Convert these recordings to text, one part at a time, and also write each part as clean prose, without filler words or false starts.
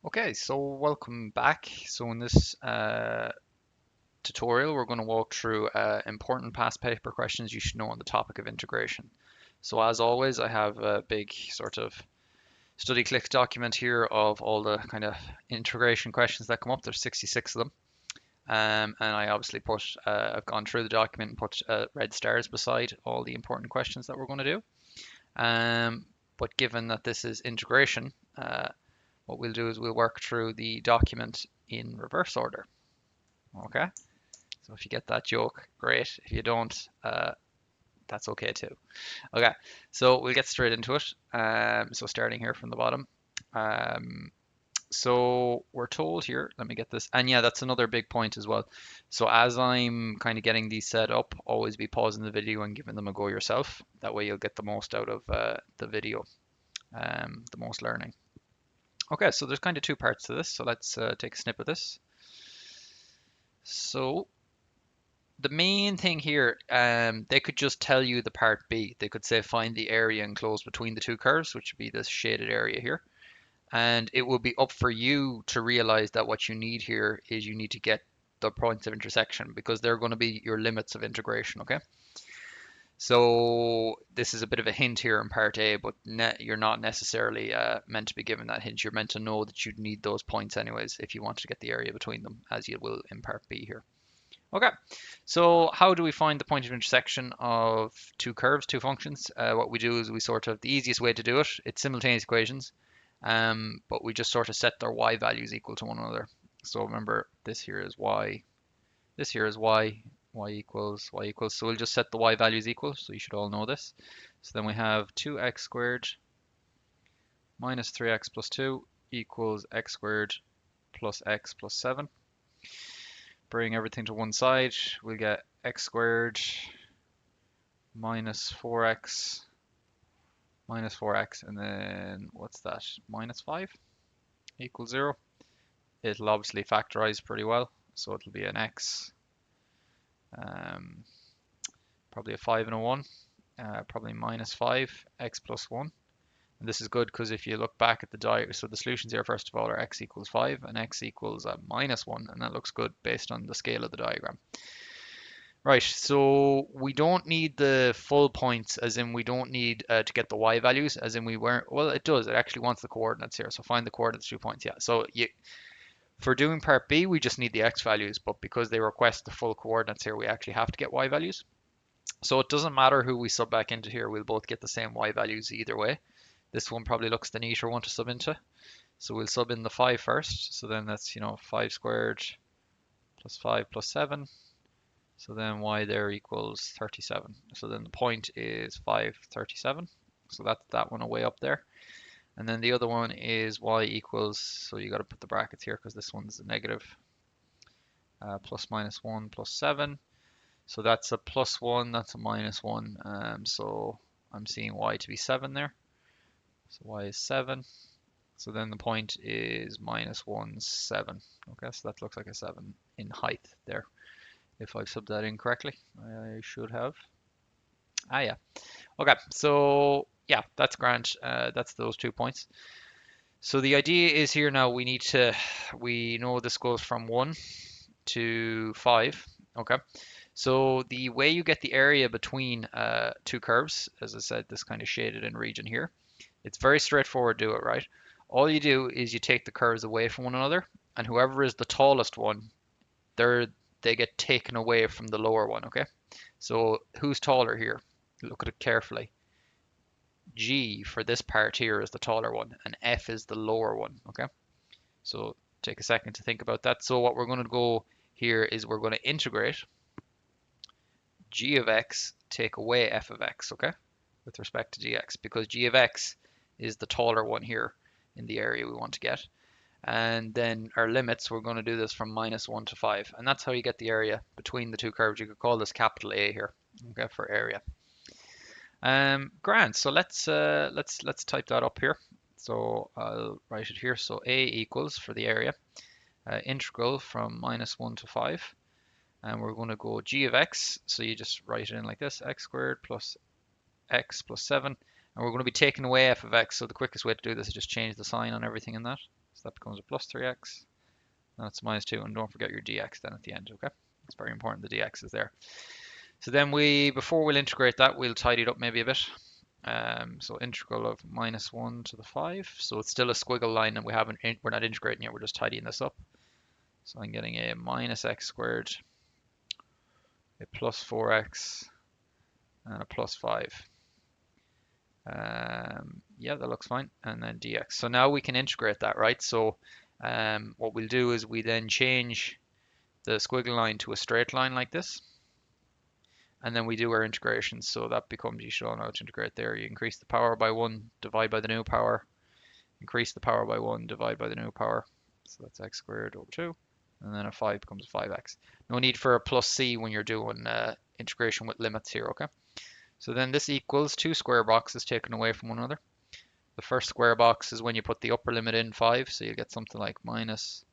Okay, so welcome back. So in this tutorial, we're going to walk through important past paper questions you should know on the topic of integration. So as always, I have a big sort of study click document here of all the kind of integration questions that come up. There's 66 of them. And I obviously I've gone through the document and put red stars beside all the important questions that we're going to do. But given that this is integration, what we'll do is we'll work through the document in reverse order. Okay, so if you get that joke, great. If you don't, that's okay too. Okay, so we'll get straight into it. So starting here from the bottom. Um, so we're told here, let me get this. And yeah, that's another big point as well. So as I'm kind of getting these set up, always be pausing the video and giving them a go yourself. That way you'll get the most out of the video, the most learning. Okay, so there's kind of two parts to this, so let's take a snip of this. So the main thing here, they could just tell you the part B. They could say find the area enclosed between the two curves, which would be this shaded area here. And it will be up for you to realize that what you need here is you need to get the points of intersection because they're going to be your limits of integration, okay? So this is a bit of a hint here in part A, but you're not necessarily meant to be given that hint. You're meant to know that you'd need those points anyways if you want to get the area between them, as you will in part B here. Okay, so how do we find the point of intersection of two curves, two functions? What we do is we sort of, the easiest way to do it, it's simultaneous equations, but we just sort of set their y values equal to one another. So remember, this here is y, this here is y, y equals, y equals. So we'll just set the y values equal, so you should all know this. So then we have 2x squared minus 3x plus 2 equals x squared plus x plus 7. Bring everything to one side, we'll get x squared minus 4x minus 4x, and then what's that? Minus 5 equals 0. It'll obviously factorize pretty well, so it'll be an x, probably a 5 and a 1, probably minus 5, x plus 1. And this is good because if you look back at the diagram, so the solutions here first of all are x equals 5 and x equals minus 1, and that looks good based on the scale of the diagram. Right, so we don't need the full points, as in we don't need to get the y values, as in we weren't, well it does, it actually wants the coordinates here, so find the coordinates 2 points, yeah. So for doing part B, we just need the x values, but because they request the full coordinates here, we actually have to get y values. So it doesn't matter who we sub back into here, we'll both get the same y values either way. This one probably looks the neater one to sub into. So we'll sub in the 5 first. So then that's, 5 squared plus 5 plus 7. So then y there equals 37. So then the point is 537. So that's that one away up there. And then the other one is y equals, so you got to put the brackets here because this one's a negative, plus minus 1 plus 7. So that's a plus 1, that's a minus 1. So I'm seeing y to be 7 there. So y is 7. So then the point is minus 1, 7. Okay, so that looks like a 7 in height there. If I've subbed that in correctly, I should have. Ah, yeah. Okay, so yeah, that's grand. That's those 2 points. So the idea is here now we know this goes from 1 to 5. Okay, so the way you get the area between two curves, as I said, this kind of shaded in region here, it's very straightforward to do it, right? All you do is you take the curves away from one another, and whoever is the tallest one, they get taken away from the lower one, okay? So who's taller here? Look at it carefully. G for this part here is the taller one, and F is the lower one, okay? So take a second to think about that. So what we're going to go here is we're going to integrate g of x, take away f of x, okay? With respect to gx, because g of x is the taller one here in the area we want to get. And then our limits, we're going to do this from minus 1 to 5. And that's how you get the area between the two curves. You could call this capital A here, okay, for area. Grand. So let's type that up here. So I'll write it here. So A equals, for the area, integral from minus 1 to 5. And we're going to go g of x. So you just write it in like this, x squared plus x plus 7. And we're going to be taking away f of x. So the quickest way to do this is just change the sign on everything in that. So that becomes a plus 3x. That's minus 2, and don't forget your dx then at the end, okay? It's very important the dx is there. So then before we'll integrate that, we'll tidy it up maybe a bit. So integral of minus 1 to the 5. So it's still a squiggle line, and we're not integrating yet, we're just tidying this up. So I'm getting a minus x squared, a plus 4x, and a plus 5. Yeah, that looks fine. And then dx. So now we can integrate that, right? So what we'll do is we then change the squiggle line to a straight line like this. And then we do our integration. So that becomes, you should all know how to integrate there. You increase the power by 1, divide by the new power. Increase the power by 1, divide by the new power. So that's x squared over 2. And then a 5 becomes 5x. No need for a plus c when you're doing integration with limits here, okay? So then this equals 2 square boxes taken away from one another. The first square box is when you put the upper limit in 5, so you get something like minus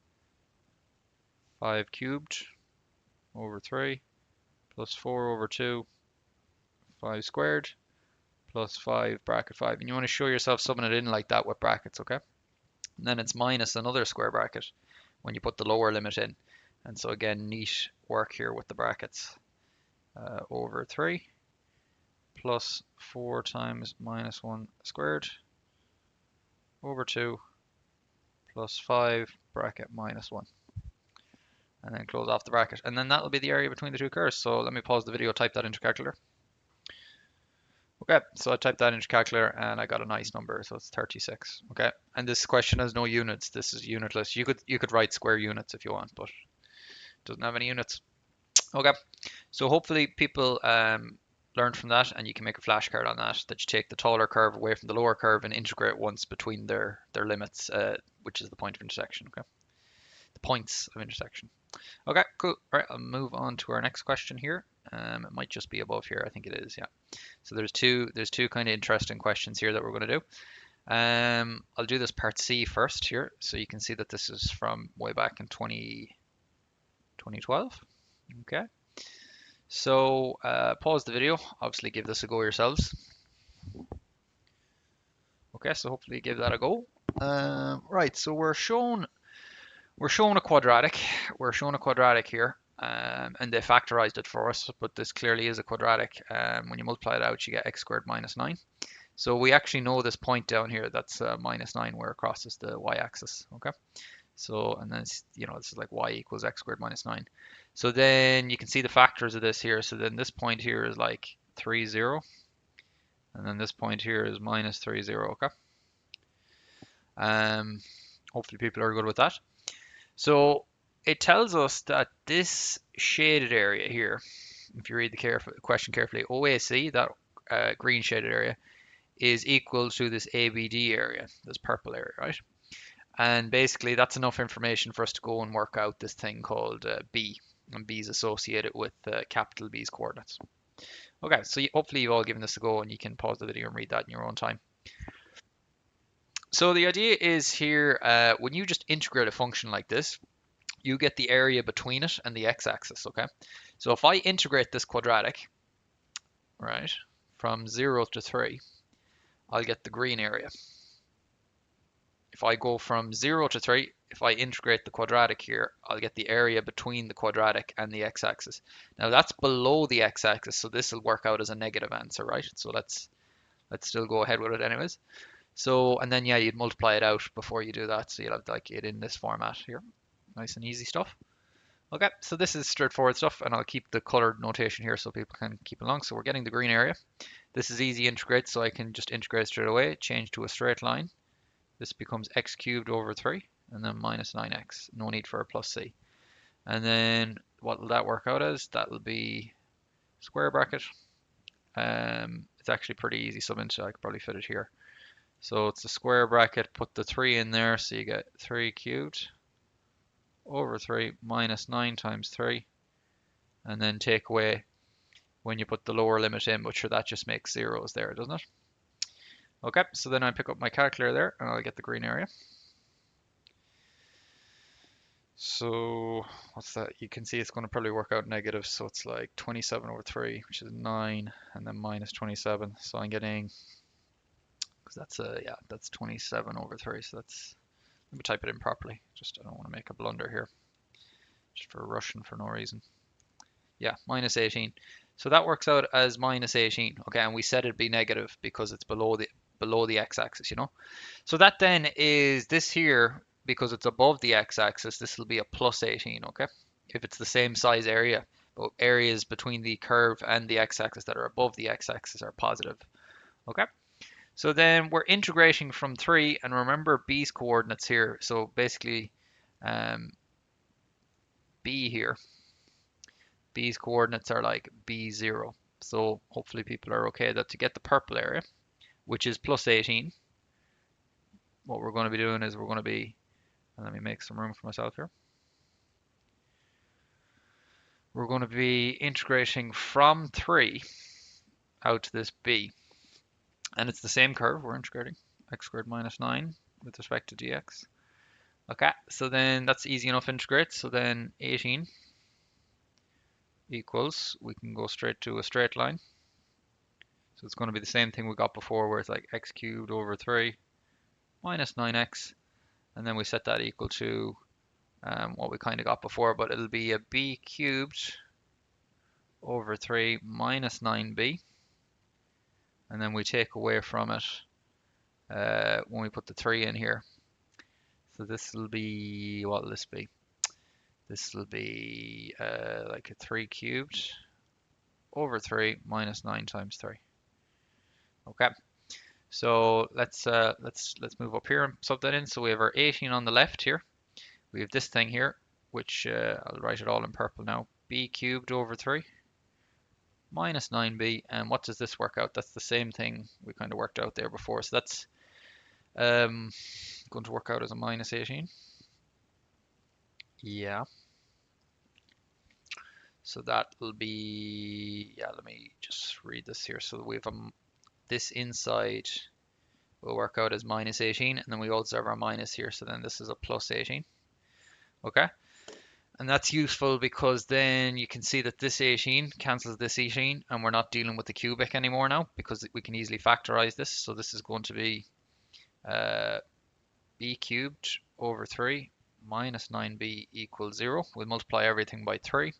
5 cubed over 3 plus 4 over 2, 5 squared, plus 5 bracket 5. And you want to show yourself subbing it in like that with brackets, okay? And then it's minus another square bracket when you put the lower limit in. And so again, neat work here with the brackets. Over 3 plus 4 times minus 1 squared over 2 plus 5 bracket minus 1. And then close off the bracket. And then that'll be the area between the two curves. So let me pause the video, type that into calculator. Okay, so I typed that into calculator and I got a nice number, so it's 36. Okay, and this question has no units. This is unitless. You could write square units if you want, but it doesn't have any units. Okay, so hopefully people learned from that, and you can make a flashcard on that. That you take the taller curve away from the lower curve and integrate once between their limits, which is the point of intersection. Okay, the points of intersection. Okay, cool. All right, I'll move on to our next question here. It might just be above here. I think it is, yeah. So there's two kind of interesting questions here that we're going to do. I'll do this part C first here. So you can see that this is from way back in 2012. Okay. So pause the video. Obviously give this a go yourselves. Okay, so hopefully give that a go. Right, so we're shown a quadratic. We're shown a quadratic here. And they factorized it for us, but this clearly is a quadratic. When you multiply it out, you get x squared minus 9. So we actually know this point down here, that's minus 9, where it crosses the y-axis, okay? So, and then, this is like y equals x squared minus 9. So then you can see the factors of this here. So then this point here is like 3, 0. And then this point here is minus 3, 0, okay? Hopefully people are good with that. So it tells us that this shaded area here, if you read the question carefully, OAC, that green shaded area, is equal to this ABD area, this purple area, right? And basically that's enough information for us to go and work out this thing called B, and B is associated with capital B's coordinates. Okay, so hopefully you've all given this a go, and you can pause the video and read that in your own time. So the idea is here, when you just integrate a function like this, you get the area between it and the x-axis, okay? So if I integrate this quadratic, right, from 0 to 3, I'll get the green area. If I go from 0 to 3, if I integrate the quadratic here, I'll get the area between the quadratic and the x-axis. Now that's below the x-axis, so this will work out as a negative answer, right? So let's still go ahead with it anyways. So, and then yeah, you'd multiply it out before you do that, so you'll have like it in this format here. Nice and easy stuff. Okay, so this is straightforward stuff, and I'll keep the colored notation here so people can keep along. So we're getting the green area. This is easy integrate, so I can just integrate straight away, change to a straight line. This becomes x cubed over 3, and then minus 9x. No need for a plus c. And then what will that work out as? That will be square bracket. It's actually pretty easy sum into, I could probably fit it here. So it's a square bracket, put the 3 in there, so you get 3 cubed over 3 minus 9 times 3, and then take away when you put the lower limit in, but sure, that just makes zeros there, doesn't it? Okay, so then I pick up my calculator there, and I'll get the green area. So what's that? You can see it's going to probably work out negative, so it's like 27 over 3, which is 9, and then minus 27. So I'm getting, because that's 27 over 3, so that's Let me type it in properly. Just I don't want to make a blunder here. Just for Russian for no reason. Yeah, minus 18. So that works out as minus 18. Okay, and we said it'd be negative because it's below the x-axis, you know. So that then is this here, because it's above the x-axis, this will be a plus 18, okay? If it's the same size area, but areas between the curve and the x-axis that are above the x-axis are positive, okay? So then we're integrating from 3, and remember b's coordinates here. So basically, um, b here, b's coordinates are like b0. So hopefully people are okay that to get the purple area, which is plus 18, what we're going to be doing is we're going to be, and let me make some room for myself here. We're going to be integrating from 3 out to this b. And it's the same curve we're integrating, x squared minus 9 with respect to dx. Okay, so then that's easy enough to integrate. So then 18 equals, we can go straight to a straight line. So it's going to be the same thing we got before where it's like x cubed over 3 minus 9x. And then we set that equal to what we kind of got before, but it'll be a b cubed over 3 minus 9b. And then we take away from it when we put the 3 in here. So this will be, what will this be? This will be like a 3 cubed over 3 minus 9 times 3. Okay, so let's move up here and sub that in. So we have our 18 on the left here. We have this thing here, which I'll write it all in purple now. B cubed over 3 minus 9b. And what does this work out? That's the same thing we kind of worked out there before. So that's going to work out as a minus 18. Yeah. So that will be, yeah, let me just read this here. So we have this inside will work out as minus 18, and then we also have our minus here. So then this is a plus 18. Okay. And that's useful because then you can see that this 18 cancels this 18, and we're not dealing with the cubic anymore now because we can easily factorize this. So this is going to be b cubed over 3 minus 9b equals 0. We'll multiply everything by 3.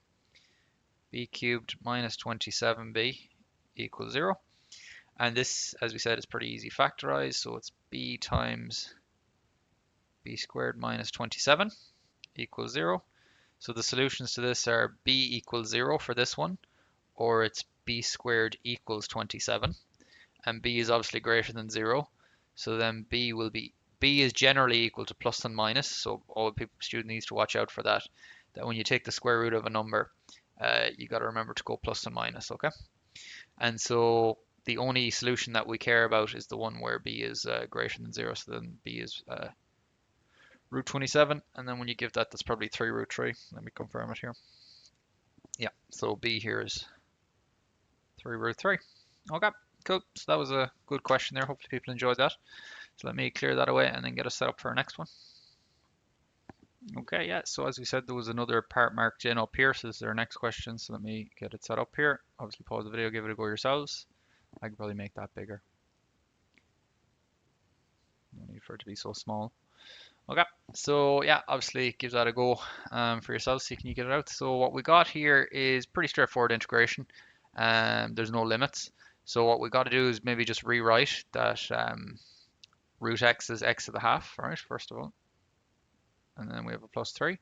B cubed minus 27b equals 0. And this, as we said, is pretty easy factorized. So it's b times b squared minus 27 equals 0. So the solutions to this are b equals 0 for this one, or it's b squared equals 27. And b is obviously greater than 0. So then b is generally equal to plus and minus. So all student needs to watch out for that. That when you take the square root of a number, you got to remember to go plus and minus, okay? And so the only solution that we care about is the one where b is greater than 0. So then b is root 27. And then when you give that, that's probably 3 root 3. Let me confirm it here. Yeah, so b here is 3 root 3. Okay, cool. So that was a good question there. Hopefully people enjoyed that. So let me clear that away and then get us set up for our next one. Okay, yeah, so as we said, there was another part marked in up here, so this is our next question, so let me get it set up here. Obviously pause the video, give it a go yourselves. I could probably make that bigger. No need for it to be so small. Okay, so yeah, obviously give that a go for yourselves, see can you get it out. So what we got here is pretty straightforward integration. There's no limits. So what we got to do is maybe just rewrite that root x is x to the half, right, first of all. And then we have a plus 3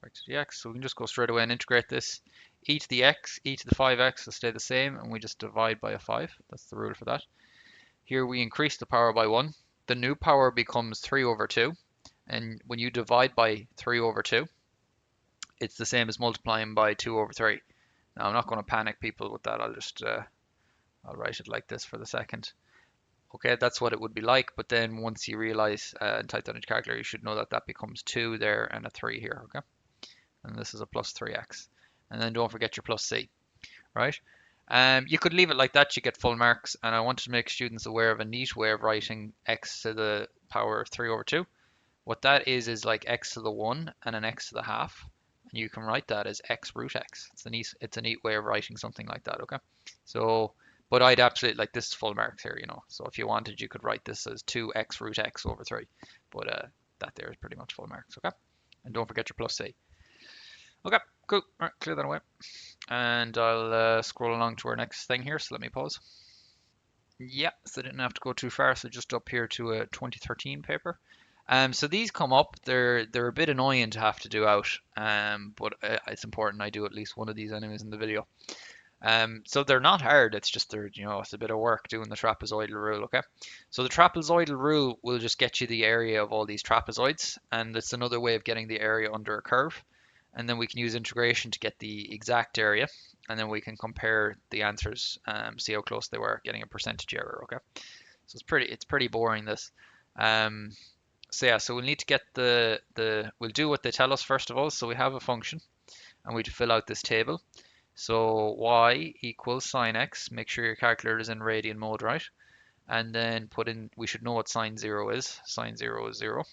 back to the x. So we can just go straight away and integrate this. E to the x, e to the 5x will stay the same, and we just divide by a 5. That's the rule for that. Here we increase the power by 1. The new power becomes 3 over 2. And when you divide by 3 over 2, it's the same as multiplying by 2 over 3. Now I'm not going to panic people with that. I'll just I'll write it like this for the second. Okay, that's what it would be like, but then once you realize and type that into calculator, you should know that that becomes 2 there and a 3 here, okay? And this is a plus 3x. And then don't forget your plus c, right? You could leave it like that, you get full marks, and I wanted to make students aware of a neat way of writing x to the power of 3 over 2. What that is like x to the 1 and an x to the half, and you can write that as x root x. It's a neat way of writing something like that, okay? So, but I'd absolutely, like this is full marks here, you know. So if you wanted, you could write this as 2x root x over 3. But that there is pretty much full marks, okay? And don't forget your plus C. Okay, cool. All right, clear that away. And I'll scroll along to our next thing here, so let me pause. Yeah, so I didn't have to go too far, so just up here to a 2013 paper. So these come up, they're a bit annoying to have to do out, but it's important I do at least one of these anyways in the video. So they're not hard. It's just it's a bit of work doing the trapezoidal rule. Okay, so the trapezoidal rule will just get you the area of all these trapezoids, and it's another way of getting the area under a curve. And then we can use integration to get the exact area, and then we can compare the answers, see how close they were, getting a percentage error. Okay, so it's pretty boring this. Um, so yeah, so we'll need to get we'll do what they tell us first of all. So we have a function, and we fill out this table. So y equals sine x. Make sure your calculator is in radian mode, right? And then put in, we should know what sine 0 is. Sine 0 is 0.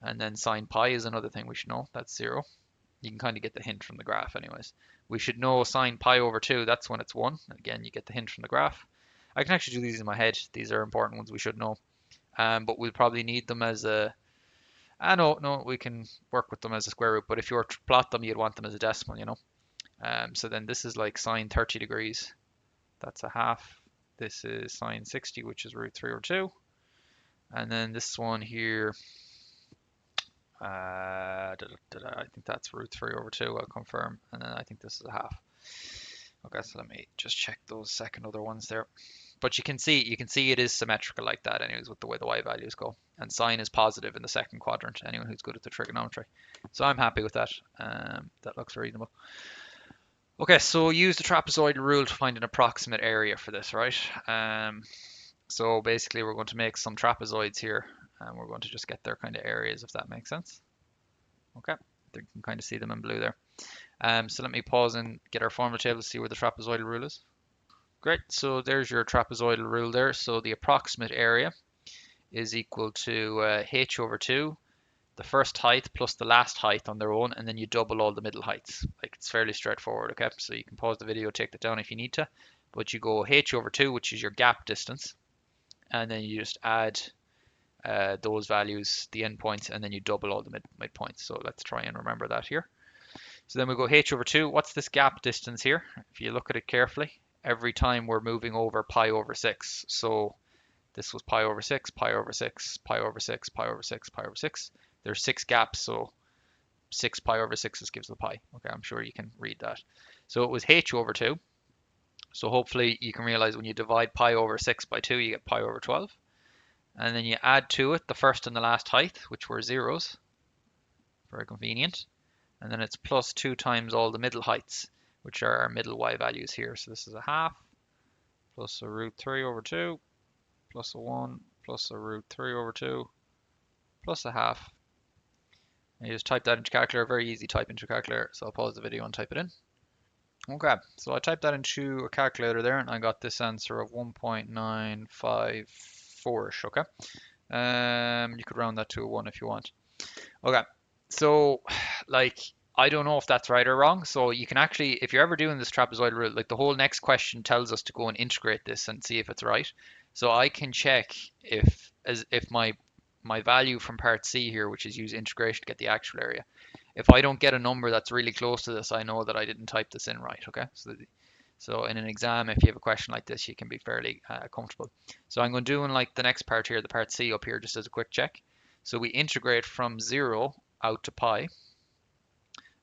And then sine pi is another thing we should know. That's 0. You can kind of get the hint from the graph anyways. We should know sine pi over 2. That's when it's 1. Again, you get the hint from the graph. I can actually do these in my head. These are important ones we should know. But we'll probably need them as a... no, we can work with them as a square root. But if you were to plot them, you'd want them as a decimal, you know. So then this is like sine 30 degrees. That's a half. This is sine 60, which is root 3 over 2. And then this one here, I think that's root 3 over 2. I'll confirm. And then I think this is a half. Okay, so let me just check those second other ones there. But you can see it is symmetrical like that anyways with the way the y values go. And sine is positive in the second quadrant, anyone who's good at the trigonometry. So I'm happy with that. That looks reasonable. Okay, so use the trapezoidal rule to find an approximate area for this, right? So basically we're going to make some trapezoids here, and we're going to just get their kind of areas, if that makes sense. Okay, you can kind of see them in blue there. So let me pause and get our formula table to see where the trapezoidal rule is. Great, so there's your trapezoidal rule there. So the approximate area is equal to h over 2, the first height plus the last height on their own, and then you double all the middle heights. Like, it's fairly straightforward, okay? So you can pause the video, take that down if you need to, but you go h over 2, which is your gap distance, and then you just add those values, the endpoints, and then you double all the midpoints. So let's try and remember that here. So then we go h over 2. What's this gap distance here? If you look at it carefully, every time we're moving over pi over 6. So this was pi over 6, pi over 6, pi over 6, pi over 6, pi over 6. There's 6 gaps, so 6 pi over 6 gives the pi. Okay, I'm sure you can read that. So it was h over 2. So hopefully you can realize when you divide pi over 6 by 2, you get pi over 12. And then you add to it the first and the last height, which were zeros. Very convenient. And then it's plus 2 times all the middle heights, which are our middle y values here. So this is a half, plus a root 3 over 2, plus a 1, plus a root 3 over 2, plus a half. And you just type that into calculator, very easy type into calculator. So I'll pause the video and type it in. Okay, so I typed that into a calculator there and I got this answer of 1.954ish, okay? You could round that to a 1 if you want. Okay, so like, I don't know if that's right or wrong. So you can actually, if you're ever doing this trapezoidal rule, like the whole next question tells us to go and integrate this and see if it's right. So I can check if my value from part C here, which is use integration to get the actual area. If I don't get a number that's really close to this, I know that I didn't type this in right, okay? So in an exam, if you have a question like this, you can be fairly comfortable. So I'm going to do in like the next part here, the part C up here, just as a quick check. So we integrate from 0 out to pi,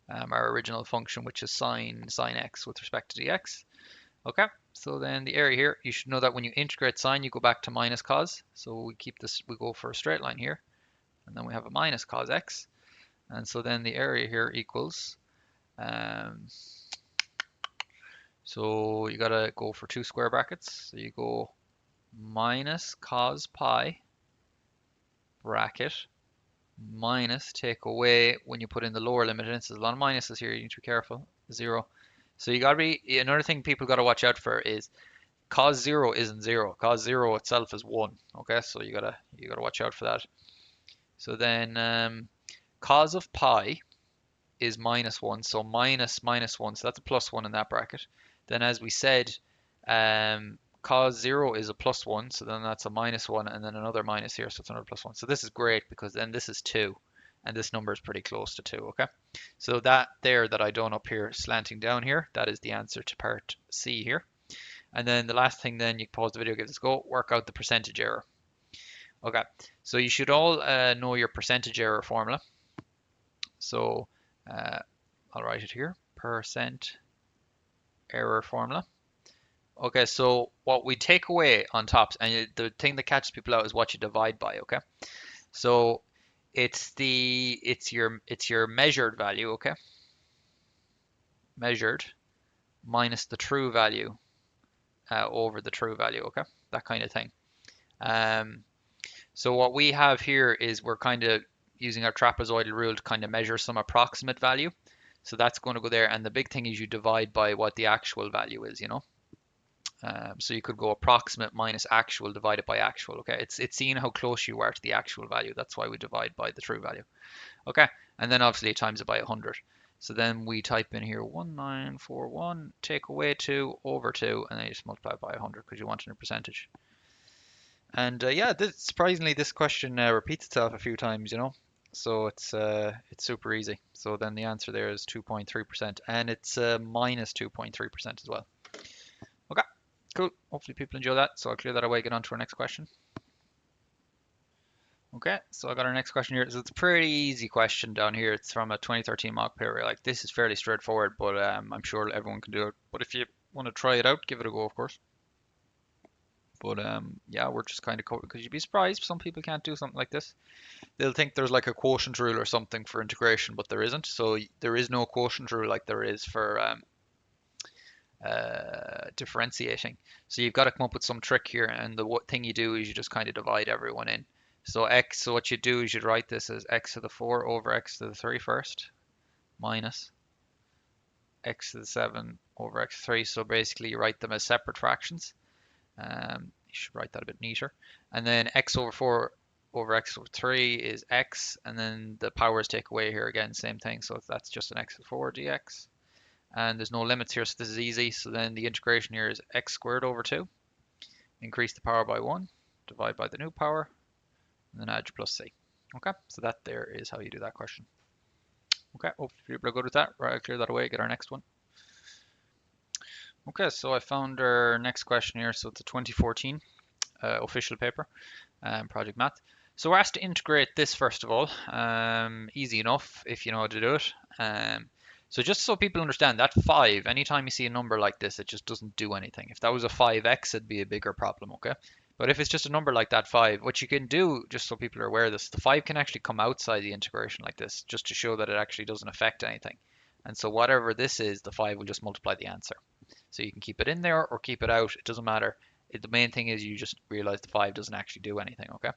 our original function, which is sine x with respect to dx. Okay, so then the area here, you should know that when you integrate sine, you go back to minus cos. So we keep this, we go for a straight line here, and then we have a minus cos x. And so then the area here equals, so you gotta go for 2 square brackets. So you go minus cos pi bracket minus, take away when you put in the lower limit, and there's a lot of minuses here, you need to be careful, 0. So you gotta be, another thing people gotta watch out for is cos 0 isn't 0. Cos 0 itself is 1. Okay, so you gotta watch out for that. So then cos of pi is minus 1, so minus minus 1, so that's a plus 1 in that bracket. Then as we said, cos 0 is a plus 1, so then that's a minus 1, and then another minus here, so it's another plus 1. So this is great because then this is 2, and this number is pretty close to 2, okay? So that there that I done up here, slanting down here, that is the answer to part C here. And then the last thing then, you can pause the video, give this a go, work out the percentage error. Okay, so you should all know your percentage error formula. So I'll write it here, percent error formula. Okay, so what we take away on top, and the thing that catches people out is what you divide by, okay? So it's your measured value, okay? Measured minus the true value over the true value, okay? That kind of thing. So what we have here is we're kind of using our trapezoidal rule to kind of measure some approximate value. So that's going to go there, and the big thing is you divide by what the actual value is, you know? So you could go approximate minus actual divided by actual, okay? It's seeing how close you are to the actual value. That's why we divide by the true value, okay? And then obviously times it by 100. So then we type in here 1941, take away 2 over 2, and then you just multiply it by 100 because you want it in a percentage. And yeah, surprisingly, this question repeats itself a few times, you know? So it's super easy. So then the answer there is 2.3%, and it's minus 2.3% as well. Okay, cool. Hopefully people enjoy that. So I'll clear that away, get on to our next question. Okay, so I got our next question here. So it's a pretty easy question down here. It's from a 2013 mock paper. Like, this is fairly straightforward, but I'm sure everyone can do it. But if you want to try it out, give it a go, of course. But yeah, we're just kind of covered because you'd be surprised some people can't do something like this. They'll think there's like a quotient rule or something for integration, but there isn't. So there is no quotient rule like there is for differentiating. So you've got to come up with some trick here, and the thing you do is you just kind of divide everyone in. So x, so what you do is you'd write this as x to the 4 over x to the 3 first, minus x to the 7 over x to the 3. So basically you write them as separate fractions. You should write that a bit neater. And then x over 4 over x over 3 is x, and then the powers take away here again, same thing. So that's just an x to the 4 dx. And there's no limits here, so this is easy. So then the integration here is x squared over 2. Increase the power by 1, divide by the new power, and then add your plus c. Okay, so that there is how you do that question. Okay, hopefully people are good with that. Right, I'll clear that away, get our next one. Okay, so I found our next question here. So it's a 2014 official paper, Project Math. So we're asked to integrate this first of all. Easy enough if you know how to do it. So just so people understand, that 5, anytime you see a number like this, it just doesn't do anything. If that was a 5x, it'd be a bigger problem, okay? But if it's just a number like that 5, what you can do, just so people are aware of this, the 5 can actually come outside the integration like this, just to show that it actually doesn't affect anything. And so whatever this is, the 5 will just multiply the answer. So you can keep it in there or keep it out, it doesn't matter. The main thing is you just realize the 5 doesn't actually do anything, okay?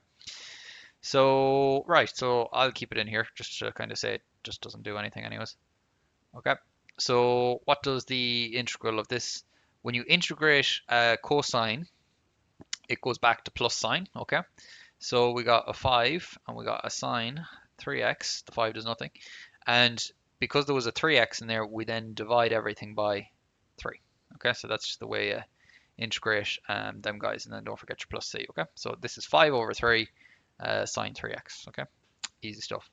So, right, so I'll keep it in here just to kind of say it just doesn't do anything anyways. Okay, so what does the integral of this, when you integrate cosine, it goes back to plus sign, okay? So we got a 5 and we got a sine 3x, the 5 does nothing. And because there was a 3x in there, we then divide everything by 3. Okay, so that's just the way you integrate them guys, and then don't forget your plus c, okay? So this is 5 over 3 sine 3x, okay? Easy stuff.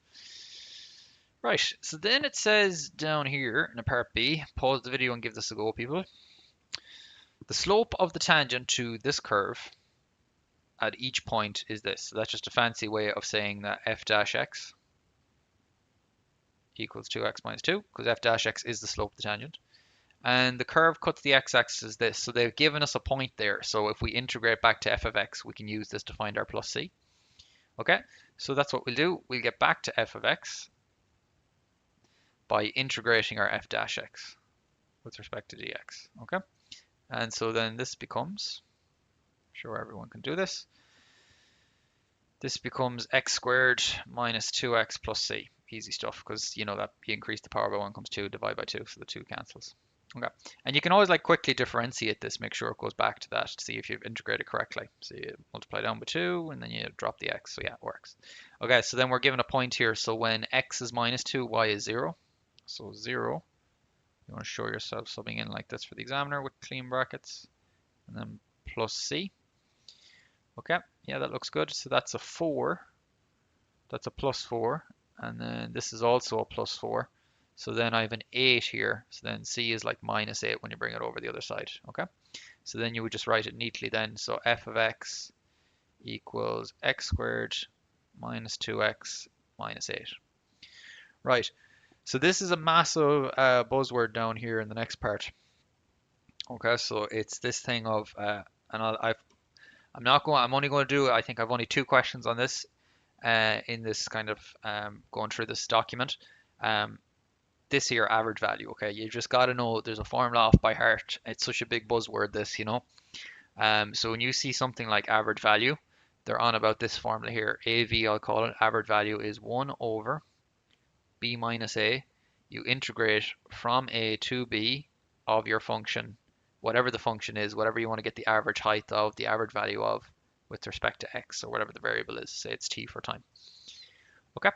Right, so then it says down here in a part B, pause the video and give this a go, people. The slope of the tangent to this curve at each point is this. So that's just a fancy way of saying that f dash x equals 2x minus 2, because f dash x is the slope of the tangent. And the curve cuts the x-axis as this. So they've given us a point there. So if we integrate back to f of x, we can use this to find our plus c. Okay, so that's what we'll do. We'll get back to f of x by integrating our f dash x with respect to dx. Okay, and so then this becomes, I'm sure everyone can do this. This becomes x squared minus 2x plus c. Easy stuff, because you know that you increase the power by 1 comes 2, divide by 2, so the 2 cancels. Okay, and you can always like quickly differentiate this, make sure it goes back to that to see if you've integrated correctly. So you multiply down by 2 and then you drop the x, so yeah, it works. Okay, so then we're given a point here, so when x is minus 2, y is 0. So 0, you want to show yourself subbing in like this for the examiner with clean brackets, and then plus c. Okay, yeah, that looks good. So that's a 4. That's a plus 4. And then this is also a plus 4. So then I have an 8 here. So then c is like minus 8 when you bring it over the other side. Okay, so then you would just write it neatly then. So f of x equals x squared minus 2x minus 8. Right, so this is a massive buzzword down here in the next part. Okay, so it's this thing of, and I'm only going to do, I think I've only 2 questions on this in this kind of going through this document. Um, this here average value, okay, you just got to know there's a formula off by heart. It's such a big buzzword, this, you know. So when you see something like average value, they're on about this formula here. AV, I'll call it. Average value is 1 over b minus a. You integrate from a to b of your function, whatever the function is, whatever you want to get the average height of, the average value of, with respect to x, or whatever the variable is. Say it's t for time. Okay,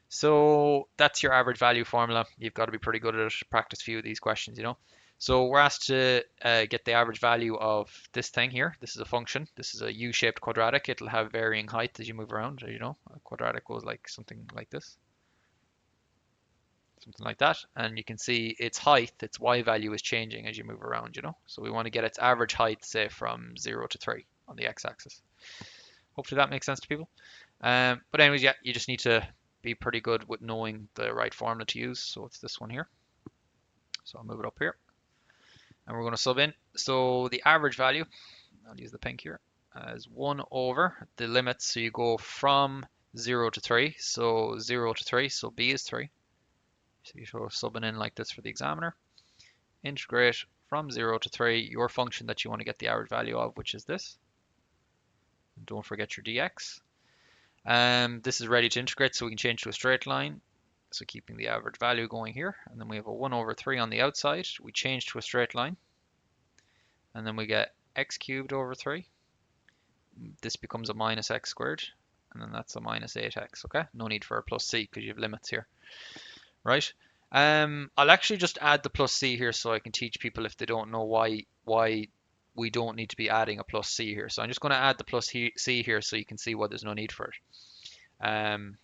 so that's your average value formula. You've got to be pretty good at it. Practice a few of these questions, you know. So we're asked to get the average value of this thing here. This is a function. This is a U-shaped quadratic. It'll have varying height as you move around. You know, a quadratic goes like something like this. Something like that. And you can see its height, its y value is changing as you move around, you know. So we want to get its average height, say, from 0 to 3 on the x-axis. Hopefully that makes sense to people. But anyways, yeah, you just need to be pretty good with knowing the right formula to use. So it's this one here. So I'll move it up here. And we're going to sub in. So the average value, I'll use the pink here, is 1 over the limits. So you go from 0 to 3. So 0 to 3, so b is 3. So you're subbing in like this for the examiner. Integrate from 0 to 3 your function that you want to get the average value of, which is this. And don't forget your dx. This is ready to integrate, so we can change to a straight line. So keeping the average value going here. And then we have a 1 over 3 on the outside. We change to a straight line. And then we get x cubed over 3. This becomes a minus x squared. And then that's a minus 8x, okay? No need for a plus c because you have limits here. Right? I'll actually just add the plus c here so I can teach people if they don't know why we don't need to be adding a plus c here. So I'm just going to add the plus c here so you can see why there's no need for it.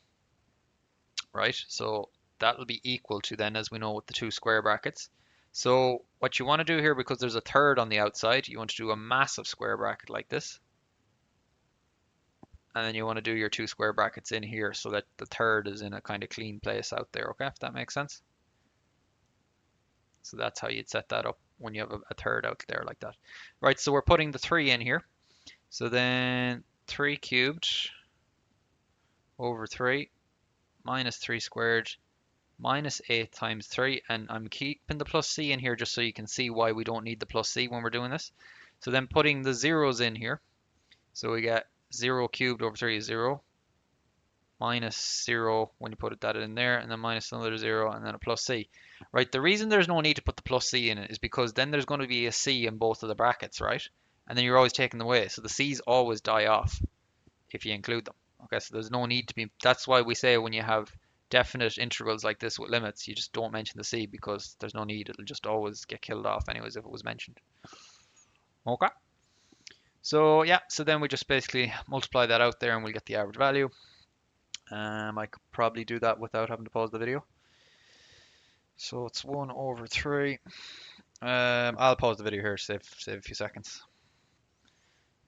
Right, so that'll be equal to then, as we know, with the 2 square brackets. So what you want to do here, because there's a third on the outside, you want to do a massive square bracket like this. And then you want to do your 2 square brackets in here so that the third is in a kind of clean place out there, okay, if that makes sense. So that's how you'd set that up when you have a third out there like that. Right, so we're putting the 3 in here. So then 3 cubed over 3 minus 3 squared minus 8 times 3. And I'm keeping the plus c in here just so you can see why we don't need the plus c when we're doing this. So then putting the zeros in here. So we get 0 cubed over 3 is 0. Minus 0 when you put that in there, and then minus another 0, and then a plus c. Right, the reason there's no need to put the plus c in it is because then there's going to be a c in both of the brackets, right? And then you're always taking them away. So the c's always die off if you include them. Okay, so there's no need to be, that's why we say when you have definite integrals like this with limits, you just don't mention the c because there's no need. It'll just always get killed off anyways if it was mentioned. Okay. So yeah, so then we just basically multiply that out there and we'll get the average value. I could probably do that without having to pause the video. So it's 1 over 3. I'll pause the video here, save a few seconds.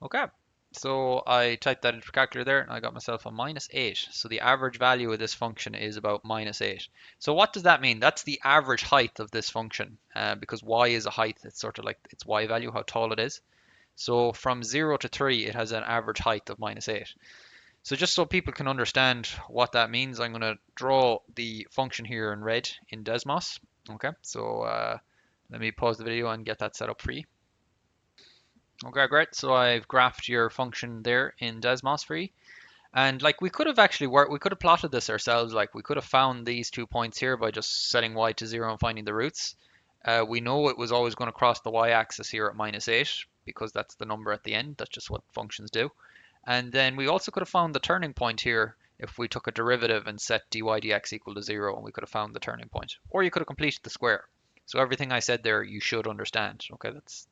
Okay, so I typed that into the calculator there and I got myself a minus 8. So the average value of this function is about minus 8. So what does that mean? That's the average height of this function because y is a height. It's sort of like its y value, how tall it is. So from 0 to 3, it has an average height of minus 8. So just so people can understand what that means, I'm going to draw the function here in red in Desmos. Okay, so let me pause the video and get that set up for you. Okay, great. So I've graphed your function there in Desmos for you. And like we could have actually we could have plotted this ourselves. Like we could have found these 2 points here by just setting y to 0 and finding the roots. We know it was always going to cross the y-axis here at minus 8 because that's the number at the end. That's just what functions do. And then we also could have found the turning point here if we took a derivative and set dy dx equal to 0, and we could have found the turning point. Or you could have completed the square. So everything I said there you should understand. Okay, that's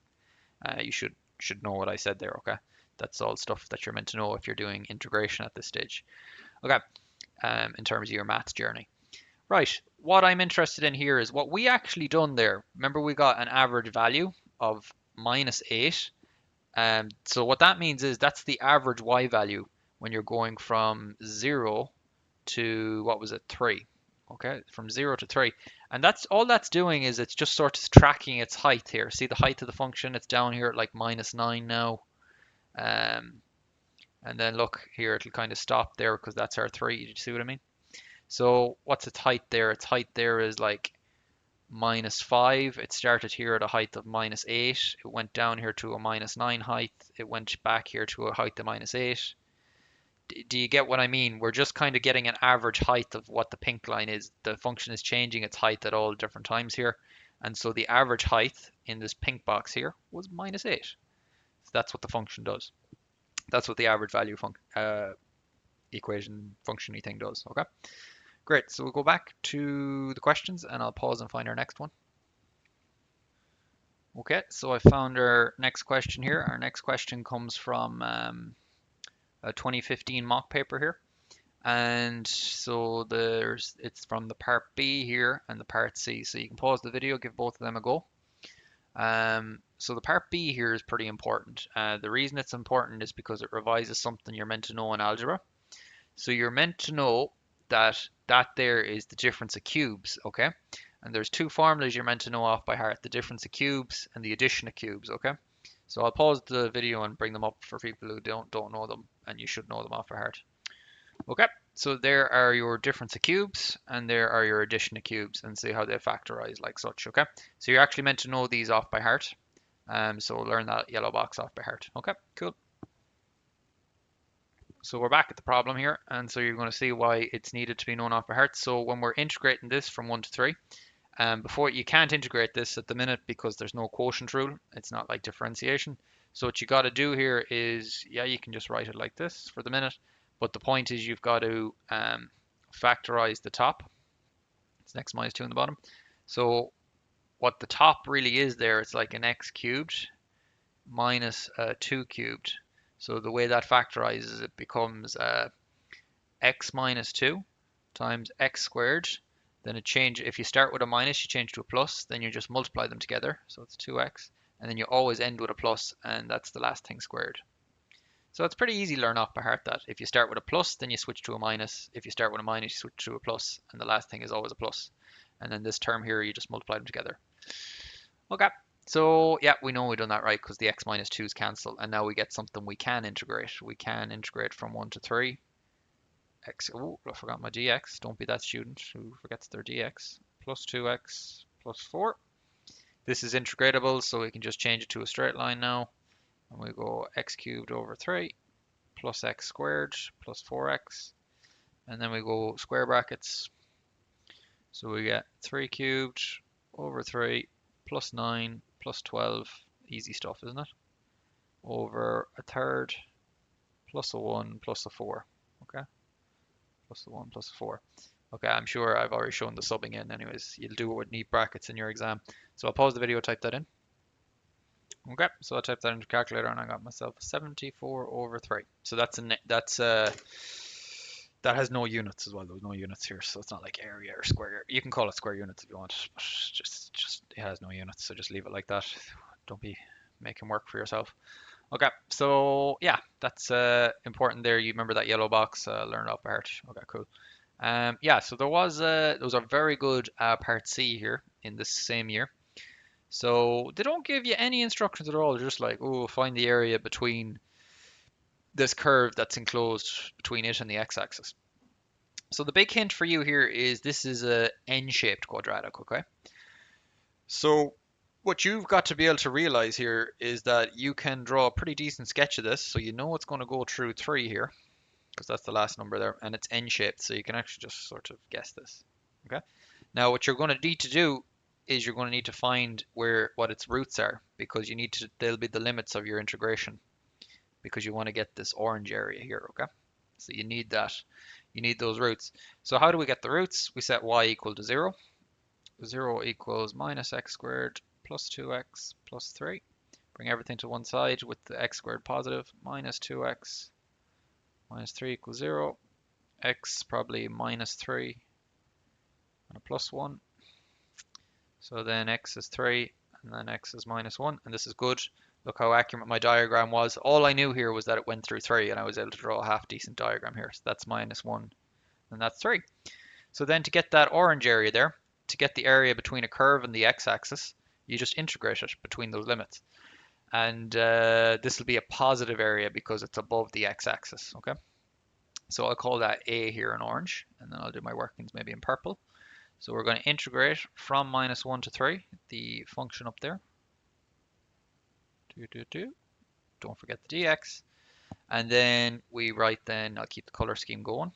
you should should know what I said there, okay? That's all stuff that you're meant to know if you're doing integration at this stage. Okay, in terms of your maths journey. Right, what I'm interested in here is what we actually done there. Remember we got an average value of -8. So what that means is that's the average y value when you're going from 0 to, what was it, 3. Okay, from 0 to 3. And that's all that's doing is it's just sort of tracking its height here. See the height of the function? It's down here at like -9 now. Um, and then look here, it'll kind of stop there because that's our 3. You see what I mean? So what's its height there? Its height there is like -5. It started here at a height of -8. It went down here to a -9 height. It went back here to a height of -8. Do you get what I mean? We're just kind of getting an average height of what the pink line is. The function is changing its height at all different times here. And so the average height in this pink box here was -8. So that's what the function does. That's what the average value equation functiony thing does. Okay, great. So we'll go back to the questions and I'll pause and find our next one. Okay, so I found our next question here. Our next question comes from a 2015 mock paper here. And so it's from the part B here and the part C. So you can pause the video, give both of them a go. So the part B here is pretty important. The reason it's important is because it revises something you're meant to know in algebra. So you're meant to know that there is the difference of cubes, okay? And there's two formulas you're meant to know off by heart, the difference of cubes and the addition of cubes, okay? So I'll pause the video and bring them up for people who don't know them, and you should know them off by heart. Okay, so there are your difference of cubes and there are your addition of cubes, and see how they factorize like such, okay? So you're actually meant to know these off by heart. So learn that yellow box off by heart. Okay, cool. So we're back at the problem here, and so you're going to see why it's needed to be known off by heart. So when we're integrating this from 1 to 3, before you can't integrate this at the minute because there's no quotient rule. It's not like differentiation. So what you got to do here is, yeah, you can just write it like this for the minute. But the point is you've got to factorize the top. It's an x minus 2 in the bottom. So what the top really is there, it's like an x cubed minus 2 cubed. So the way that factorizes, it becomes x minus 2 times x squared. Then it change, if you start with a minus, you change to a plus, then you just multiply them together. So it's 2x. And then you always end with a plus, and that's the last thing squared. So it's pretty easy to learn off by heart that. If you start with a plus, then you switch to a minus. If you start with a minus, you switch to a plus. And the last thing is always a plus. And then this term here, you just multiply them together. Okay. So yeah, we know we've done that right because the x minus 2's cancel. And now we get something we can integrate. We can integrate from 1 to 3. X, oh, I forgot my dx. Don't be that student who forgets their dx. Plus 2x plus 4. This is integratable, so we can just change it to a straight line now. And we go x cubed over 3 plus x squared plus 4x. And then we go square brackets. So we get 3 cubed over 3 plus 9 plus 12. Easy stuff, isn't it? Over a third plus a 1 plus a 4. Okay? Plus the 1 plus the 4. Okay, I'm sure I've already shown the subbing in anyways. You'll do it with neat brackets in your exam. So I'll pause the video, type that in. Okay, so I typed that into the calculator and I got myself 74 over 3. So that has no units as well. There's no units here, so it's not like area or square. You can call it square units if you want, but just it has no units, so just leave it like that. Don't be making work for yourself. Okay, so yeah, that's important there. You remember that yellow box, learn it off by heart. Okay, cool. Yeah, so there was a very good part C here in this same year. So they don't give you any instructions at all. They're just like, oh, find the area between this curve that's enclosed between it and the x-axis. So the big hint for you here is this is a n-shaped quadratic, okay? So what you've got to be able to realize here is that you can draw a pretty decent sketch of this. So you know it's going to go through 3 here, because that's the last number there, and it's n-shaped, so you can actually just sort of guess this. Okay. Now what you're going to need to do is you're going to need to find what its roots are, because they'll be the limits of your integration, because you want to get this orange area here. Okay. So you need that. You need those roots. So how do we get the roots? We set y equal to 0. 0 equals minus x squared plus 2x plus 3. Bring everything to one side with the x squared positive. Minus 2x minus 3 equals 0. X probably minus 3 and a plus 1. So then x is 3 and then x is minus 1. And this is good. Look how accurate my diagram was. All I knew here was that it went through 3 and I was able to draw a half decent diagram here. So that's minus 1 and that's 3. So then to get that orange area there, to get the area between a curve and the x-axis, you just integrate it between those limits. And this will be a positive area because it's above the x-axis, okay? So I'll call that A here in orange, and then I'll do my workings maybe in purple. So we're going to integrate from minus 1 to 3, the function up there. Don't forget the dx. And then we write then, I'll keep the color scheme going.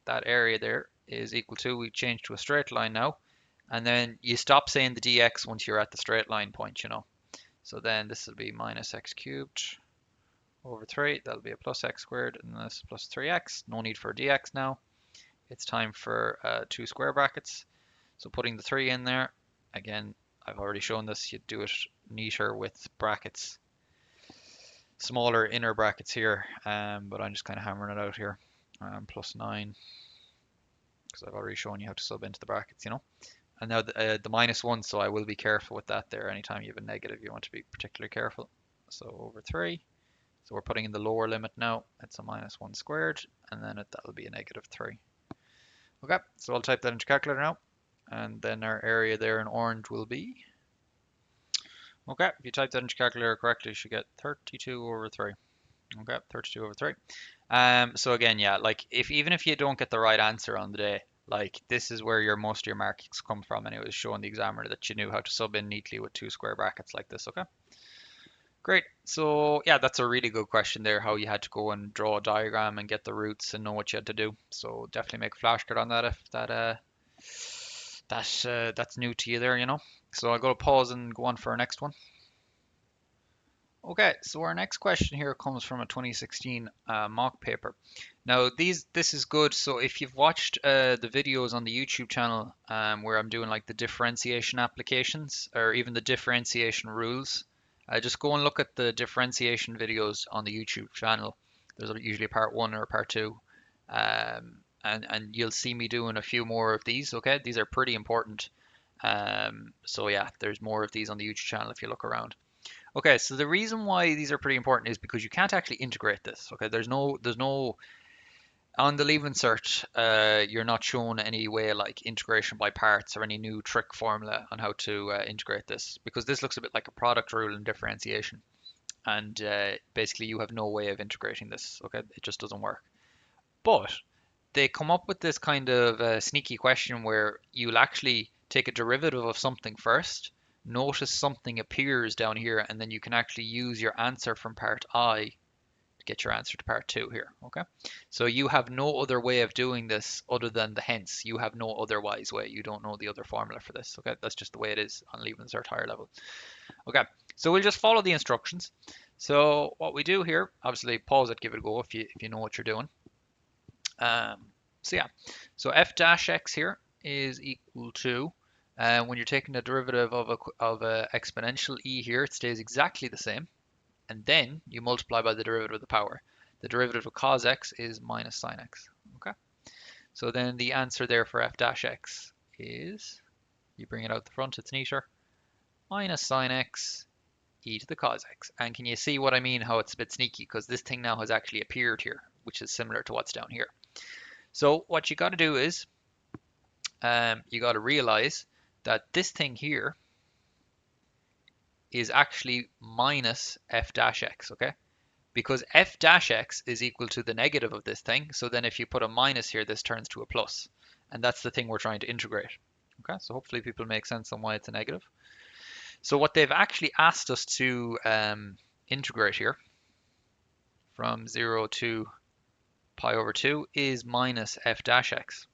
That area there is equal to, we change to a straight line now. And then you stop saying the dx once you're at the straight line point, you know. So then this will be minus x cubed over 3. That'll be a plus x squared, and this plus 3x. No need for dx now. It's time for 2 square brackets. So putting the 3 in there, again, I've already shown this. You do it neater with brackets, smaller inner brackets here, but I'm just kind of hammering it out here. Plus 9, because I've already shown you how to sub into the brackets, you know. And now the minus 1, so I will be careful with that there. Anytime you have a negative, you want to be particularly careful. So over 3. So we're putting in the lower limit now. It's a minus 1 squared, and then that'll be a negative 3. Okay, so I'll type that into calculator now. And then our area there in orange will be... Okay, if you type that into calculator correctly, you should get 32 over 3. Okay, 32 over 3. So again, yeah, like even if you don't get the right answer on the day, like this is where most of your markings come from, and it was showing the examiner that you knew how to sub in neatly with 2 square brackets like this. Okay, great. So yeah, that's a really good question there, how you had to go and draw a diagram and get the roots and know what you had to do. So definitely make a flashcard on that if that's new to you there, you know. So I'll go to pause and go on for our next one. Okay, so our next question here comes from a 2016 mock paper. Now this is good. So if you've watched the videos on the YouTube channel where I'm doing like the differentiation applications or even the differentiation rules, just go and look at the differentiation videos on the YouTube channel. There's usually a part 1 or a part 2, and you'll see me doing a few more of these. Okay, these are pretty important. So yeah, there's more of these on the YouTube channel if you look around. Okay, so the reason why these are pretty important is because you can't actually integrate this. Okay, there's no on the leaving cert, you're not shown any way like integration by parts or any new trick formula on how to integrate this, because this looks a bit like a product rule in differentiation, and basically you have no way of integrating this. Okay, it just doesn't work. But they come up with this kind of sneaky question where you'll actually take a derivative of something first, notice something appears down here, and then you can actually use your answer from part I to get your answer to part 2 here. Okay, so you have no other way of doing this other than the hence. You have no otherwise way. You don't know the other formula for this. Okay, that's just the way it is on leaving cert higher level. Okay, so we'll just follow the instructions. So what we do here, obviously pause it, give it a go if you know what you're doing. So yeah, so f dash x here is equal to, when you're taking the derivative of a exponential e here, it stays exactly the same, and then you multiply by the derivative of the power. The derivative of cos x is minus sine x. Okay, so then the answer there for f dash x is, you bring it out the front, it's neater, minus sine x e to the cos x. And can you see what I mean, how it's a bit sneaky, because this thing now has actually appeared here, which is similar to what's down here. So what you got to do is, you got to realize that this thing here is actually minus f dash x, okay? Because f dash x is equal to the negative of this thing. So then if you put a minus here, this turns to a plus. And that's the thing we're trying to integrate. Okay, so hopefully people make sense on why it's a negative. So what they've actually asked us to integrate here from 0 to pi over 2 is minus f dash x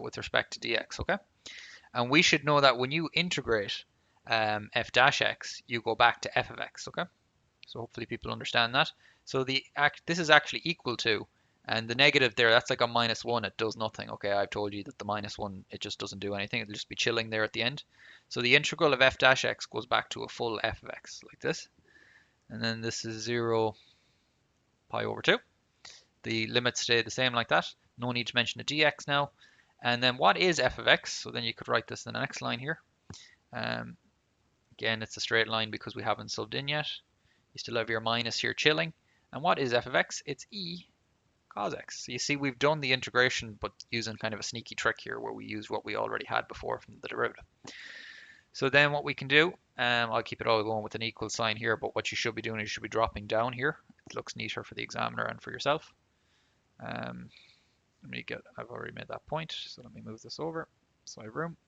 with respect to dx, okay? And we should know that when you integrate f dash x, you go back to f of x, okay? So hopefully people understand that. So this is actually equal to And the negative there, that's like a -1, it does nothing. Okay, I've told you that the -1, it just doesn't do anything. It'll just be chilling there at the end. So the integral of f dash x goes back to a full f of x, like this. And then this is 0 pi over 2. The limits stay the same like that. No need to mention the dx now. And then what is f of x? So then you could write this in the next line here. Um, Again, it's a straight line because we haven't subbed in yet. You still have your minus here chilling. And what is f of x? It's e cos x. So you see we've done the integration, but using kind of a sneaky trick here where we use what we already had before from the derivative. So then what we can do, I'll keep it all going with an equal sign here, but what you should be doing is you should be dropping down here. It looks neater for the examiner and for yourself. I've already made that point, so let me move this over so I have room.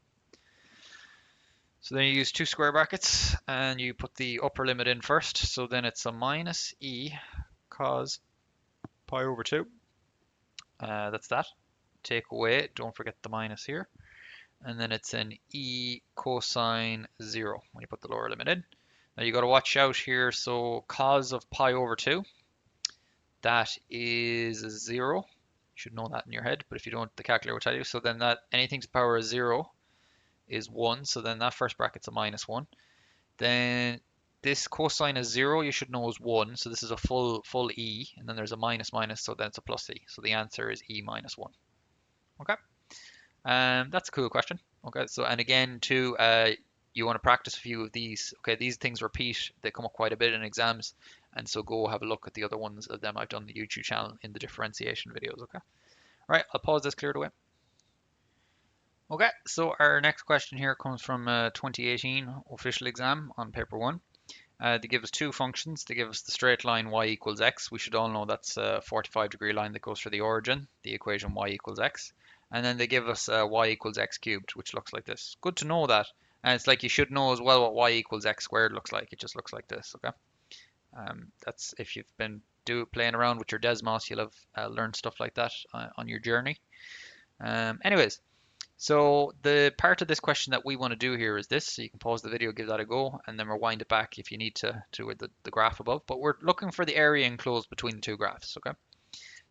So then you use two square brackets and you put the upper limit in first. So then it's a minus e cos pi over 2. That's that. Take away, don't forget the minus here. And then it's an e cosine 0 when you put the lower limit in. Now you got to watch out here. So cos of pi over 2, that is 0. You should know that in your head, but if you don't, the calculator will tell you. So then that anything to the power of 0 is 1. So then that first bracket's a -1. Then this cosine of 0 you should know is 1. So this is a full e, and then there's a minus minus, so then it's a plus e. So the answer is e minus 1. Okay. That's a cool question. Okay. So and again too, you want to practice a few of these. Okay, these things repeat. They come up quite a bit in exams, and so go have a look at the other ones of them I've done on the YouTube channel in the differentiation videos. Okay. All right. I'll pause this, clear it away. Okay, so our next question here comes from 2018 official exam on paper 1. They give us two functions. They give us the straight line y equals x. We should all know that's a 45-degree line that goes through the origin, the equation y equals x. And then they give us y equals x cubed, which looks like this. Good to know that. And it's like you should know as well what y equals x squared looks like. It just looks like this, okay? That's if you've been playing around with your Desmos, you'll have learned stuff like that on your journey. Anyways. So the part of this question that we want to do here is this. So you can pause the video, give that a go, and then rewind it back if you need to the graph above. But we're looking for the area enclosed between the two graphs, okay?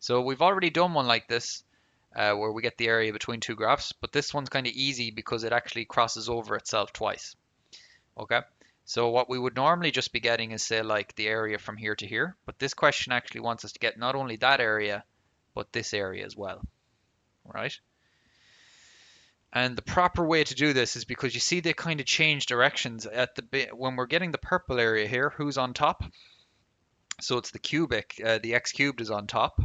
So we've already done one like this where we get the area between two graphs, but this one's kind of easy because it actually crosses over itself twice, okay? So what we would normally just be getting is say like the area from here to here, but this question actually wants us to get not only that area, but this area as well, right? And the proper way to do this is because you see they kind of change directions at when we're getting the purple area here, who's on top? So it's the cubic, the x cubed is on top.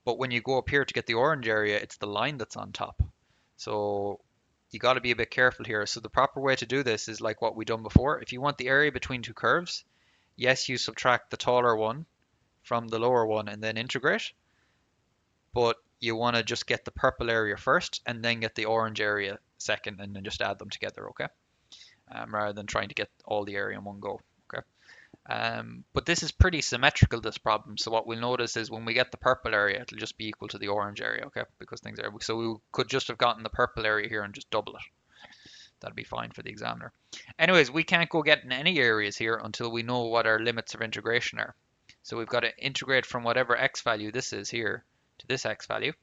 But when you go up here to get the orange area, it's the line that's on top. So you got to be a bit careful here. So the proper way to do this is like what we done before. If you want the area between two curves, yes, you subtract the taller one from the lower one and then integrate. But you want to just get the purple area first and then get the orange area second and then just add them together, okay? Rather than trying to get all the area in one go, okay? But this is pretty symmetrical, this problem. So what we'll notice is when we get the purple area, it'll just be equal to the orange area, okay? Because things are, so we could just have gotten the purple area here and just double it. That'd be fine for the examiner. Anyways, we can't go getting any areas here until we know what our limits of integration are. So we've got to integrate from whatever x value this is here to this x value,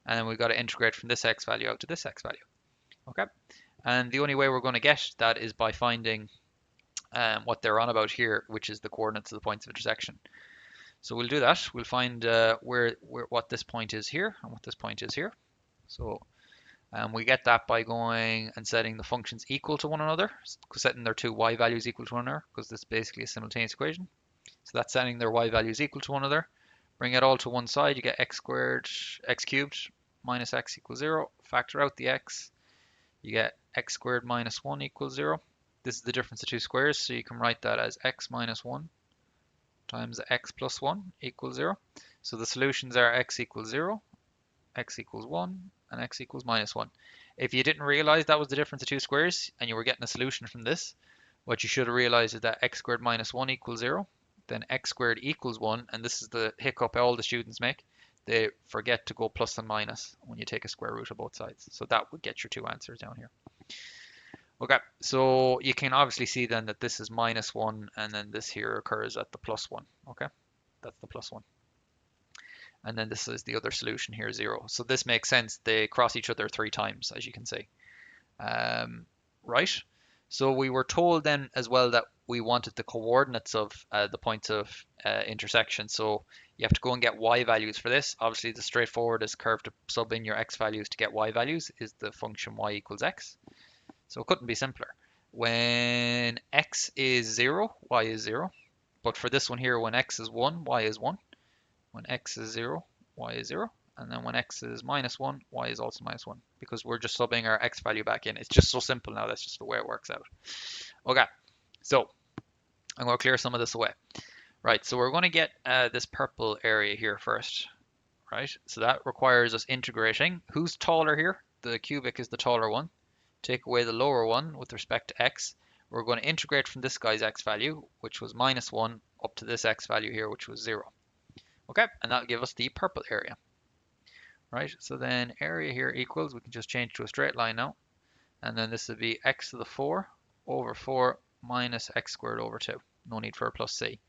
and then we've got to integrate from this x value out to this x value, okay? And the only way we're going to get that is by finding what they're on about here, which is the coordinates of the points of intersection. So we'll do that. We'll find what this point is here and what this point is here. So we get that by going and setting the functions equal to one another, setting their two y values equal to one another, because this is basically a simultaneous equation. So that's setting their y values equal to one another. Bring it all to one side, you get x squared, x cubed minus x equals 0. Factor out the x, you get x squared minus 1 equals 0. This is the difference of two squares, so you can write that as x minus 1 times x plus 1 equals 0. So the solutions are x equals 0, x equals 1, and x equals minus 1. If you didn't realize that was the difference of two squares and you were getting a solution from this, what you should have realized is that x squared minus 1 equals 0. Then x squared equals 1, and this is the hiccup all the students make. They forget to go plus and minus when you take a square root of both sides. So that would get your two answers down here. Okay, so you can obviously see then that this is minus 1, and then this here occurs at the plus 1. Okay, that's the plus 1. and then this is the other solution here, 0. So this makes sense. They cross each other 3 times, as you can see. Right? So we were told then as well that we wanted the coordinates of the points of intersection. So you have to go and get y values for this. Obviously, the straightforwardest curve to sub in your x values to get y values is the function y equals x. So it couldn't be simpler. When x is 0, y is 0. But for this one here, when x is 1, y is 1. When x is 0, y is 0. And then when x is -1, y is also -1 because we're just subbing our x value back in. It's just so simple now. That's just the way it works out. Okay, so I'm going to clear some of this away. Right, so we're going to get this purple area here first. Right, so that requires us integrating. Who's taller here? The cubic is the taller one. Take away the lower one with respect to x. We're going to integrate from this guy's x value, which was -1, up to this x value here, which was 0. Okay, and that'll give us the purple area. Right, so then area here equals, we can just change to a straight line now, and then this would be x to the 4 over 4 minus x squared over 2. No need for a plus c.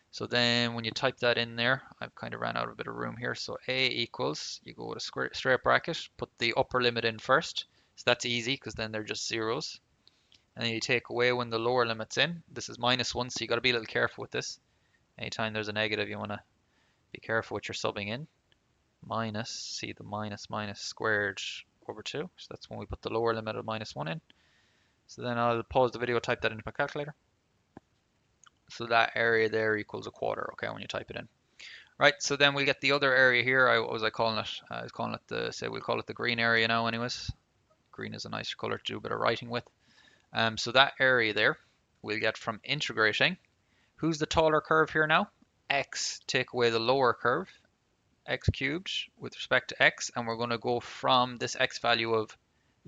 So then when you type that in there, I've kind of ran out of a bit of room here, so a equals, you go with a straight bracket, put the upper limit in first, so that's easy because then they're just zeros, and then you take away when the lower limit's in. This is -1, so you got to be a little careful with this. Anytime there's a negative, you want to be careful what you're subbing in. Minus, see the minus squared over 2. So that's when we put the lower limit of -1 in. So then I'll pause the video, type that into my calculator. So that area there equals a quarter, okay, when you type it in. Right, so then we'll get the other area here. What was I calling it? I was calling it we'll call it the green area now anyways. Green is a nicer color to do a bit of writing with. So that area there, we'll get from integrating. Who's the taller curve here now? X, take away the lower curve, x cubed with respect to x, and we're going to go from this x value of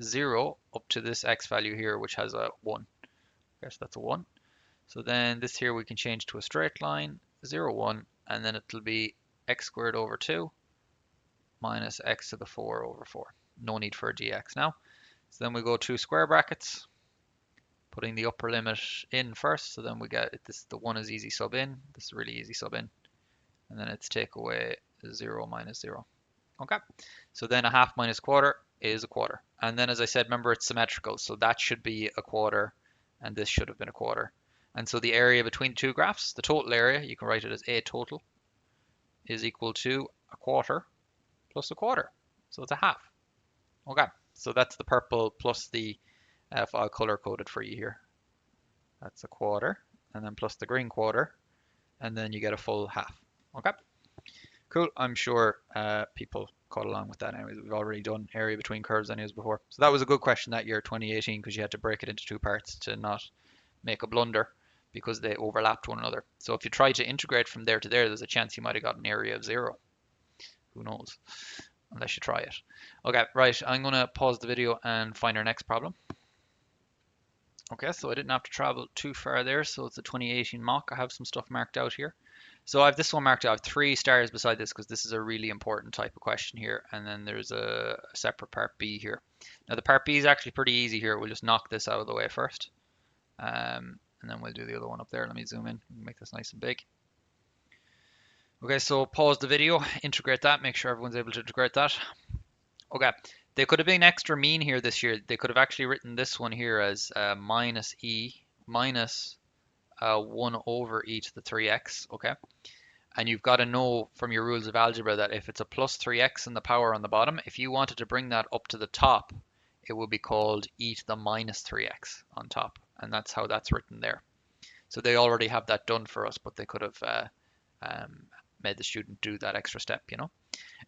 0 up to this x value here, which has a 1. Okay, so that's a 1. So then this here we can change to a straight line, 0, 1, and then it'll be x squared over 2 minus x to the 4 over 4. No need for a dx now. So then we go to square brackets, putting the upper limit in first. So then we get this, the 1 is easy sub in, this is really easy sub in, and then it's take away 0 minus 0. Okay, so then a half minus quarter is a quarter. And then as I said, remember it's symmetrical, so that should be a quarter, and this should have been a quarter. And so the area between two graphs, the total area, you can write it as A total, is equal to a quarter plus a quarter. So it's a half. Okay, so that's the purple plus the, I'll color coded for you here. That's a quarter, and then plus the green quarter, and then you get a full half. Okay. Cool, I'm sure people caught along with that anyways. We've already done area between curves anyways before. So that was a good question that year, 2018, because you had to break it into 2 parts to not make a blunder because they overlapped one another. So if you try to integrate from there to there, there's a chance you might have got an area of 0. Who knows? Unless you try it. Okay, right, I'm going to pause the video and find our next problem. Okay, so I didn't have to travel too far there, so it's a 2018 mock. I have some stuff marked out here. So I have this one marked out. I have 3 stars beside this because this is a really important type of question here. And then there's a separate part B here. Now the part B is actually pretty easy here. We'll just knock this out of the way first. And then we'll do the other one up there. Let me zoom in and make this nice and big. Okay, so pause the video, integrate that, make sure everyone's able to integrate that. Okay, they could have been extra mean here this year. They could have actually written this one here as minus 1 over e to the 3x, okay? And you've got to know from your rules of algebra that if it's a plus 3x in the power on the bottom, if you wanted to bring that up to the top, it would be called e to the minus 3x on top. And that's how that's written there. So they already have that done for us, but they could have made the student do that extra step, you know?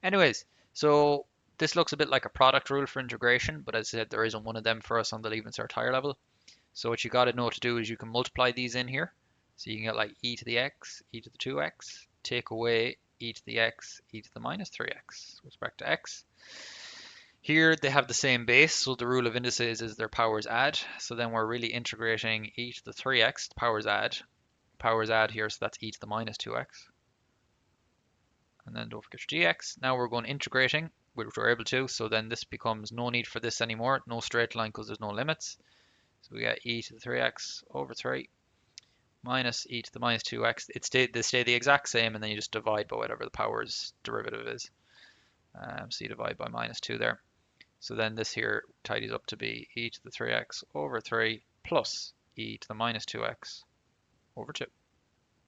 Anyways, so this looks a bit like a product rule for integration, but as I said, there isn't one of them for us on the Leaving Cert higher level. So what you got to know to do is you can multiply these in here. So you can get like e to the x, e to the 2x, take away e to the x, e to the minus 3x with respect to x. Here they have the same base, so the rule of indices is their powers add. So then we're really integrating e to the 3x, the powers add here, so that's e to the minus 2x. And then don't forget your dx. Now we're going integrating, which we're able to, so then this becomes no need for this anymore, no straight line because there's no limits. So we got e to the 3x over 3 minus e to the minus 2x. They stay the exact same, and then you just divide by whatever the power's derivative is. So you divide by minus 2 there. So then this here tidies up to be e to the 3x over 3 plus e to the minus 2x over 2.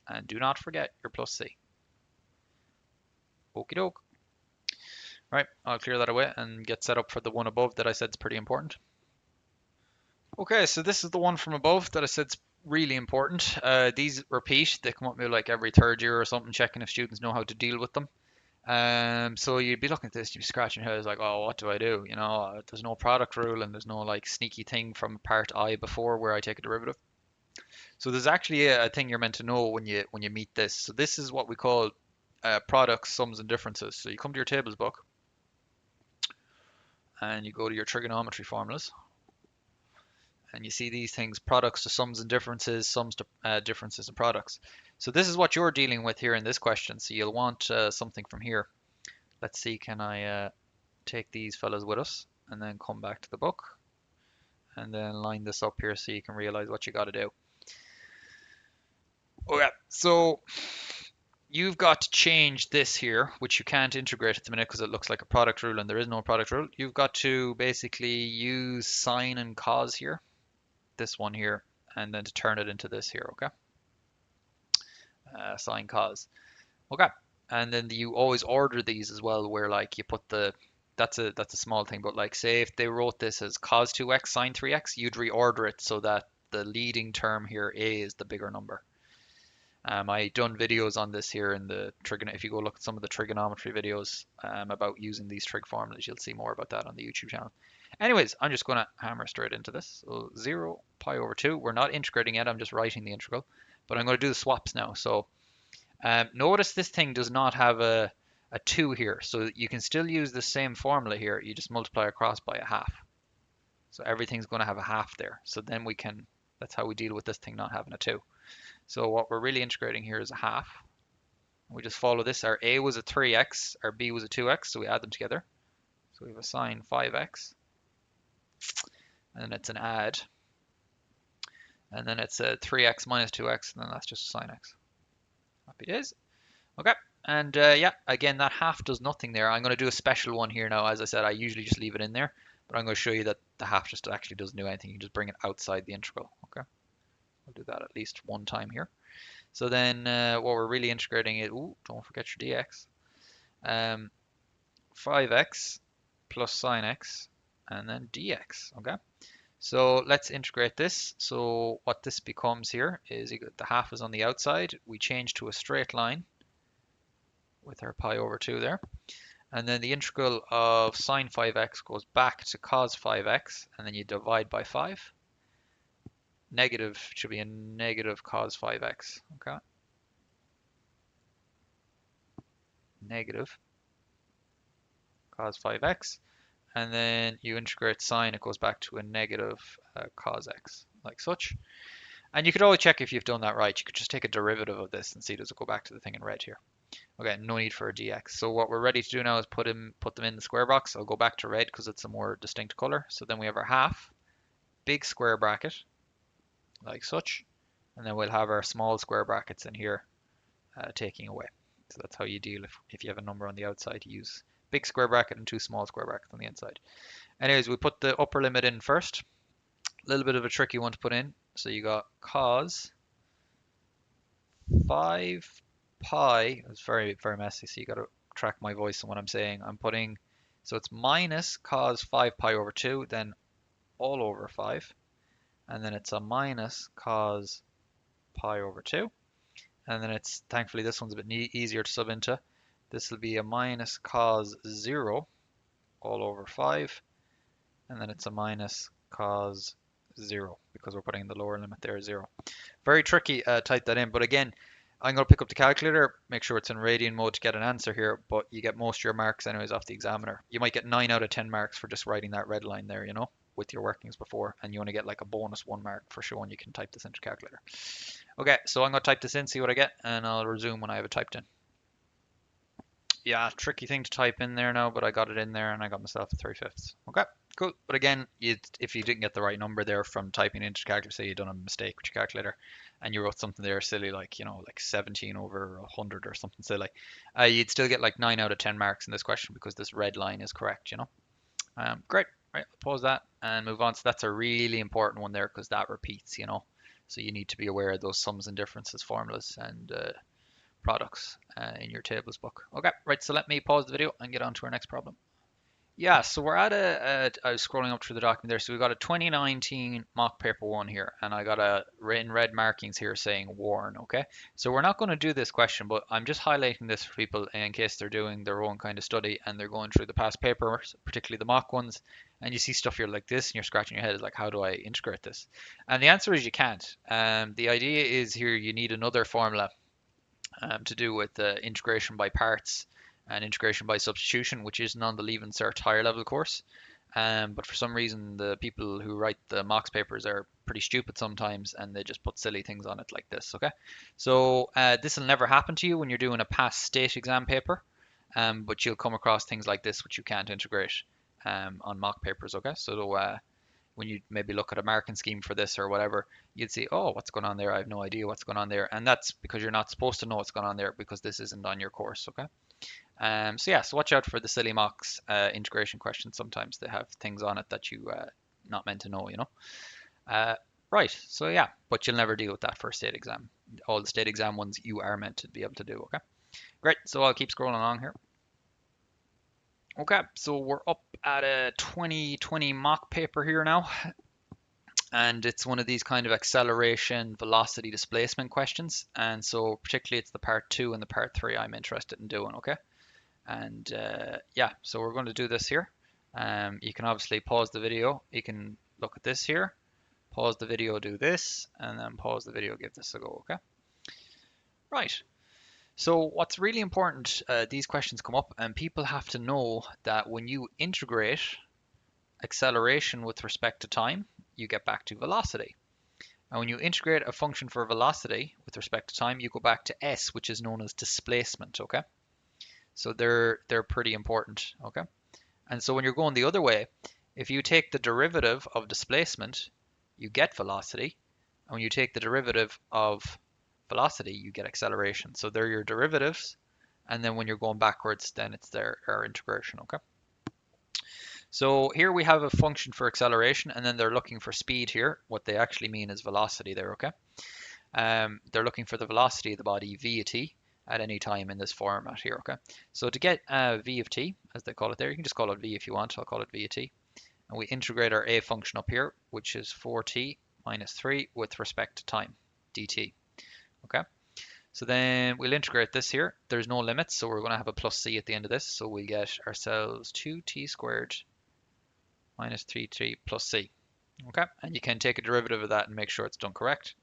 And do not forget your plus c. Okie doke. Right, I'll clear that away and get set up for the one above that I said is pretty important. Okay, so this is the one from above that I said is really important. These repeat. They come up maybe like every third year or something, checking if students know how to deal with them. So you'd be looking at this, you'd be scratching your head like, oh, what do I do? You know, there's no product rule and there's no like sneaky thing from part I before where I take a derivative. So there's actually a thing you're meant to know when you meet this. So this is what we call products, sums, and differences. So you come to your tables book and you go to your trigonometry formulas and you see these things: products to sums and differences, sums to differences and products. So this is what you're dealing with here in this question. So you'll want something from here. Let's see, can I take these fellas with us and then come back to the book and then line this up here so you can realize what you got to do. Okay, so you've got to change this here, which you can't integrate at the minute because it looks like a product rule and there is no product rule. You've got to basically use sine and cos here, this one here, and then to turn it into this here, okay? Sine cos. Okay, and then you always order these as well, where like you put the that's a small thing, but like say if they wrote this as cos 2x sine 3x, you'd reorder it so that the leading term here, a, is the bigger number. I done videos on this here in the if you go look at some of the trigonometry videos about using these trig formulas, you'll see more about that on the YouTube channel. Anyways, I'm just going to hammer straight into this. So 0 pi over 2, we're not integrating yet, I'm just writing the integral, but I'm going to do the swaps now. So notice this thing does not have a 2 here, so you can still use the same formula here, you just multiply across by a half. So everything's going to have a half there. So then that's how we deal with this thing not having a 2. So what we're really integrating here is a half. We just follow this. Our a was a 3x, our b was a 2x, so we add them together. So we have a sine 5x, and then it's an add, and then it's a 3x minus 2x, and then that's just a sine x. Happy days. Okay, and yeah, again, that half does nothing there. I'm going to do a special one here now. As I said, I usually just leave it in there, but I'm going to show you that the half just actually doesn't do anything. You just bring it outside the integral. Okay, we'll do that at least one time here. So then what we're really integrating is, ooh, don't forget your dx, 5x plus sine x, and then dx, okay? So let's integrate this. So what this becomes here is the half is on the outside. We change to a straight line with our pi over 2 there. And then the integral of sine 5x goes back to cos 5x, and then you divide by 5. Negative should be a negative cos 5x, okay? Negative cos 5x, and then you integrate sine, it goes back to a negative cos x, like such. And you could always check if you've done that right. You could just take a derivative of this and see does it go back to the thing in red here. Okay, no need for a dx. So what we're ready to do now is put them in the square box. I'll go back to red because it's a more distinct color. So then we have our half, big square bracket, like such, and then we'll have our small square brackets in here taking away. So that's how you deal if you have a number on the outside. You use big square bracket and 2 small square brackets on the inside. Anyways, we put the upper limit in first. A little bit of a tricky one to put in. So you got cos 5 pi. It's very, very messy, so you got to track my voice and what I'm saying. So it's minus cos 5 pi over 2, then all over 5. And then it's a minus cos pi over 2. And then thankfully this one's a bit easier to sub into. This will be a minus cos 0 all over 5. And then it's a minus cos 0 because we're putting the lower limit there 0. Very tricky, type that in. But again, I'm going to pick up the calculator, make sure it's in radian mode to get an answer here, but you get most of your marks anyways off the examiner. You might get 9 out of 10 marks for just writing that red line there, with your workings before, and you only get like a bonus 1 mark for showing you can type this into calculator. Okay, so I'm going to type this in, see what I get, and I'll resume when I have it typed in. Yeah, tricky thing to type in there now, but I got it in there and I got myself a 3/5. Okay, cool. But again, if you didn't get the right number there from typing into your calculator, say you done a mistake with your calculator, and you wrote something there silly like, like 17 over 100 or something silly, you'd still get like 9 out of 10 marks in this question because this red line is correct. Great. Right, I'll pause that and move on. So that's a really important one there because that repeats. So you need to be aware of those sums and differences formulas and products in your tables book. Okay, right, so let me pause the video and get on to our next problem. Yeah, so we're at I was scrolling up through the document there. So we got a 2019 mock paper one here, and I got in red markings here saying worn. Okay, so we're not going to do this question, but I'm just highlighting this for people in case they're doing their own kind of study and they're going through the past papers, particularly the mock ones, and you see stuff here like this, and you're scratching your head, like, how do I integrate this? And the answer is you can't. The idea is here you need another formula to do with integration by parts and integration by substitution, which isn't on the Leave and Cert higher level course. But for some reason, the people who write the mocks papers are pretty stupid sometimes, and they just put silly things on it like this. Okay, so this will never happen to you when you're doing a past state exam paper, but you'll come across things like this which you can't integrate on mock papers. Okay, so when you maybe look at a marking scheme for this or whatever, you'd see, oh, what's going on there? I have no idea what's going on there. And that's because you're not supposed to know what's going on there because this isn't on your course, okay? So yeah, so watch out for the silly mocks integration questions. Sometimes they have things on it that you not meant to know. Uh, right, so yeah, but you'll never deal with that for a state exam. All the state exam ones you are meant to be able to do, okay? Great, so I'll keep scrolling along here. Okay, so we're up at a 2020 mock paper here now. And it's one of these kind of acceleration, velocity, displacement questions. And so particularly it's the part 2 and the part 3 I'm interested in doing, okay? And yeah, so we're going to do this here. You can obviously pause the video. You can look at this here, pause the video, do this, and then pause the video, give this a go, okay? Right. So what's really important, these questions come up and people have to know that when you integrate acceleration with respect to time, you get back to velocity. And when you integrate a function for velocity with respect to time, you go back to s, which is known as displacement, okay? So they're pretty important, okay? And so when you're going the other way, if you take the derivative of displacement, you get velocity. And when you take the derivative of velocity, you get acceleration. So they're your derivatives. And then when you're going backwards, then it's our integration, okay? So here we have a function for acceleration, and then they're looking for speed here. What they actually mean is velocity there, okay? They're looking for the velocity of the body v of t at any time in this format here, okay? So to get v of t, as they call it there, you can just call it v if you want. I'll call it v of t. And we integrate our a function up here, which is 4t minus 3 with respect to time, dt, okay? So then we'll integrate this here. There's no limits, so we're going to have a plus c at the end of this. So we get ourselves 2t squared minus 3t plus c. Okay, and you can take a derivative of that and make sure it's done correct.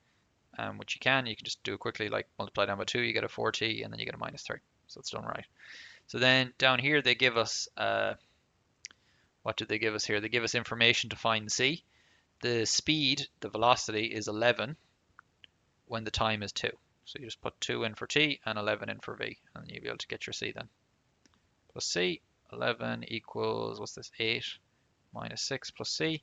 Which you can just do it quickly, like multiply down by 2, you get a 4t, and then you get a minus 3. So it's done right. So then down here they give us, what did they give us here? They give us information to find c. The speed, the velocity, is 11 when the time is 2. So you just put 2 in for t and 11 in for v, and you'll be able to get your c then. Plus c, 11 equals, what's this, 8 minus 6 plus c.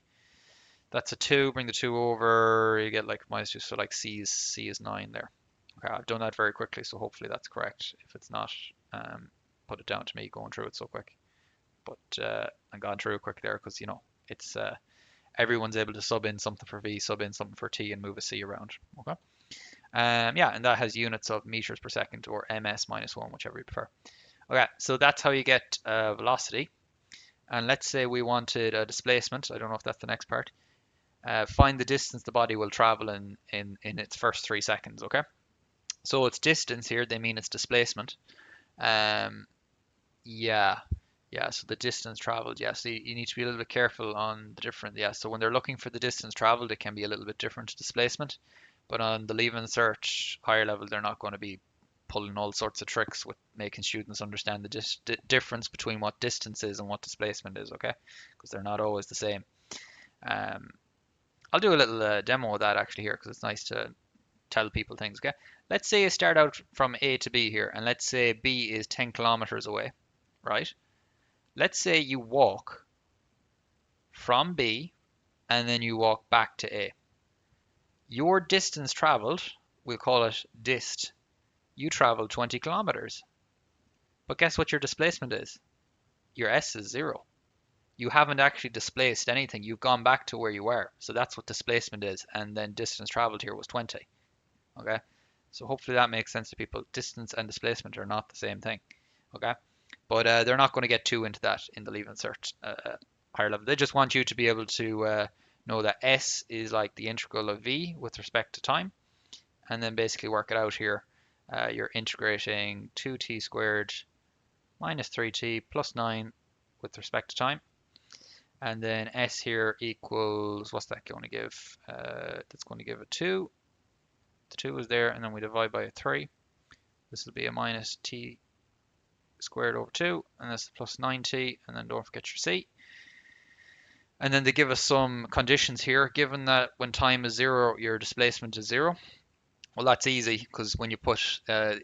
That's a 2, bring the 2 over, you get like minus 2, so like c is 9 there. Okay, I've done that very quickly, so hopefully that's correct. If it's not, put it down to me going through it so quick. But I've gone through it quick there because, it's everyone's able to sub in something for v, sub in something for t, and move a c around. Okay. Yeah, and that has units of meters per second or ms minus 1, whichever you prefer. Okay, so that's how you get velocity. And let's say we wanted a displacement. I don't know if that's the next part. Find the distance the body will travel in its first 3 seconds, okay? So it's distance here, they mean it's displacement. Yeah, so the distance traveled, yeah, so you need to be a little bit careful on the different, yeah, so when they're looking for the distance traveled, it can be a little bit different to displacement, but on the Leave and Cert higher level, they're not going to be pulling all sorts of tricks with making students understand the difference between what distance is and what displacement is, okay? Because they're not always the same. I'll do a little demo of that actually here because it's nice to tell people things, okay? Let's say you start out from A to B here, and let's say B is 10 kilometers away, right? Let's say you walk from B and then you walk back to A. Your distance traveled, we'll call it dist. You traveled 20 kilometers. But guess what your displacement is? Your S is 0. You haven't actually displaced anything. You've gone back to where you were. So that's what displacement is. And then distance traveled here was 20. Okay? So hopefully that makes sense to people. Distance and displacement are not the same thing. Okay? But they're not going to get too into that in the Leaving Cert higher level. They just want you to be able to know that S is like the integral of V with respect to time. And then basically work it out here. You're integrating 2t squared minus 3t plus 9 with respect to time. And then S here equals, what's that going to give? That's going to give a 2. The 2 is there, and then we divide by a 3. This will be a minus t squared over 2, and this is plus 9t, and then don't forget your c. And then they give us some conditions here. Given that when time is 0, your displacement is 0. Well, that's easy, because when you put,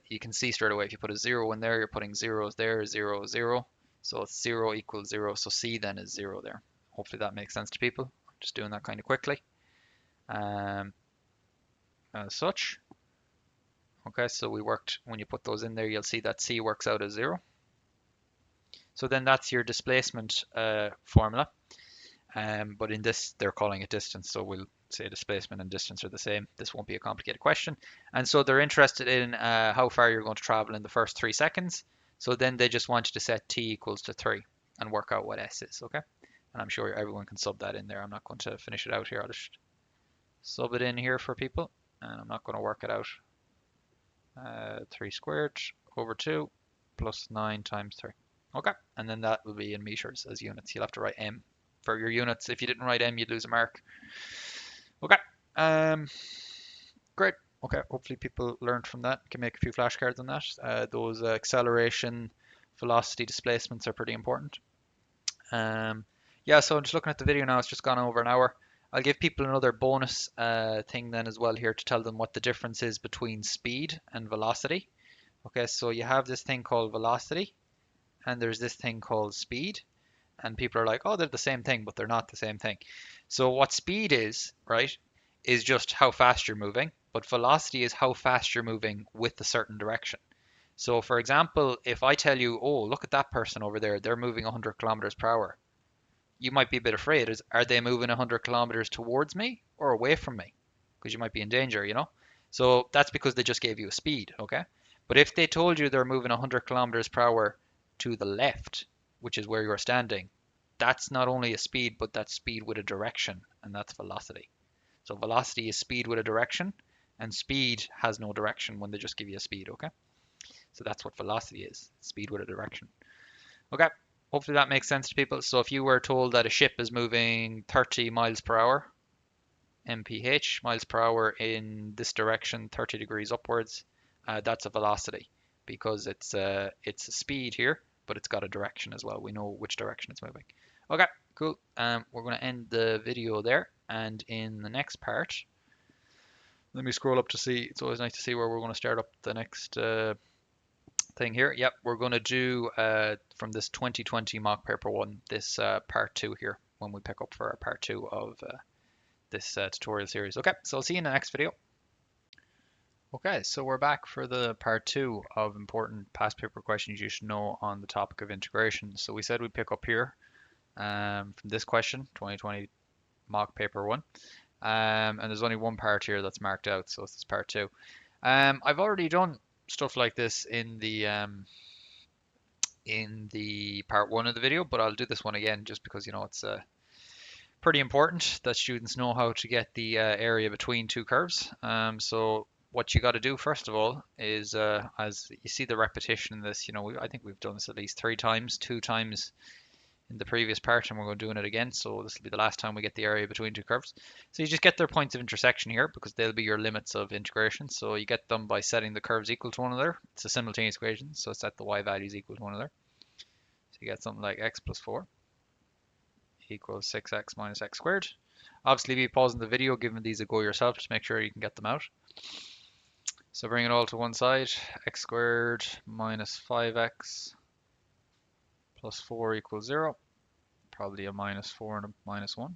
you can see straight away, if you put a 0 in there, you're putting zeros there, 0, 0. So it's 0 equals 0, so c then is 0 there. Hopefully that makes sense to people. I'm just doing that kind of quickly. As such. Okay, so we worked, when you put those in there, you'll see that c works out as 0. So then that's your displacement formula. But in this, they're calling it distance, so we'll say displacement and distance are the same. This won't be a complicated question. And so they're interested in how far you're going to travel in the first 3 seconds. So then they just want you to set t equals to 3 and work out what s is, okay? And I'm sure everyone can sub that in there. I'm not going to finish it out here. I'll just sub it in here for people. And I'm not going to work it out. 3 squared over 2 plus 9 times 3. Okay, and then that will be in meters as units. You'll have to write m for your units. If you didn't write m, you'd lose a mark. Okay, great. Okay, hopefully people learned from that. Can make a few flashcards on that. Those acceleration, velocity, displacements are pretty important. Yeah, so I'm just looking at the video now. It's just gone over an hour. I'll give people another bonus thing then as well here to tell them what the difference is between speed and velocity. Okay, so you have this thing called velocity, and there's this thing called speed. And people are like, oh, they're the same thing, but they're not the same thing. So what speed is, right, is just how fast you're moving, but velocity is how fast you're moving with a certain direction. So for example, if I tell you, oh, look at that person over there, they're moving 100 kilometers per hour. You might be a bit afraid. Are they moving 100 kilometers towards me or away from me? Because you might be in danger, you know? So that's because they just gave you a speed, okay? But if they told you they're moving 100 kilometers per hour to the left, which is where you're standing, that's not only a speed, but that's speed with a direction, and that's velocity. So velocity is speed with a direction, and speed has no direction when they just give you a speed, okay? So that's what velocity is, speed with a direction. Okay, hopefully that makes sense to people. So if you were told that a ship is moving 30 miles per hour, mph, miles per hour in this direction, 30 degrees upwards, that's a velocity because it's a speed here, but it's got a direction as well. We know which direction it's moving. Okay, cool. We're going to end the video there, and in the next part, let me scroll up to see. It's always nice to see where we're going to start up the next thing here. Yep, we're going to do from this 2020 mock paper 1, this part 2 here when we pick up for our part 2 of this tutorial series. Okay, so I'll see you in the next video. Okay, so we're back for the part 2 of important past paper questions you should know on the topic of integration. So we said we'd pick up here from this question, 2020 mock paper 1. And there's only one part here that's marked out, so this is part 2. I've already done stuff like this in the part 1 of the video, but I'll do this one again just because, you know, it's pretty important that students know how to get the area between two curves. So what you got to do first of all is, as you see the repetition in this, you know, I think we've done this at least 3 times, 2 times in the previous part, and we're going to doing it again. So this will be the last time we get the area between two curves. So you just get their points of intersection here because they'll be your limits of integration. So you get them by setting the curves equal to one another. It's a simultaneous equation, so set the y values equal to one another. So you get something like x plus 4 equals 6x minus x squared. Obviously be pausing the video, giving these a go yourself to make sure you can get them out. So bring it all to one side. X squared minus 5x plus 4 equals 0. Probably a minus 4 and a minus 1.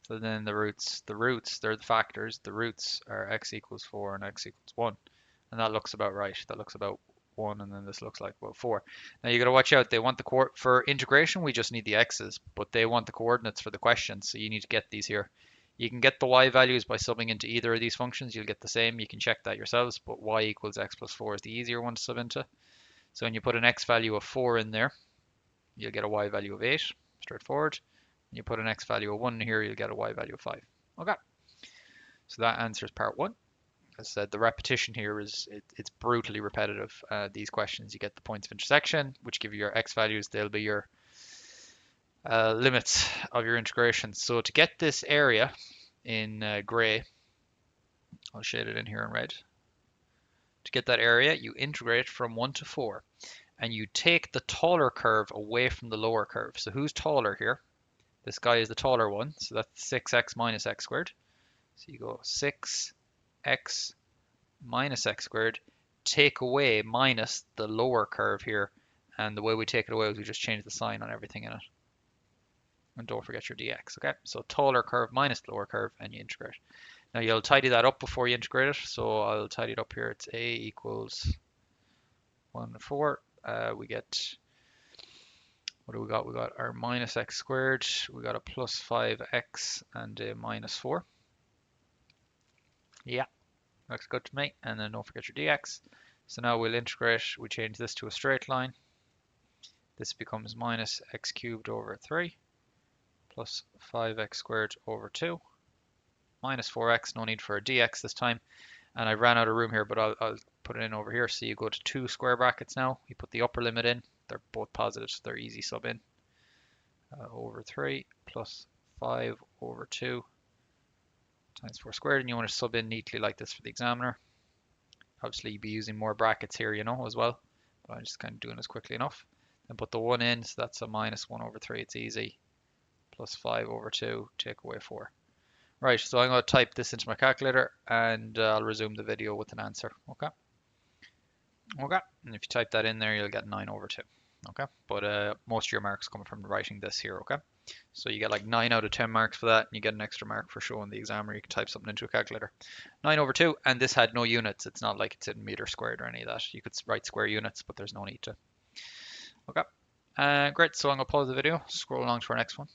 So then the roots, they're the factors. The roots are x equals 4 and x equals 1. And that looks about right. That looks about 1, and then this looks like about 4. Now you got to watch out. They want for integration, we just need the x's, but they want the coordinates for the question, so you need to get these here. You can get the y values by subbing into either of these functions. You'll get the same. You can check that yourselves, but y equals x plus 4 is the easier one to sub into. So when you put an x value of 4 in there, you'll get a y value of 8. Straightforward. You put an x value of 1 here, you'll get a y value of 5. Okay, so that answers part 1. As I said, the repetition here it's brutally repetitive. These questions, you get the points of intersection, which give you your x values. They'll be your limits of your integration. So to get this area in gray, I'll shade it in here in red. To get that area, you integrate from 1 to 4, and you take the taller curve away from the lower curve. So who's taller here? This guy is the taller one, so that's 6x minus x squared. So you go 6x minus x squared, take away minus the lower curve here, and the way we take it away is we just change the sign on everything in it. And don't forget your dx, okay? So taller curve minus lower curve, and you integrate. Now you'll tidy that up before you integrate it, so I'll tidy it up here. It's a equals 1 to 4. We get, what do we got? We got our minus x squared, we got a plus 5x, and a minus 4. Yeah, looks good to me. And then don't forget your dx. So now we'll integrate, we change this to a straight line. This becomes minus x cubed over 3 plus 5x squared over 2 minus 4x, no need for a dx this time. And I ran out of room here, but I'll put it in over here. So you go to 2 square brackets now. You put the upper limit in. They're both positive, so they're easy sub in. Over 3 plus 5 over 2 times 4 squared. And you want to sub in neatly like this for the examiner. Obviously, you'd be using more brackets here, you know, as well. But I'm just kind of doing this quickly enough. Then put the 1 in, so that's a minus 1 over 3. It's easy. Plus 5 over 2, take away 4. Right, so I'm going to type this into my calculator, and I'll resume the video with an answer. Okay. Okay, and if you type that in there, you'll get 9 over 2. Okay, but most of your marks come from writing this here. Okay, so you get like 9 out of 10 marks for that, and you get an extra mark for showing the examiner you can type something into a calculator. 9 over 2, and this had no units. It's not like it's in meter squared or any of that. You could write square units, but there's no need to. Okay, great. So I'm going to pause the video, scroll along to our next one.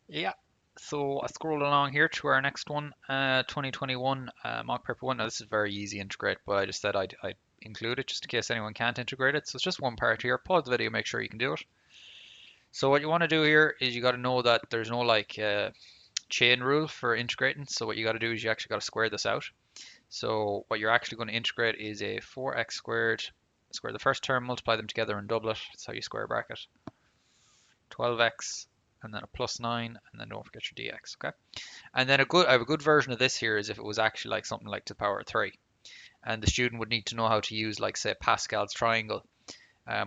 Yeah, so I scrolled along here to our next one, 2021 mock paper 1. Now this is very easy to integrate, but I just said I'd include it just in case anyone can't integrate it. So it's just one part here. Pause the video, make sure you can do it. So what you want to do here is you got to know that there's no like chain rule for integrating. So what you got to do is you actually got to square this out. So what you're actually going to integrate is a 4x squared, square the first term, multiply them together and double it. That's how you square a bracket. 12x, and then a plus 9, and then don't forget your dx, okay? And then I have a good version of this here is if it was actually like something like to the power of 3. And the student would need to know how to use, like, say, Pascal's triangle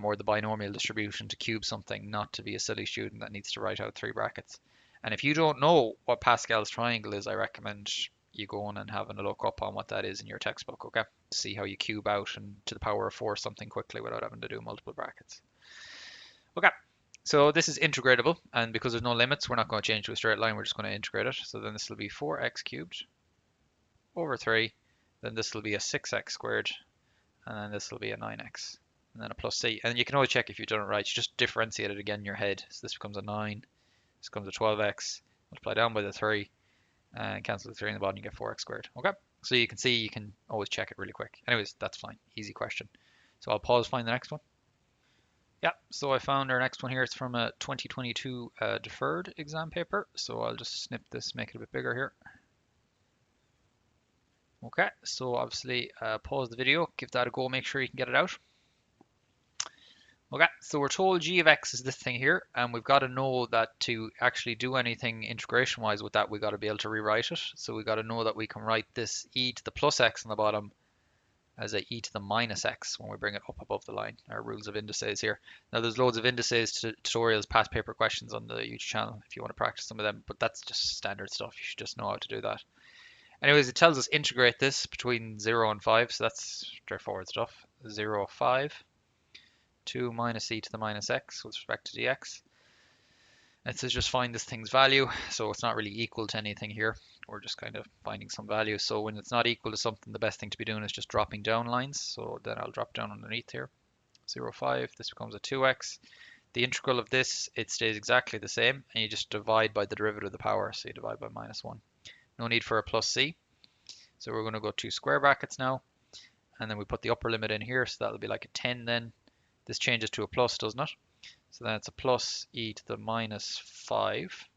or the binomial distribution to cube something, not to be a silly student that needs to write out 3 brackets. And if you don't know what Pascal's triangle is, I recommend you going and having a look up on what that is in your textbook, okay? To see how you cube out and to the power of 4 something quickly without having to do multiple brackets. Okay. So this is integratable, and because there's no limits, we're not going to change to a straight line, we're just going to integrate it. So then this will be 4x cubed over 3, then this will be a 6x squared, and then this will be a 9x, and then a plus c. And you can always check if you've done it right, you just differentiate it again in your head. So this becomes a 9, this becomes a 12x, multiply down by the 3, and cancel the 3 in the bottom, you get 4x squared. Okay, so you can see, you can always check it really quick. Anyways, that's fine, easy question. So I'll pause, find the next one. Yeah, so I found our next one here. It's from a 2022 deferred exam paper. So I'll just snip this, make it a bit bigger here. Okay, so obviously pause the video, give that a go, make sure you can get it out. Okay, so we're told g of x is this thing here, and we've got to know that to actually do anything integration-wise with that, we've got to be able to rewrite it. So we've got to know that we can write this e to the plus x on the bottom as a e to the minus x when we bring it up above the line. Our rules of indices here. Now there's loads of indices tutorials, past paper questions on the YouTube channel if you want to practice some of them, but that's just standard stuff. You should just know how to do that. Anyways, it tells us integrate this between 0 and 5, so that's straightforward stuff. 0, 5, 2 minus e to the minus x with respect to dx. It says just find this thing's value, so it's not really equal to anything here. We're just kind of finding some value. So when it's not equal to something, the best thing to be doing is just dropping down lines. So then I'll drop down underneath here. 0, 5, this becomes a 2x. The integral of this, it stays exactly the same, and you just divide by the derivative of the power, so you divide by minus 1. No need for a plus c. So we're going to go 2 square brackets now, and then we put the upper limit in here, so that'll be like a 10 then. This changes to a plus, doesn't it? So then it's a plus e to the minus 5.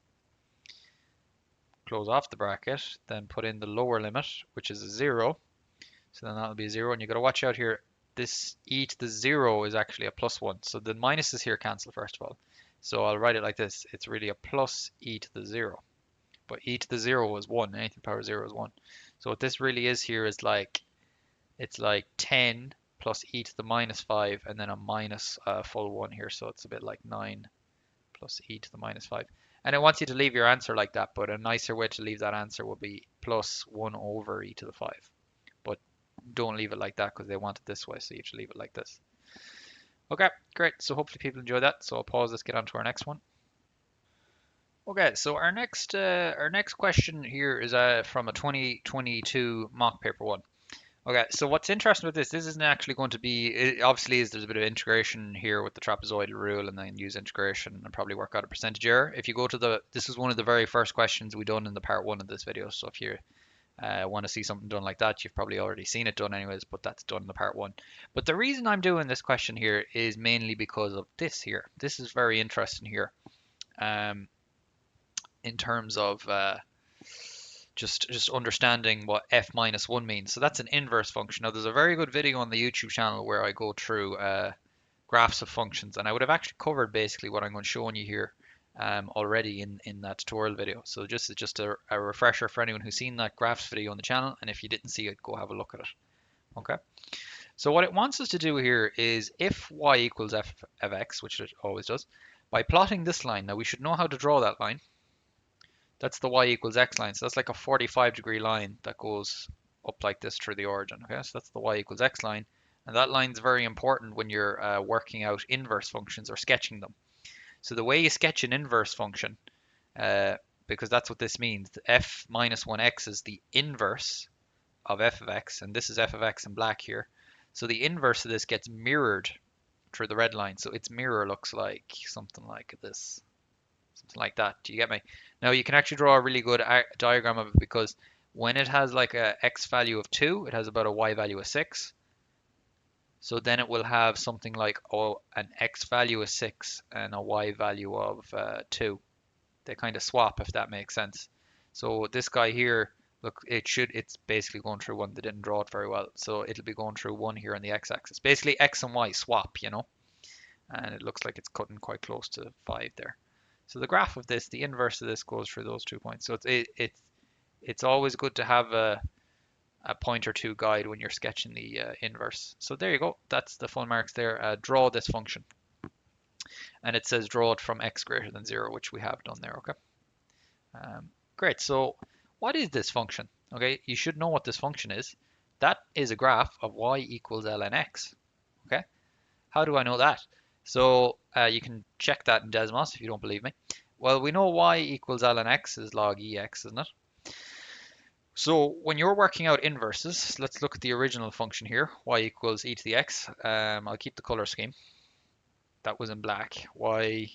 Close off the bracket, then put in the lower limit, which is a 0. So then that'll be a 0, and you've got to watch out here. This e to the 0 is actually a plus 1. So the minuses here cancel, first of all. So I'll write it like this. It's really a plus e to the 0. But e to the 0 is 1. Anything power 0 is 1. So what this really is here is like, it's like 10 plus e to the minus 5, and then a minus full 1 here. So it's a bit like 9 plus e to the minus 5. And it wants you to leave your answer like that, but a nicer way to leave that answer would be plus 1 over e to the 5. But don't leave it like that because they want it this way, so you should leave it like this. Okay, great. So hopefully people enjoy that. So I'll pause this, get on to our next one. Okay, so our next question here is from a 2022 mock paper 1. Okay, so what's interesting with this isn't actually going to be, it obviously there's a bit of integration here with the trapezoidal rule, and then use integration and probably work out a percentage error. If you go to this is one of the very first questions we done in the part 1 of this video, so if you want to see something done like that, you've probably already seen it done anyways, but that's done in the part 1. But the reason I'm doing this question here is mainly because of this here. This is very interesting here, in terms of just understanding what f minus 1 means. So that's an inverse function. Now there's a very good video on the YouTube channel where I go through graphs of functions, and I would have actually covered basically what I'm going to show you here already in that tutorial video. So just a refresher for anyone who's seen that graphs video on the channel, and if you didn't see it, go have a look at it. Okay. So what it wants us to do here is if y equals f of x, which it always does, by plotting this line. Now we should know how to draw that line. That's the y equals x line. So that's like a 45-degree line that goes up like this through the origin. Okay, so that's the y equals x line. And that line's very important when you're working out inverse functions or sketching them. So the way you sketch an inverse function, because that's what this means, f minus 1x is the inverse of f of x, and this is f of x in black here. So the inverse of this gets mirrored through the red line. So its mirror looks like something like this. Something like that. Do you get me? Now you can actually draw a really good diagram of it, because when it has like a x value of 2, it has about a y value of 6. So then it will have something like an x value of 6 and a y value of 2. They kind of swap, if that makes sense. So this guy here, look, it's basically going through 1. They didn't draw it very well. So it'll be going through 1 here on the x-axis. Basically x and y swap, you know. And it looks like it's cutting quite close to 5 there. So the graph of this, the inverse of this goes through those 2 points. So it's always good to have a point or two guide when you're sketching the inverse. So there you go. That's the full marks there. Draw this function. And it says draw it from x greater than 0, which we have done there. Okay. Great. So what is this function? Okay, you should know what this function is. That is a graph of y equals ln x. Okay. How do I know that? So you can check that in Desmos if you don't believe me. Well, we know y equals ln x is log ex, isn't it? So when you're working out inverses, let's look at the original function here, y equals e to the x. I'll keep the color scheme. That was in black. Y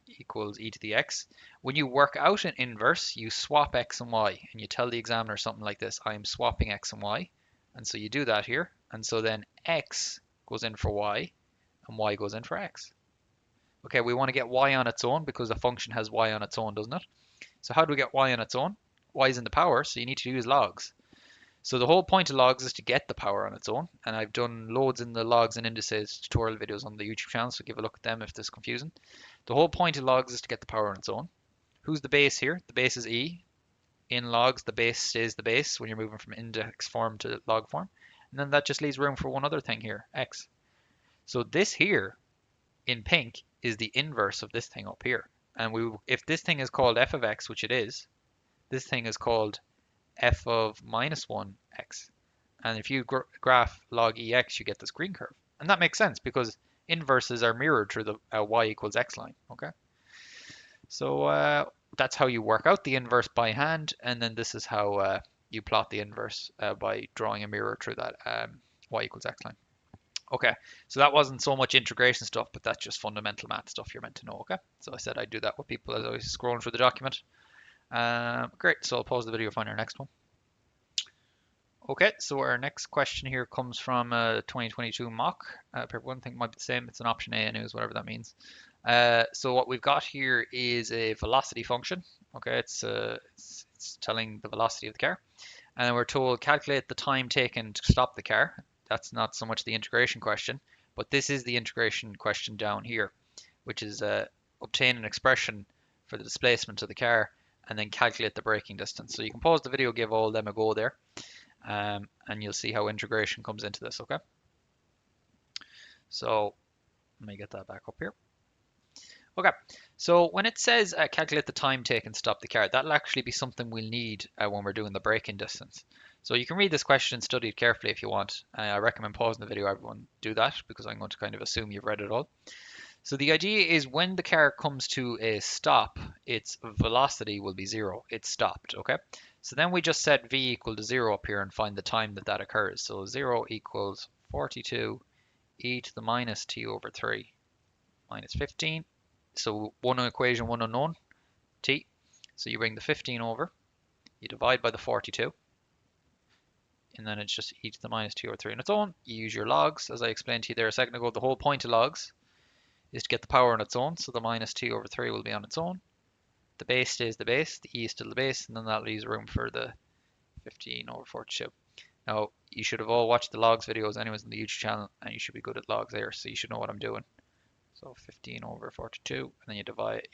equals e to the x. When you work out an inverse, you swap x and y, and you tell the examiner something like this: I'm swapping x and y. And so you do that here. And so then x goes in for y, and y goes in for x. Okay, we want to get y on its own because the function has y on its own, doesn't it? So how do we get y on its own? Y is in the power, so you need to use logs. So the whole point of logs is to get the power on its own, and I've done loads in the logs and indices tutorial videos on the YouTube channel, so give a look at them if this is confusing. The whole point of logs is to get the power on its own. Who's the base here? The base is e. In logs, the base stays the base when you're moving from index form to log form. And then that just leaves room for one other thing here, x. So this here, in pink, is the inverse of this thing up here. And if this thing is called f of x, which it is, this thing is called f of minus 1 x. And if you graph log ex, you get this green curve. And that makes sense because inverses are mirrored through the y equals x line, okay? So that's how you work out the inverse by hand, and then this is how you plot the inverse by drawing a mirror through that y equals x line. Okay, so that wasn't so much integration stuff, but that's just fundamental math stuff you're meant to know, okay? So I said I'd do that with people as I was scrolling through the document. Great, so I'll pause the video, find our next one. Okay, so our next question here comes from 2022 mock. Paper 1, I think might be the same. It's an option A anyways, whatever that means. So what we've got here is a velocity function. Okay, it's telling the velocity of the car. And we're told calculate the time taken to stop the car. That's not so much the integration question, but this is the integration question down here, which is obtain an expression for the displacement of the car and then calculate the braking distance. So you can pause the video, give all of them a go there. And you'll see how integration comes into this, okay? So let me get that back up here. Okay, so when it says calculate the time taken to stop the car, that'll actually be something we'll need when we're doing the braking distance. So you can read this question and study it carefully if you want. I recommend pausing the video, everyone do that, because I'm going to kind of assume you've read it all. So the idea is when the car comes to a stop, its velocity will be 0. It's stopped, okay? So then we just set v equal to 0 up here and find the time that that occurs. So 0 equals 42 e to the minus t over 3 minus 15. So one equation, one unknown, t. So you bring the 15 over, you divide by the 42, and then it's just e to the minus t over 3 on its own. You use your logs, as I explained to you there a second ago. The whole point of logs is to get the power on its own, so the minus t over 3 will be on its own. The base stays the base, the e is still the base, and then that leaves room for the 15 over 42. Now, you should have all watched the logs videos anyways on the YouTube channel, and you should be good at logs there, so you should know what I'm doing. So 15 over 42, and then you divide,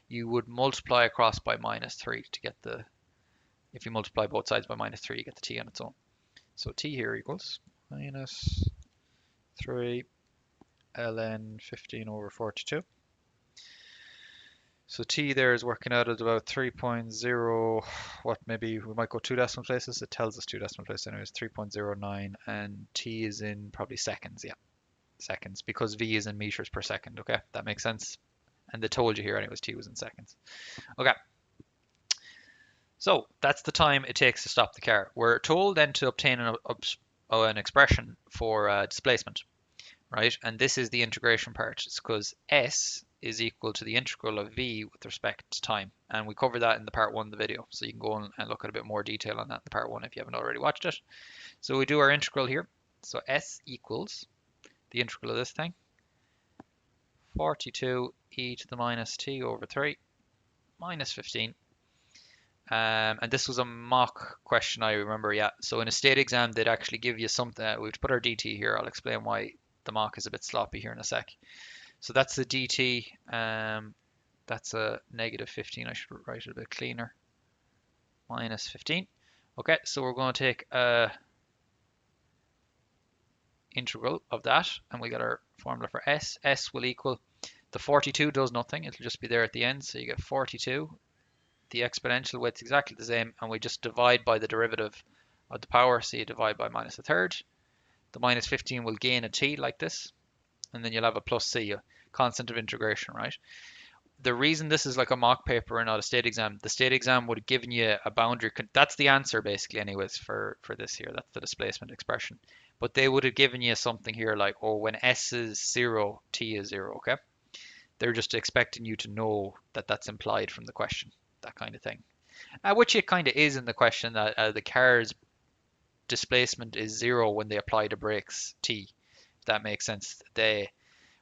you would multiply across by minus 3 to get the, if you multiply both sides by minus 3, you get the t on its own. So t here equals minus 3 ln 15 over 42. So t there is working out at about 3.0, what, maybe we might go 2 decimal places. It tells us 2 decimal places anyways, 3.09, and t is in probably seconds, yeah, seconds, because v is in meters per second, okay? That makes sense. And they told you here anyways, t was in seconds. Okay. So that's the time it takes to stop the car. We're told then to obtain an expression for displacement, right? And this is the integration part. It's because s is equal to the integral of v with respect to time. And we covered that in the part 1 of the video. So you can go and look at a bit more detail on that in the part 1 if you haven't already watched it. So we do our integral here. So s equals the integral of this thing, 42 e to the minus t over 3 minus 15. And this was a mock question, I remember, yeah. So in a state exam, they'd actually give you something. We've put our dt here. I'll explain why the mock is a bit sloppy here in a sec. So that's the dt. That's a negative 15. I should write it a bit cleaner. Minus 15. Okay, so we're going to take a integral of that, and we got our formula for s. S will equal, the 42 does nothing. It'll just be there at the end. So you get 42. The exponential width's exactly the same, and we just divide by the derivative of the power. So you divide by minus a third. The minus 15 will gain a t like this, and then you'll have a plus c, a constant of integration, right? The reason this is like a mock paper and not a state exam, the state exam would have given you a boundary. That's the answer basically anyways for this here. That's the displacement expression. But they would have given you something here like, oh, when s is 0, t is 0, okay? They're just expecting you to know that that's implied from the question, that kind of thing. Which it kind of is in the question, that the car's displacement is 0 when they apply the brakes t, if that makes sense.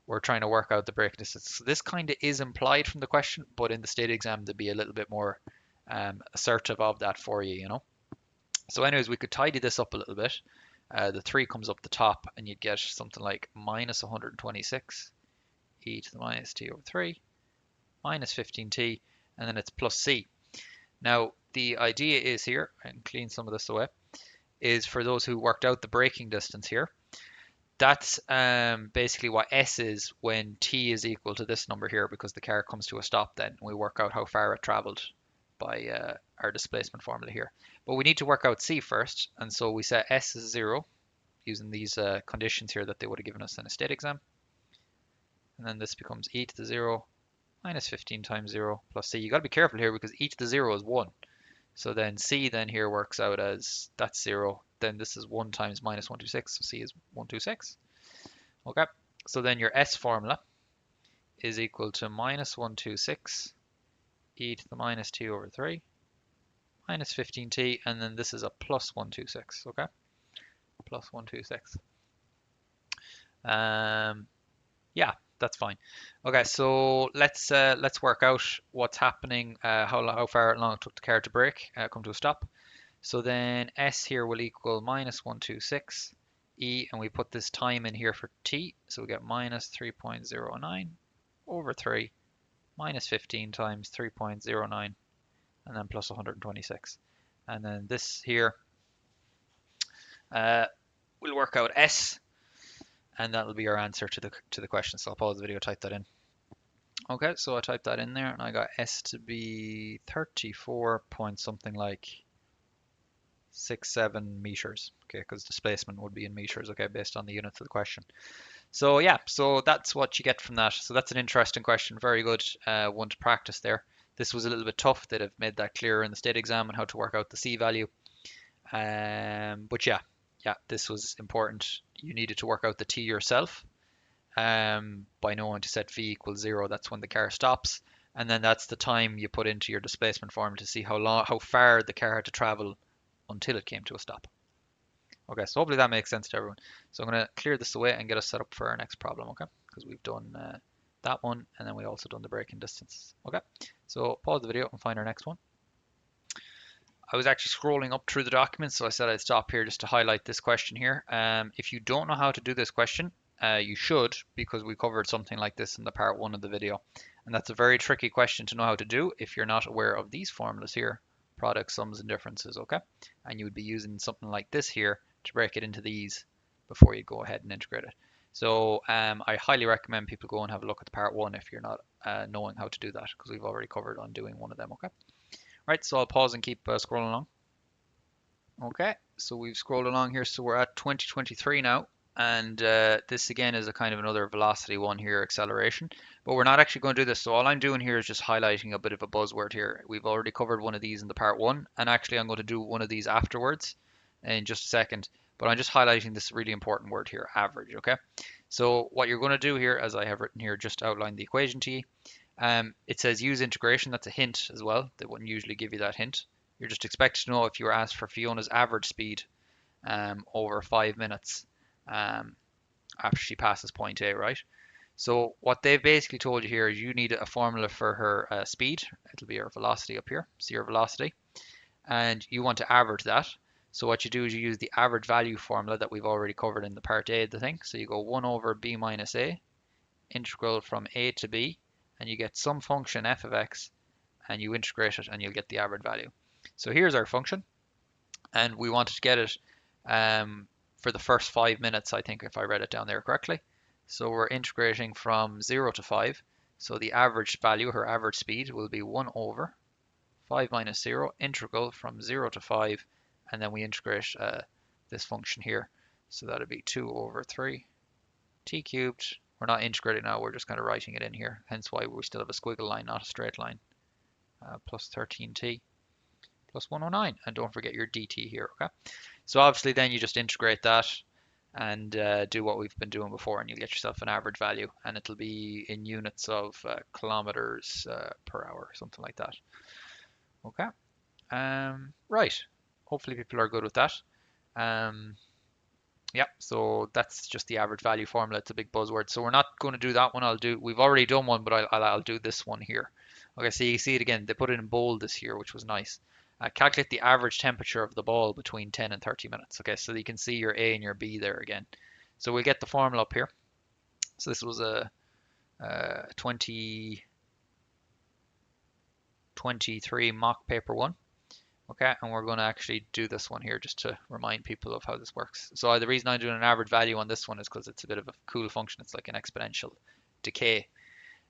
We're trying to work out the brake distance. So this kind of is implied from the question, but in the state exam, they'd be a little bit more assertive of that for you, you know. So anyways, we could tidy this up a little bit. The 3 comes up the top, and you'd get something like minus 126 e to the minus t over 3 minus 15t, and then it's plus c. Now, the idea is here, and clean some of this away, is for those who worked out the braking distance here, that's basically what s is when t is equal to this number here, because the car comes to a stop then. We work out how far it traveled by our displacement formula here. But we need to work out c first, and so we set s is 0 using these conditions here that they would have given us in a state exam. And then this becomes e to the 0 minus 15 times 0 plus c. You got to be careful here because e to the 0 is 1. So then c then here works out as that's 0. Then this is 1 times minus 126, so c is 126. Okay, so then your s formula is equal to minus 126 e to the minus t over 3 minus 15t, and then this is a plus 126, okay? Plus 126. Yeah, that's fine. Okay, so let's work out what's happening, how far long it took the car to brake, come to a stop. So then s here will equal minus 126 e, and we put this time in here for t, so we get minus 3.09 over 3 minus 15 times 3.09 and then plus 126. And then this here we'll work out s, and that'll be our answer to the question. So I'll pause the video, type that in. Okay, so I typed that in there and I got s to be 34 point something like 67 meters, okay, because displacement would be in meters, okay, based on the units of the question. So yeah, so that's what you get from that. So that's an interesting question, very good one to practice there. This was a little bit tough. They'd have made that clearer in the state exam and how to work out the C value. But yeah, this was important. You needed to work out the T yourself by knowing to set V equals 0. That's when the car stops. And then that's the time you put into your displacement formula to see how far the car had to travel until it came to a stop. Okay, so hopefully that makes sense to everyone. So I'm going to clear this away and get us set up for our next problem, okay? Because we've done that one, and then we also done the braking distance. Okay, so pause the video and find our next one. I was actually scrolling up through the document, so I said I'd stop here just to highlight this question here. If you don't know how to do this question, you should, because we covered something like this in the part 1 of the video. And that's a very tricky question to know how to do if you're not aware of these formulas here, product, sums, and differences, okay? And you would be using something like this here to break it into these before you go ahead and integrate it. So I highly recommend people go and have a look at the part 1 if you're not knowing how to do that, because we've already covered on doing one of them, okay? Right, so I'll pause and keep scrolling along. Okay, so we've scrolled along here, so we're at 2023 now, and this again is a kind of another velocity one here, acceleration, but we're not actually going to do this. So all I'm doing here is just highlighting a bit of a buzzword here. We've already covered one of these in the part 1, and actually I'm going to do one of these afterwards in just a second, but I'm just highlighting this really important word here, average, okay? So what you're going to do here, as I have written here, just outline the equation to you. It says use integration. That's a hint as well. They wouldn't usually give you that hint. You're just expected to know if you were asked for Fiona's average speed over 5 minutes after she passes point A, right? So what they've basically told you here is you need a formula for her speed. It'll be her velocity up here. See her velocity. And you want to average that. So what you do is you use the average value formula that we've already covered in the part A of the thing. So you go 1 over b minus a, integral from a to b, and you get some function f of x, and you integrate it and you'll get the average value. So here's our function, and we wanted to get it for the first 5 minutes, I think, if I read it down there correctly. So we're integrating from 0 to 5. So the average value, her average speed, will be 1 over 5 minus 0, integral from 0 to 5, and then we integrate this function here. So that would be 2 over 3 t cubed. We're not integrating now, we're just kind of writing it in here, hence why we still have a squiggle line, not a straight line, plus 13t plus 109, and don't forget your dt here, okay? So obviously then you just integrate that and do what we've been doing before, and you'll get yourself an average value, and it'll be in units of kilometers per hour, something like that. Okay, right, hopefully people are good with that. Yeah, so that's just the average value formula. It's a big buzzword, so we're not going to do that one. We've already done one, but I'll do this one here. Okay, so you see it again. They put it in bold this year, which was nice. Calculate the average temperature of the ball between 10 and 30 minutes. Okay, so you can see your A and your B there again. So we'll get the formula up here. So this was a 2023 mock paper 1. Okay, and we're going to actually do this one here just to remind people of how this works. So the reason I'm doing an average value on this one is because it's a bit of a cool function. It's like an exponential decay.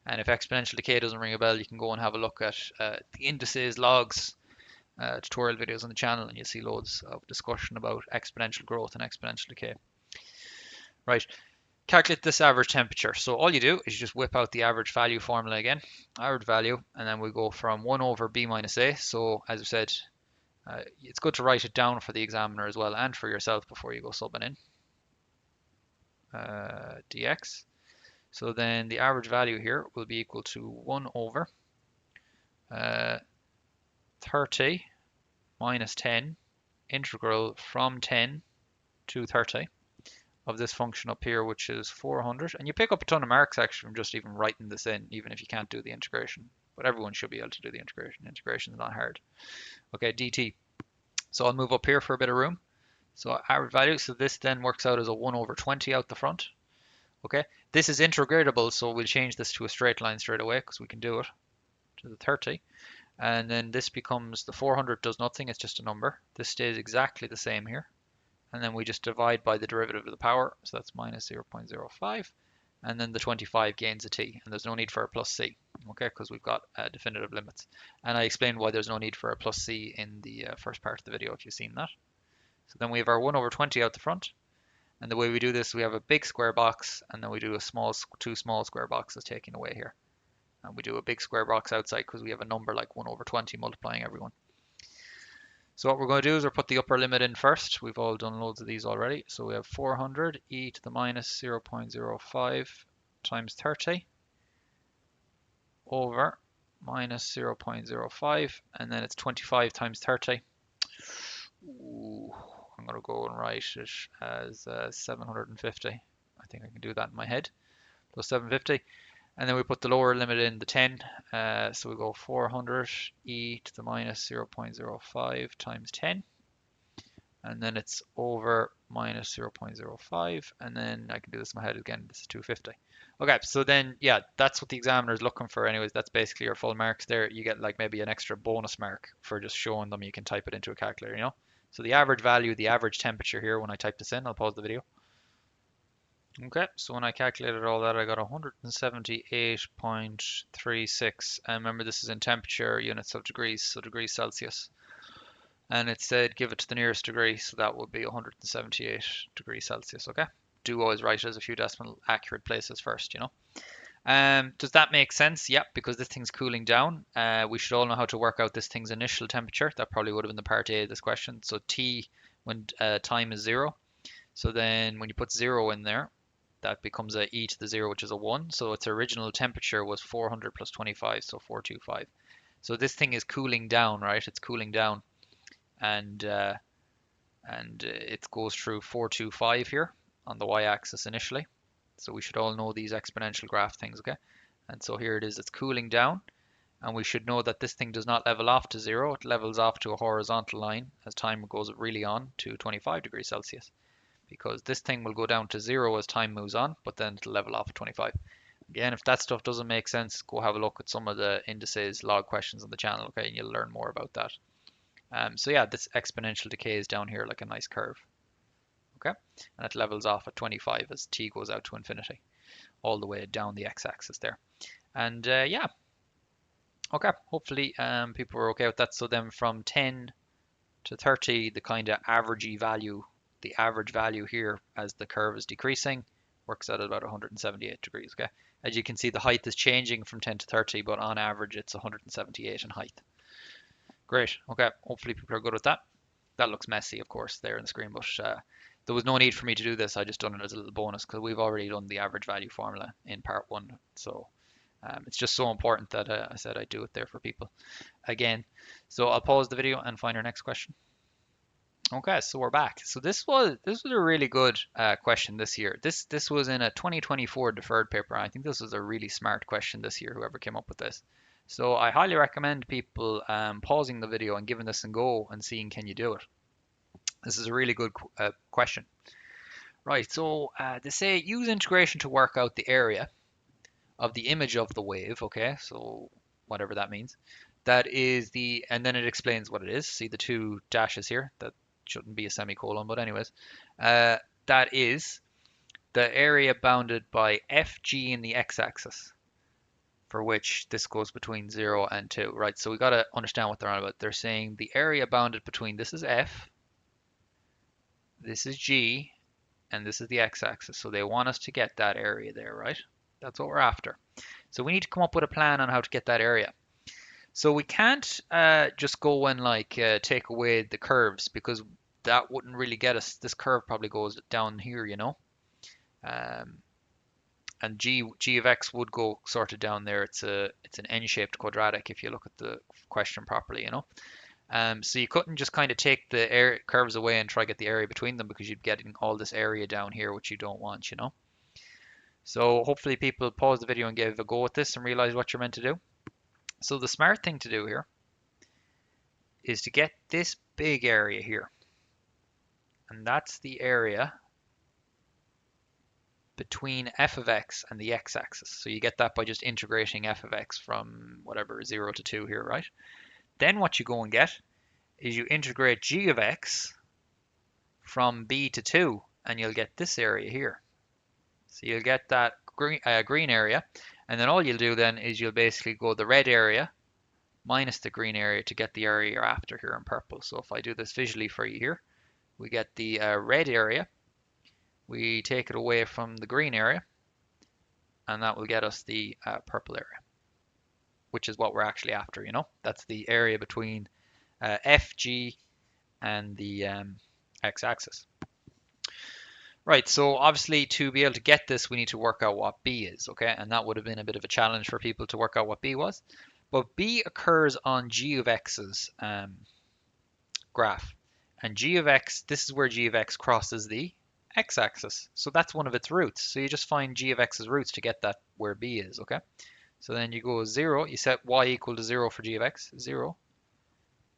And if exponential decay doesn't ring a bell, you can go and have a look at the indices logs tutorial videos on the channel, and you'll see loads of discussion about exponential growth and exponential decay. Right, calculate this average temperature. So all you do is you just whip out the average value formula again, average value, and then we go from 1 over b minus a. So as I said, it's good to write it down for the examiner as well and for yourself before you go subbing in. Dx. So then the average value here will be equal to 1 over 30 minus 10 integral from 10 to 30 of this function up here, which is 400. And you pick up a ton of marks actually from just even writing this in, even if you can't do the integration. But everyone should be able to do the integration. Integration is not hard. Okay, dt. So I'll move up here for a bit of room. So average value, so this then works out as a 1 over 20 out the front. Okay, this is integratable, so we'll change this to a straight line straight away because we can do it to the 30. And then this becomes, the 400 does nothing, it's just a number. This stays exactly the same here. And then we just divide by the derivative of the power, so that's minus 0.05. And then the 25 gains a t, and there's no need for a plus c, okay, because we've got definitive limits. And I explained why there's no need for a plus c in the first part of the video if you've seen that. So then we have our 1 over 20 out the front. And the way we do this, we have a big square box, and then we do two small square boxes taking away here. And we do a big square box outside because we have a number like 1 over 20 multiplying everyone. So what we're going to do is we'll put the upper limit in first. We've all done loads of these already. So we have 400 e to the minus 0.05 times 30 over minus 0.05, and then it's 25 times 30. Ooh, I'm going to go and write it as 750. I think I can do that in my head. So 750. And then we put the lower limit in, the 10. So we go 400 e to the minus 0.05 times 10. And then it's over minus 0.05. And then I can do this in my head again. This is 250. Okay, so then, yeah, that's what the examiner is looking for anyways. That's basically your full marks there. You get like maybe an extra bonus mark for just showing them. You can type it into a calculator, you know? So the average value, the average temperature here, when I type this in, I'll pause the video. Okay, so when I calculated all that, I got 178.36. And remember, this is in temperature units of degrees, so degrees Celsius. And it said give it to the nearest degree, so that would be 178 degrees Celsius, okay? Do always write it as a few decimal accurate places first, you know? Does that make sense? Yep, because this thing's cooling down. We should all know how to work out this thing's initial temperature. That probably would have been the part A of this question. So T when time is 0. So then when you put 0 in there, that becomes a e to the 0, which is a 1. So its original temperature was 400 plus 25, so 425. So this thing is cooling down, right? It's cooling down. And it goes through 425 here on the y-axis initially. So we should all know these exponential graph things, okay? And so here it is, it's cooling down. And we should know that this thing does not level off to 0. It levels off to a horizontal line as time goes really on to 25 degrees Celsius. Because this thing will go down to 0 as time moves on, but then it'll level off at 25. Again, if that stuff doesn't make sense, go have a look at some of the indices log questions on the channel, okay, and you'll learn more about that. So yeah, this exponential decay is down here like a nice curve, okay, and it levels off at 25 as t goes out to infinity, all the way down the x-axis there. And yeah, okay, hopefully people were okay with that. So then from 10 to 30, the kind of averagey value, the average value here as the curve is decreasing works out at about 178 degrees, okay? As you can see, the height is changing from 10 to 30, but on average it's 178 in height. Great, okay, hopefully people are good with that. That looks messy, of course, there in the screen, but there was no need for me to do this. I just done it as a little bonus because we've already done the average value formula in part 1. So it's just so important that I said I'd do it there for people again. So I'll pause the video and find our next question. Okay, so we're back. So this was a really good question this year. This was in a 2024 deferred paper. I think this was a really smart question this year, whoever came up with this. So I highly recommend people pausing the video and giving this a go and seeing can you do it. This is a really good question. Right, so they say use integration to work out the area of the image of the wave, okay, so whatever that means. That is and then it explains what it is. See the two dashes here? That shouldn't be a semicolon, but anyways. That is the area bounded by FG in the x-axis. for which this goes between 0 and 2, right? So we got to understand what they're on about. They're saying the area bounded between this is f, this is g, and this is the x-axis. So they want us to get that area there, right? That's what we're after. So we need to come up with a plan on how to get that area. So we can't just go and like take away the curves because that wouldn't really get us. This curve probably goes down here, you know. Um, and g of x would go sort of down there. It's an n-shaped quadratic if you look at the question properly, you know. So you couldn't just kind of take the curves away and try to get the area between them because you'd get all this area down here, which you don't want, you know. So hopefully people pause the video and give a go at this and realize what you're meant to do. So the smart thing to do here is to get this big area here. And that's the area between f of x and the x-axis. So you get that by just integrating f of x from whatever 0 to 2 here, right? Then what you go and get is you integrate g of x from b to 2 and you'll get this area here. So you'll get that green area, and then all you'll do then is you'll basically go the red area minus the green area to get the area you're after here in purple. So if I do this visually for you here, we get the red area, we take it away from the green area, and that will get us the purple area, which is what we're actually after, you know. That's the area between FG and the x-axis. Right, so obviously to be able to get this, we need to work out what B is, okay? And that would have been a bit of a challenge for people to work out what B was. But B occurs on g of x's graph. And g of x, this is where g of x crosses the x-axis. So that's one of its roots. So you just find g of x's roots to get that where B is, okay? So then you go 0, you set y equal to 0 for g of x, 0.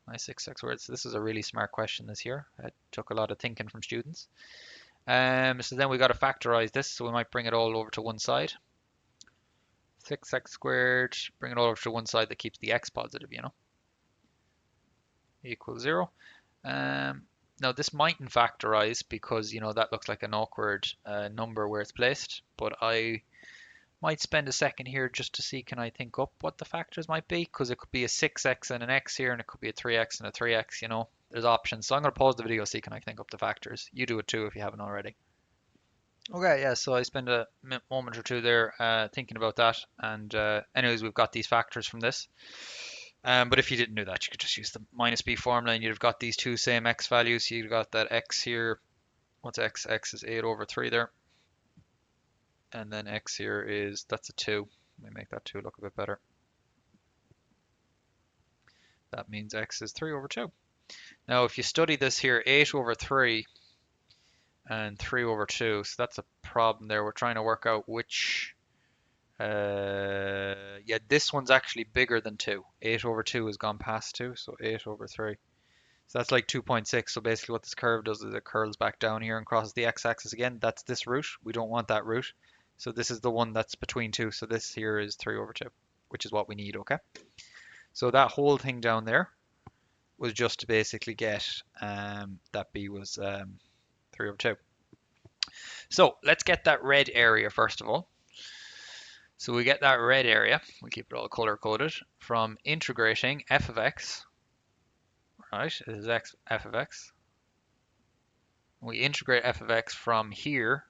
Nice 6x words. This is a really smart question this year. It took a lot of thinking from students. So then we got to factorize this, so we might bring it all over to one side. 6x squared, bring it all over to one side that keeps the x positive, you know. Equals 0. Now this mightn't factorize because, you know, that looks like an awkward number where it's placed, but I might spend a second here just to see, can I think up what the factors might be? Because it could be a 6x and an x here, and it could be a 3x and a 3x, you know. There's options. So I'm going to pause the video, see can I think up the factors. You do it too if you haven't already. Okay, yeah, so I spent a moment or two there thinking about that. And anyways, we've got these factors from this. But if you didn't do that, you could just use the minus b formula and you'd have got these two same x values. So you've got that x here. What's x? X is 8 over 3 there. And then x here is, that's a 2. Let me make that 2 look a bit better. That means x is 3 over 2. Now, if you study this here, 8 over 3 and 3 over 2, so that's a problem there. We're trying to work out which, yeah, this one's actually bigger than 2. 8 over 2 has gone past 2, so 8 over 3. So that's like 2.6. So basically what this curve does is it curls back down here and crosses the x-axis again. That's this root. We don't want that root. So this is the one that's between 2. So this here is 3 over 2, which is what we need, okay? So that whole thing down there was just to basically get that B was 3 over 2. So let's get that red area first of all. So we get that red area, we keep it all color coded, from integrating f of x, right, this is f of x. We integrate f of x from here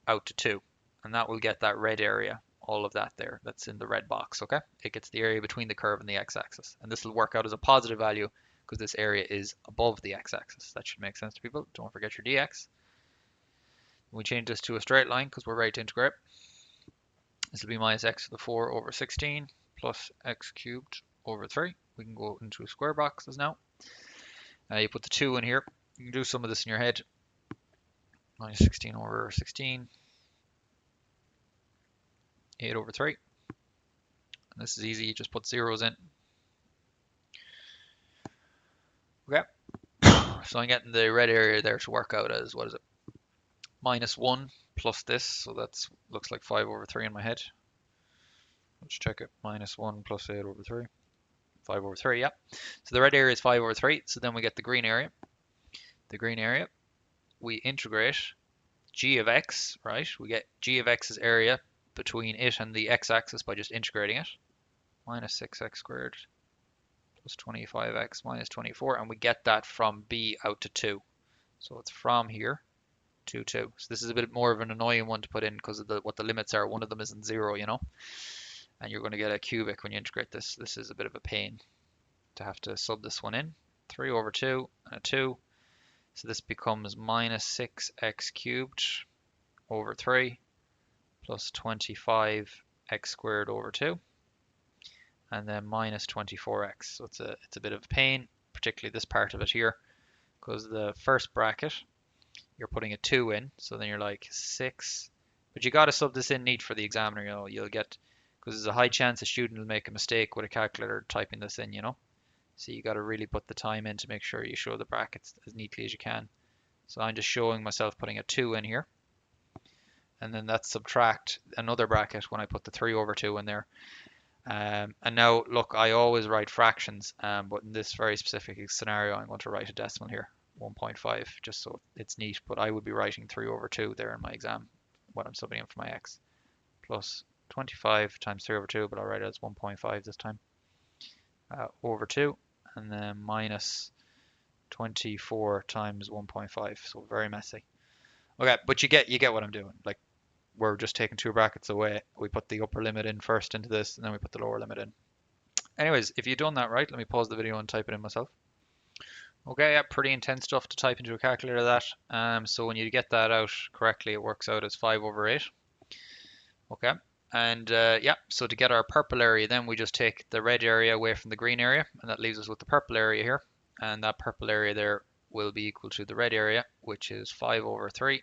out to 2, and that will get that red area, all of that there, that's in the red box, okay? It gets the area between the curve and the x-axis, and this will work out as a positive value because this area is above the x-axis. That should make sense to people. Don't forget your dx. We change this to a straight line because we're ready to integrate. This will be minus x to the 4 over 16 plus x cubed over 3. We can go into square boxes now. You put the 2 in here. You can do some of this in your head. Minus 16 over 16. 8 over 3. And this is easy. You just put zeros in. Okay. So I'm getting the red area there to work out as, what is it? Minus 1 plus this. So that looks like 5 over 3 in my head. Let's check it. Minus 1 plus 8 over 3. 5 over 3, yeah. So the red area is 5 over 3. So then we get the green area. The green area, we integrate g of x, right? We get g of x's area between it and the x-axis by just integrating it. minus 6x squared plus 25x minus 24, and we get that from b out to 2. So it's from here to 2. So this is a bit more of an annoying one to put in because of what the limits are. One of them isn't 0, you know, and you're going to get a cubic when you integrate this. This is a bit of a pain to have to sub this one in. 3 over 2 and a 2. So this becomes minus 6x cubed over 3 plus 25x squared over 2, and then minus 24x. So it's a bit of a pain, particularly this part of it here, because the first bracket you're putting a 2 in, so then you're like 6, but you got to sub this in neat for the examiner, you know, you'll get, because there's a high chance a student will make a mistake with a calculator typing this in, you know, so you got to really put the time in to make sure you show the brackets as neatly as you can. So I'm just showing myself putting a 2 in here, and then that's subtract another bracket when I put the 3 over 2 in there. And now look, I always write fractions, but in this very specific scenario I'm going to write a decimal here, 1.5, just so it's neat, but I would be writing 3 over 2 there in my exam when I'm subbing in for my x, plus 25 times 3 over 2, but I'll write it as 1.5 this time, over 2, and then minus 24 times 1.5, so very messy. Okay, but you get what I'm doing. Like, we're just taking 2 brackets away. We put the upper limit in first into this, and then we put the lower limit in. Anyways, if you've done that right, let me pause the video and type it in myself. Okay, yeah, pretty intense stuff to type into a calculator, that. So when you get that out correctly, it works out as 5 over 8. Okay, and yeah, so to get our purple area, then we just take the red area away from the green area, and that leaves us with the purple area here. And that purple area there will be equal to the red area, which is 5 over 3.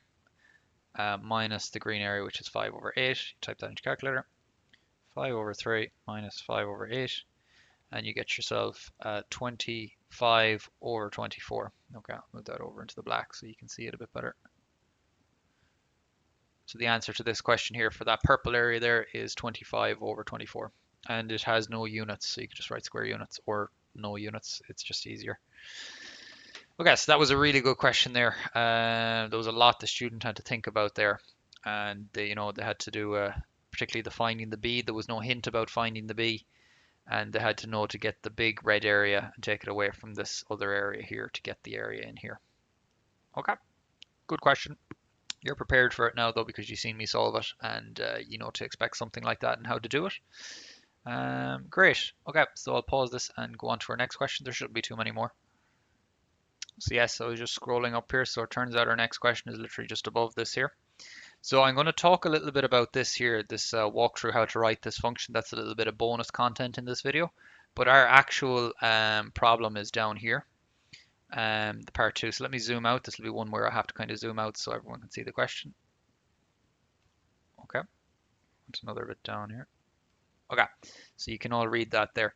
Minus the green area, which is 5 over 8. You type that into your calculator. 5 over 3 minus 5 over 8. And you get yourself 25 over 24. Okay, I'll move that over into the black so you can see it a bit better. So the answer to this question here for that purple area there is 25 over 24. And it has no units, so you can just write square units or no units. It's just easier. Okay, so that was a really good question there. There was a lot the student had to think about there, and they had to do particularly the finding the b. There was no hint about finding the b, and they had to know to get the big red area and take it away from this other area here to get the area in here. Okay, good question. You're prepared for it now though, because you've seen me solve it, and you know to expect something like that and how to do it. Great. Okay, so I'll pause this and go on to our next question. There shouldn't be too many more. So yes, I was just scrolling up here. So it turns out our next question is literally just above this here. So I'm going to talk a little bit about this here, this walk through how to write this function. That's a little bit of bonus content in this video. But our actual problem is down here, the part 2. So let me zoom out. This will be one where I have to kind of zoom out so everyone can see the question. Okay, that's another bit down here. Okay, so you can all read that there.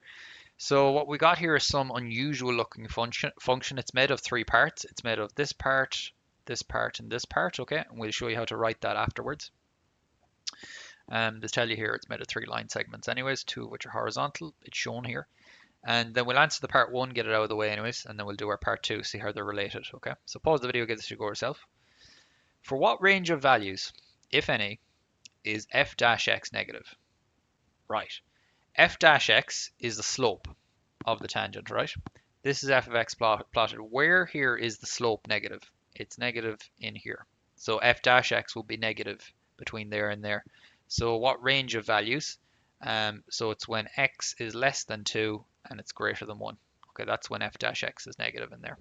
So what we got here is some unusual looking function. It's made of 3 parts. It's made of this part, this part, and this part. Okay, and we'll show you how to write that afterwards. Just tell you here it's made of 3 line segments anyways, 2 of which are horizontal. It's shown here. And then we'll answer the part 1, get it out of the way anyways, and then we'll do our part 2, see how they're related. Okay, so pause the video, get this to go yourself. For what range of values, if any, is f dash x negative? Right. F dash x is the slope of the tangent, right? This is f of x plotted. Where here is the slope negative? It's negative in here. So f dash x will be negative between there and there. So what range of values? So it's when x is less than 2 and it's greater than 1. Okay, that's when f dash x is negative in there.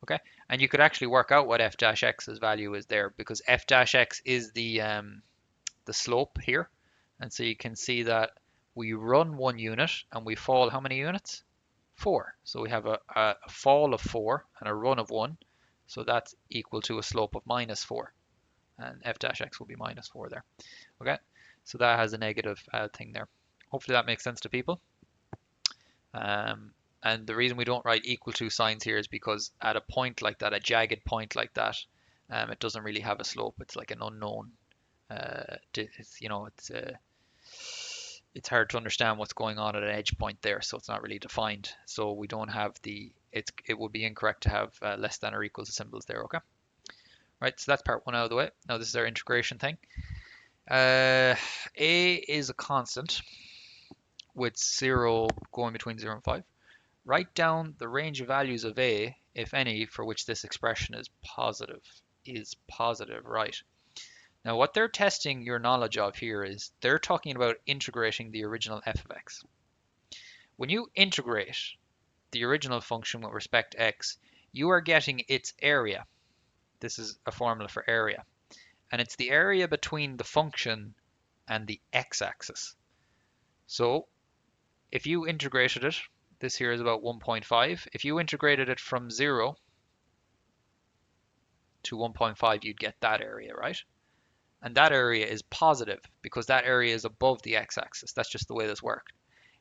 Okay, and you could actually work out what f dash x's value is there, because f dash x is the slope here. And so you can see that we run 1 unit and we fall how many units? 4. So we have a fall of 4 and a run of 1. So that's equal to a slope of minus 4. And f dash x will be minus 4 there. Okay, so that has a negative thing there. Hopefully that makes sense to people. And the reason we don't write equal to signs here is because at a point like that, a jagged point like that, it doesn't really have a slope. It's like an unknown. It's hard to understand what's going on at an edge point there, so it's not really defined. So we don't have it would be incorrect to have less than or equal to symbols there, okay? Right, so that's part 1 out of the way. Now this is our integration thing. A is a constant. with 0 going between 0 and 5. Write down the range of values of a, if any, for which this expression is positive. Is positive, right? Now what they're testing your knowledge of here is they're talking about integrating the original f of x. When you integrate the original function with respect to x, you are getting its area. This is a formula for area. And it's the area between the function and the x-axis. So if you integrated it, this here is about 1.5. If you integrated it from 0 to 1.5, you'd get that area, right? And that area is positive because that area is above the x-axis. That's just the way this worked.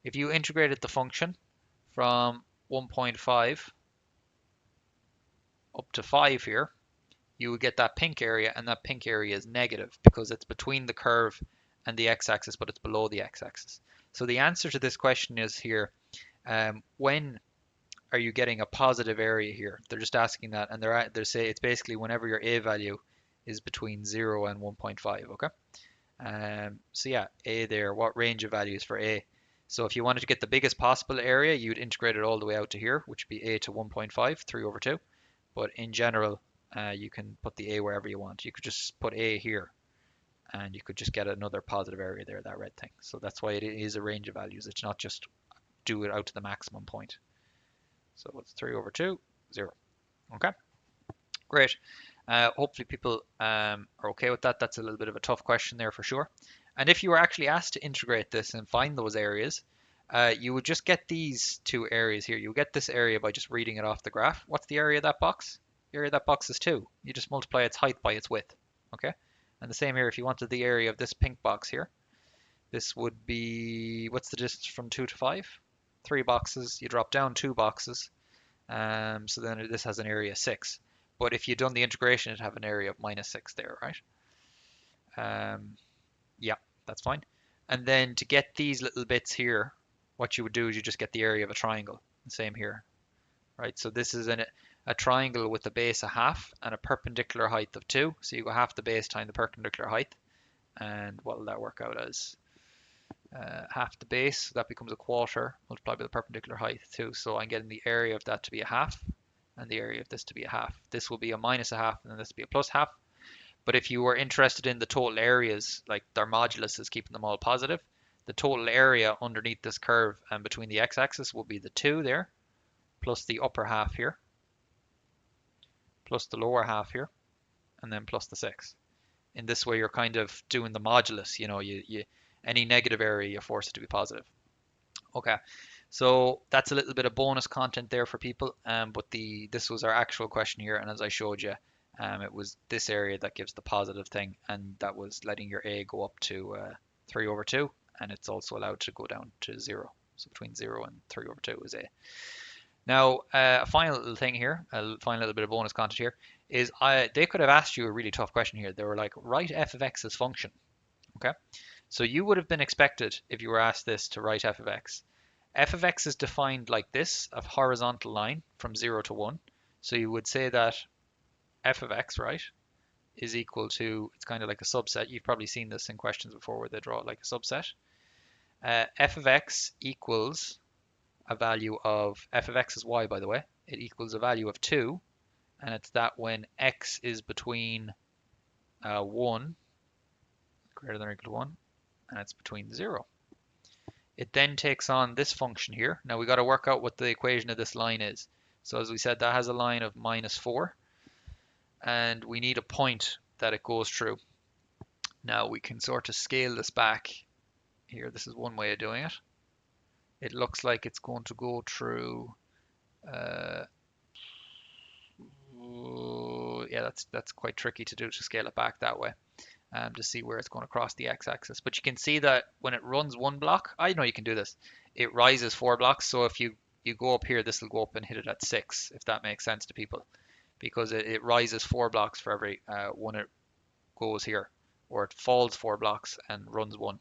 If you integrated the function from 1.5 up to 5 here, you would get that pink area, and that pink area is negative because it's between the curve and the x-axis, but it's below the x-axis. So the answer to this question is here, when are you getting a positive area here? They're just asking that, and they're saying it's basically whenever your a value is between 0 and 1.5, okay? So yeah, a there, what range of values for a? So if you wanted to get the biggest possible area, you'd integrate it all the way out to here, which would be a to 1.5, 3 over 2. But in general, you can put the a wherever you want. You could just put a here, and you could just get another positive area there, that red thing. So that's why it is a range of values. It's not just do it out to the maximum point. So it's 3 over 2, 0. Okay, great. Hopefully people are okay with that. That's a little bit of a tough question there for sure. And if you were actually asked to integrate this and find those areas, you would just get these two areas here. You'll get this area by just reading it off the graph. What's the area of that box? The area of that box is 2. You just multiply its height by its width. Okay? And the same here, if you wanted the area of this pink box here, this would be, what's the distance from 2 to 5? 3 boxes. You drop down 2 boxes. So then this has an area 6. But if you'd done the integration, it'd have an area of minus 6 there, right? Yeah, that's fine. And then to get these little bits here, what you would do is you just get the area of a triangle. Same here, right? So this is a triangle with a base of half and a perpendicular height of 2. So you go half the base times the perpendicular height. And what will that work out as? Half the base, so that becomes a quarter, multiplied by the perpendicular height 2. So I'm getting the area of that to be a half, and the area of this to be a half. This will be a minus a half, and then this will be a plus half. But if you were interested in the total areas, like their modulus is keeping them all positive, the total area underneath this curve and between the x-axis will be the 2 there, plus the upper half here, plus the lower half here, and then plus the 6. In this way, you're kind of doing the modulus. You know, any negative area, you force it to be positive. Okay, so that's a little bit of bonus content there for people. But this was our actual question here, and as I showed you, it was this area that gives the positive thing, and that was letting your a go up to 3 over 2, and it's also allowed to go down to 0. So between 0 and 3 over 2 is a. Now, a final little thing here, a final little bit of bonus content here, is they could have asked you a really tough question here. They were like, write f of x's function. Okay, so you would have been expected, if you were asked this, to write f of x. F of x is defined like this, a horizontal line from 0 to 1. So you would say that f of x, right, is equal to, it's kind of like a subset. You've probably seen this in questions before where they draw it like a subset. F of x equals a value of, f of x is y, by the way. It equals a value of 2, and it's that when x is between 1, greater than or equal to 1, and it's between 0. It then takes on this function here. Now we got to work out what the equation of this line is. So as we said, that has a line of minus 4, and we need a point that it goes through. Now we can sort of scale this back here. This is one way of doing it. It looks like it's going to go through, yeah, that's quite tricky to do, to scale it back that way. To see where it's going to cross the x-axis. But you can see that when it runs one block, I know you can do this, it rises 4 blocks. So if you go up here, this will go up and hit it at 6, if that makes sense to people, because it rises 4 blocks for every one it goes here, or it falls 4 blocks and runs 1.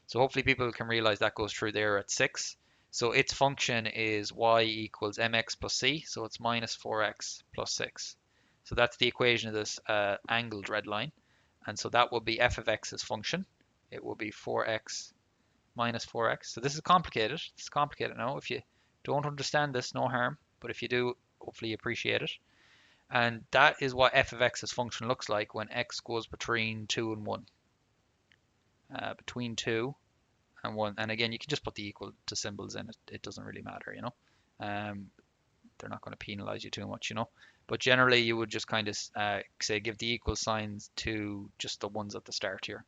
So hopefully people can realize that goes through there at 6. So its function is y equals mx plus c, so it's minus 4x plus 6. So that's the equation of this angled red line. And so that will be f of x's function. It will be 4x minus 4x. So this is complicated. It's complicated now. If you don't understand this, no harm. But if you do, hopefully you appreciate it. And that is what f of x's function looks like when x goes between 2 and 1. Between 2 and 1. And again, you can just put the equal to symbols in. It doesn't really matter, you know. They're not going to penalize you too much, you know. But generally, you would just kind of say give the equal signs to just the ones at the start here.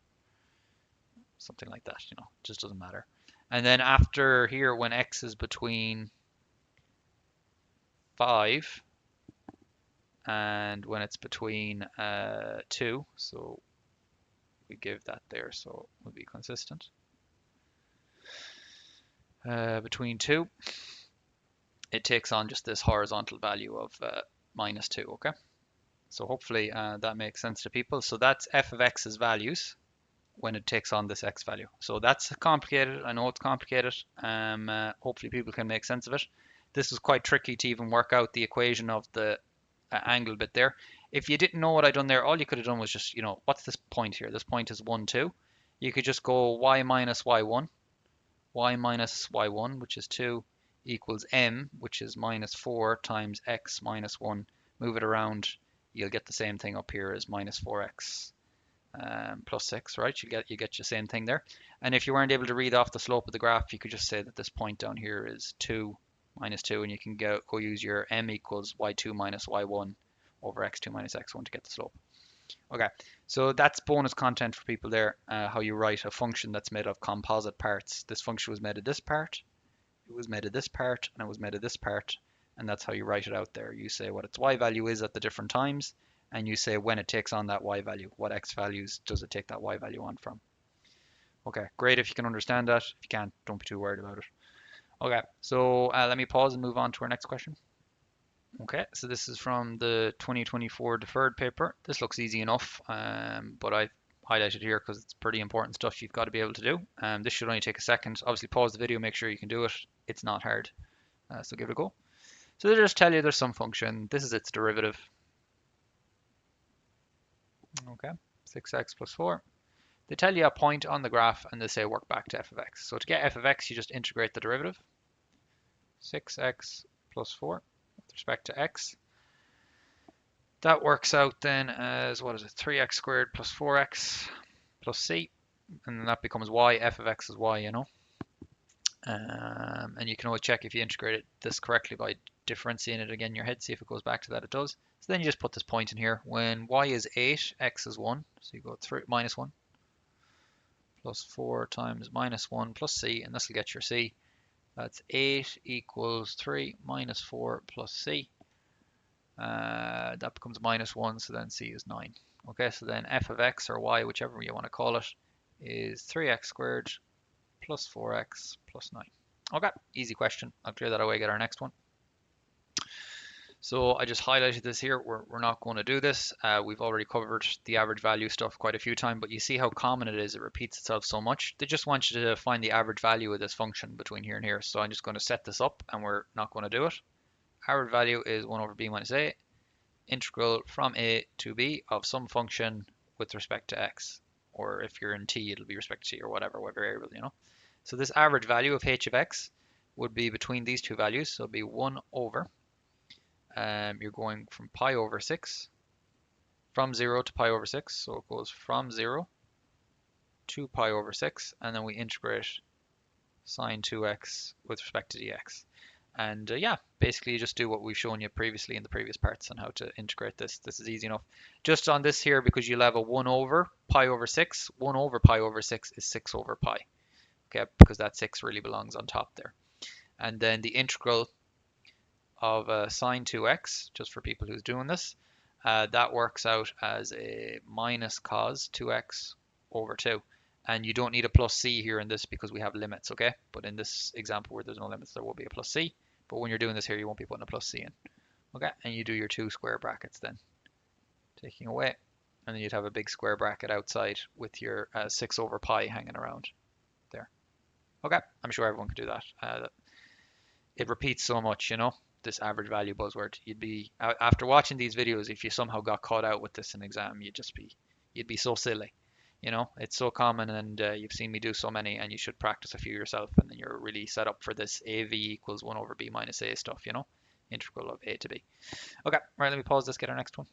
Something like that, you know. It just doesn't matter. And then after here, when x is between 5 and when it's between 2, so we give that there, so it will be consistent. Between 2, it takes on just this horizontal value of minus 2, okay? So hopefully that makes sense to people. So that's f of x's values when it takes on this x value. So that's complicated. I know it's complicated. Hopefully people can make sense of it. This is quite tricky to even work out the equation of the angle bit there. If you didn't know what I'd done there, all you could have done was just, you know, what's this point here? This point is 1, 2. You could just go y minus y1, y minus y1, which is 2, equals m, which is minus 4 times x minus 1. Move it around, you'll get the same thing up here as minus 4x plus 6, right? You get your same thing there. And if you weren't able to read off the slope of the graph, you could just say that this point down here is 2 minus 2, and you can go use your m equals y2 minus y1 over x2 minus x1 to get the slope. Okay, so that's bonus content for people there, how you write a function that's made of composite parts. This function was made of this part, it was made of this part, and it was made of this part, and that's how you write it out there. You say what its y value is at the different times, and you say when it takes on that y value, what x values does it take that y value on from. Okay, great if you can understand that. If you can't, don't be too worried about it. Okay, so let me pause and move on to our next question. Okay, so this is from the 2024 deferred paper. This looks easy enough, but I've highlighted here because it's pretty important stuff you've got to be able to do. This should only take a second. Obviously pause the video, make sure you can do it. It's not hard, so give it a go. So they just tell you there's some function. This is its derivative. Okay, 6x plus 4. They tell you a point on the graph and they say work back to f of x. So to get f of x, you just integrate the derivative. 6x plus 4 with respect to x. That works out then as, what is it, 3x squared plus 4x plus c. And then that becomes y. F of x is y, you know. And you can always check if you integrated this correctly by differentiating it again in your head, see if it goes back to that. It does. So then you just put this point in here. When y is 8, x is 1. So you go 3 minus 1 plus 4 times minus 1 plus c, and this will get your c. That's 8 equals 3 minus 4 plus c. That becomes minus 1, so then c is 9. Okay, so then f of x or y, whichever you want to call it, is 3x squared plus 4x plus 9. Okay, easy question. I'll clear that away, get our next one. So I just highlighted this here. We're not going to do this. We've already covered the average value stuff quite a few times, but you see how common it is. It repeats itself so much. They just want you to find the average value of this function between here and here. So I'm just going to set this up, and we're not going to do it. Average value is 1 over b minus a, integral from a to b of some function with respect to x. Or if you're in t, it'll be respect to t or whatever variable, you know. So this average value of h of x would be between these two values. So it'll be 1 over. You're going from pi over 6, from 0 to pi over 6. So it goes from 0 to pi over 6. And then we integrate sine 2x with respect to dx. And yeah, basically you just do what we've shown you previously in the previous parts on how to integrate this. This is easy enough. Just on this here, because you'll have a 1 over pi over 6. 1 over pi over 6 is 6 over pi. Okay, because that 6 really belongs on top there. And then the integral of sine 2x, just for people who's doing this, that works out as a minus cos 2x over 2. And you don't need a plus c here in this because we have limits, okay? But in this example where there's no limits, there will be a plus c. But when you're doing this here, you won't be putting a plus c in. Okay, and you do your 2 square brackets then, taking away. And then you'd have a big square bracket outside with your 6 over pi hanging around there. Okay, I'm sure everyone can do that. It repeats so much, you know, this average value buzzword. You'd be, after watching these videos, if you somehow got caught out with this in exam, you'd be so silly. You know, it's so common, and you've seen me do so many, and you should practice a few yourself, and then you're really set up for this AV equals 1 over b minus a stuff, you know, integral of a to b. Okay, right, let me pause this, get our next one.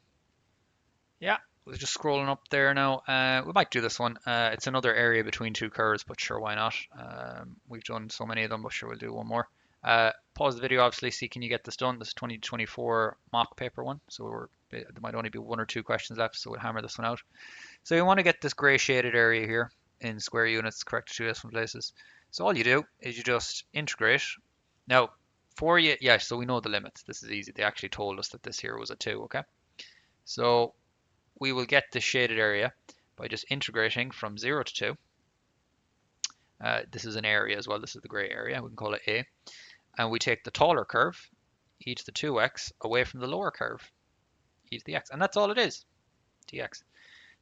Yeah, we're just scrolling up there now. We might do this one. It's another area between two curves, but sure, why not? We've done so many of them, but sure, we'll do one more. Pause the video, obviously, see can you get this done. This is 2024 mock paper one, so there might only be 1 or 2 questions left, so we'll hammer this one out. So you want to get this gray shaded area here in square units, correct to 2 decimal places. So all you do is you just integrate. Now, for you, yeah, so we know the limits. This is easy. They actually told us that this here was a 2, okay? So we will get the shaded area by just integrating from 0 to 2. This is an area as well. This is the gray area. We can call it A. And we take the taller curve, e to the 2x, away from the lower curve, e to the x. And that's all it is, dx.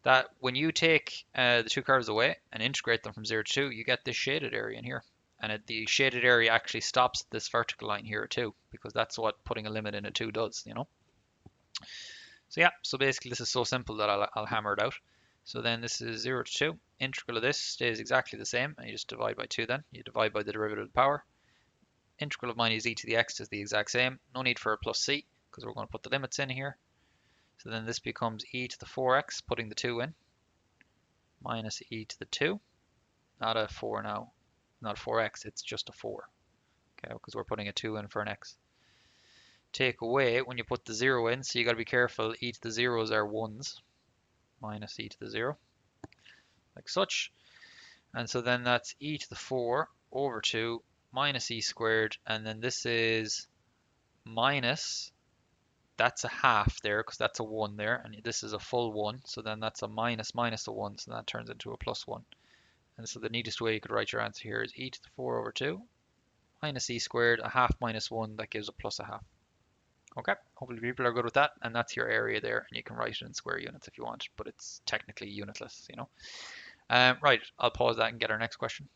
That when you take the two curves away and integrate them from 0 to 2, you get this shaded area in here. And the shaded area actually stops this vertical line here too, because that's what putting a limit in a 2 does, you know. So yeah, so basically this is so simple that I'll hammer it out. So then this is 0 to 2. Integral of this stays exactly the same, and you just divide by 2 then. You divide by the derivative of the power. Integral of minus e to the x is the exact same. No need for a plus c, because we're going to put the limits in here. So then this becomes e to the 4x, putting the 2 in, minus e to the 2. Not a 4 now, not a 4x, it's just a 4. Okay, because we're putting a 2 in for an x. Take away when you put the 0 in, so you got to be careful, e to the 0s are 1s, minus e to the 0, like such. And so then that's e to the 4 over 2 minus e squared, and then this is minus, that's a half there, because that's a 1 there, and this is a full 1, so then that's a minus minus a 1, so that turns into a plus 1. And so the neatest way you could write your answer here is e to the 4 over 2 minus e squared, a half minus 1, that gives a plus a half. Okay, hopefully people are good with that, and that's your area there, and you can write it in square units if you want, but it's technically unitless, you know. Right, I'll pause that and get our next question.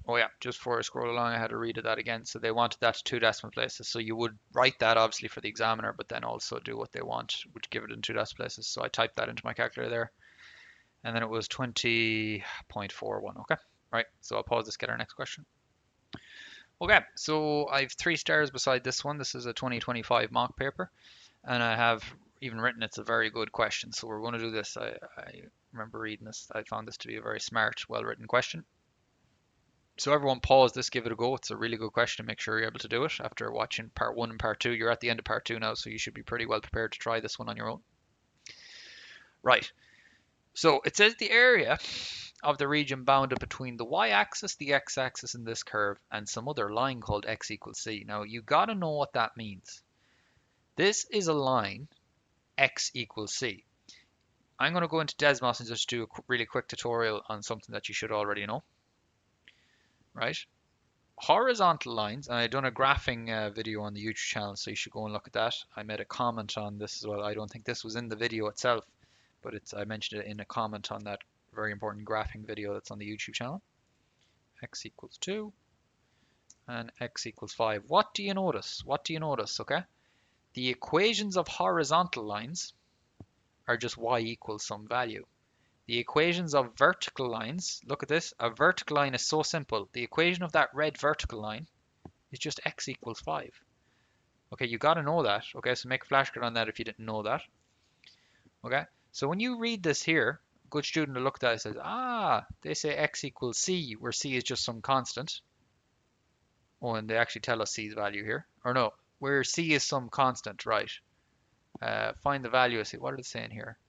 Oh yeah, just before I scroll along, I had to read that again. So they wanted that to 2 decimal places. So you would write that obviously for the examiner, but then also do what they want, which give it in 2 decimal places. So I typed that into my calculator there, and then it was 20.41. Okay, right. So I'll pause this, get our next question. Okay, so I have 3 stars beside this one. This is a 2025 mock paper, and I have even written it's a very good question. So we're going to do this. I remember reading this. I found this to be a very smart, well-written question. So everyone pause this, give it a go. It's a really good question. Make sure you're able to do it. After watching part 1 and part 2, you're at the end of part 2 now, so you should be pretty well prepared to try this one on your own. Right. So it says the area of the region bounded between the y-axis, the x-axis in this curve, and some other line called x equals c. Now you gotta know what that means. This is a line x equals c. I'm going to go into Desmos and just do a really quick tutorial on something that you should already know. Right? Horizontal lines, and I've done a graphing video on the YouTube channel, so you should go and look at that. I made a comment on this as well. I don't think this was in the video itself, but I mentioned it in a comment on that very important graphing video that's on the YouTube channel. X equals 2 and x equals 5. What do you notice? What do you notice? Okay, the equations of horizontal lines are just y equals some value. The equations of vertical lines, look at this, a vertical line is so simple. The equation of that red vertical line is just x equals 5. Okay, you got to know that. Okay, so make a flashcard on that if you didn't know that. Okay, so when you read this here, a good student will look at that and says, ah, they say x equals c, where c is just some constant. Oh, and they actually tell us c's value here. Or no, where c is some constant, right? Find the value of c. What are they saying here?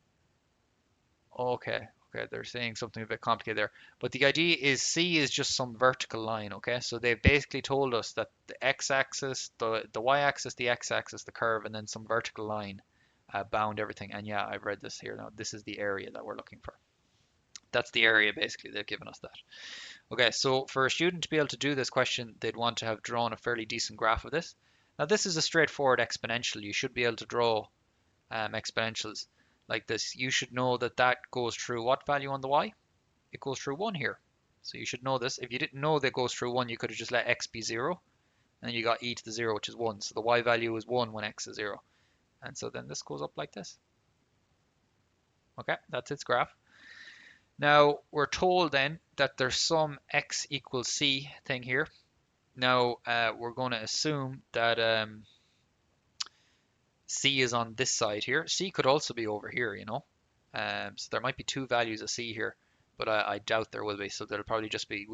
Okay, they're saying something a bit complicated there. But the idea is C is just some vertical line, okay? So they've basically told us that the x-axis, the y-axis, the x-axis, the curve, and then some vertical line bound everything. And yeah, I've read this here now. This is the area that we're looking for. That's the area, basically. They've given us that. Okay, so for a student to be able to do this question, they'd want to have drawn a fairly decent graph of this. Now, this is a straightforward exponential. You should be able to draw exponentials like this. You should know that that goes through what value on the y? It goes through 1 here. So you should know this. If you didn't know that it goes through 1, you could have just let x be 0. And then you got e to the 0, which is 1. So the y value is 1 when x is 0. And so then this goes up like this. Okay, that's its graph. Now, we're told then that there's some x equals c thing here. Now, we're going to assume that c is on this side here. C could also be over here, you know. So there might be two values of c here, but I doubt there will be. So there'll probably just be,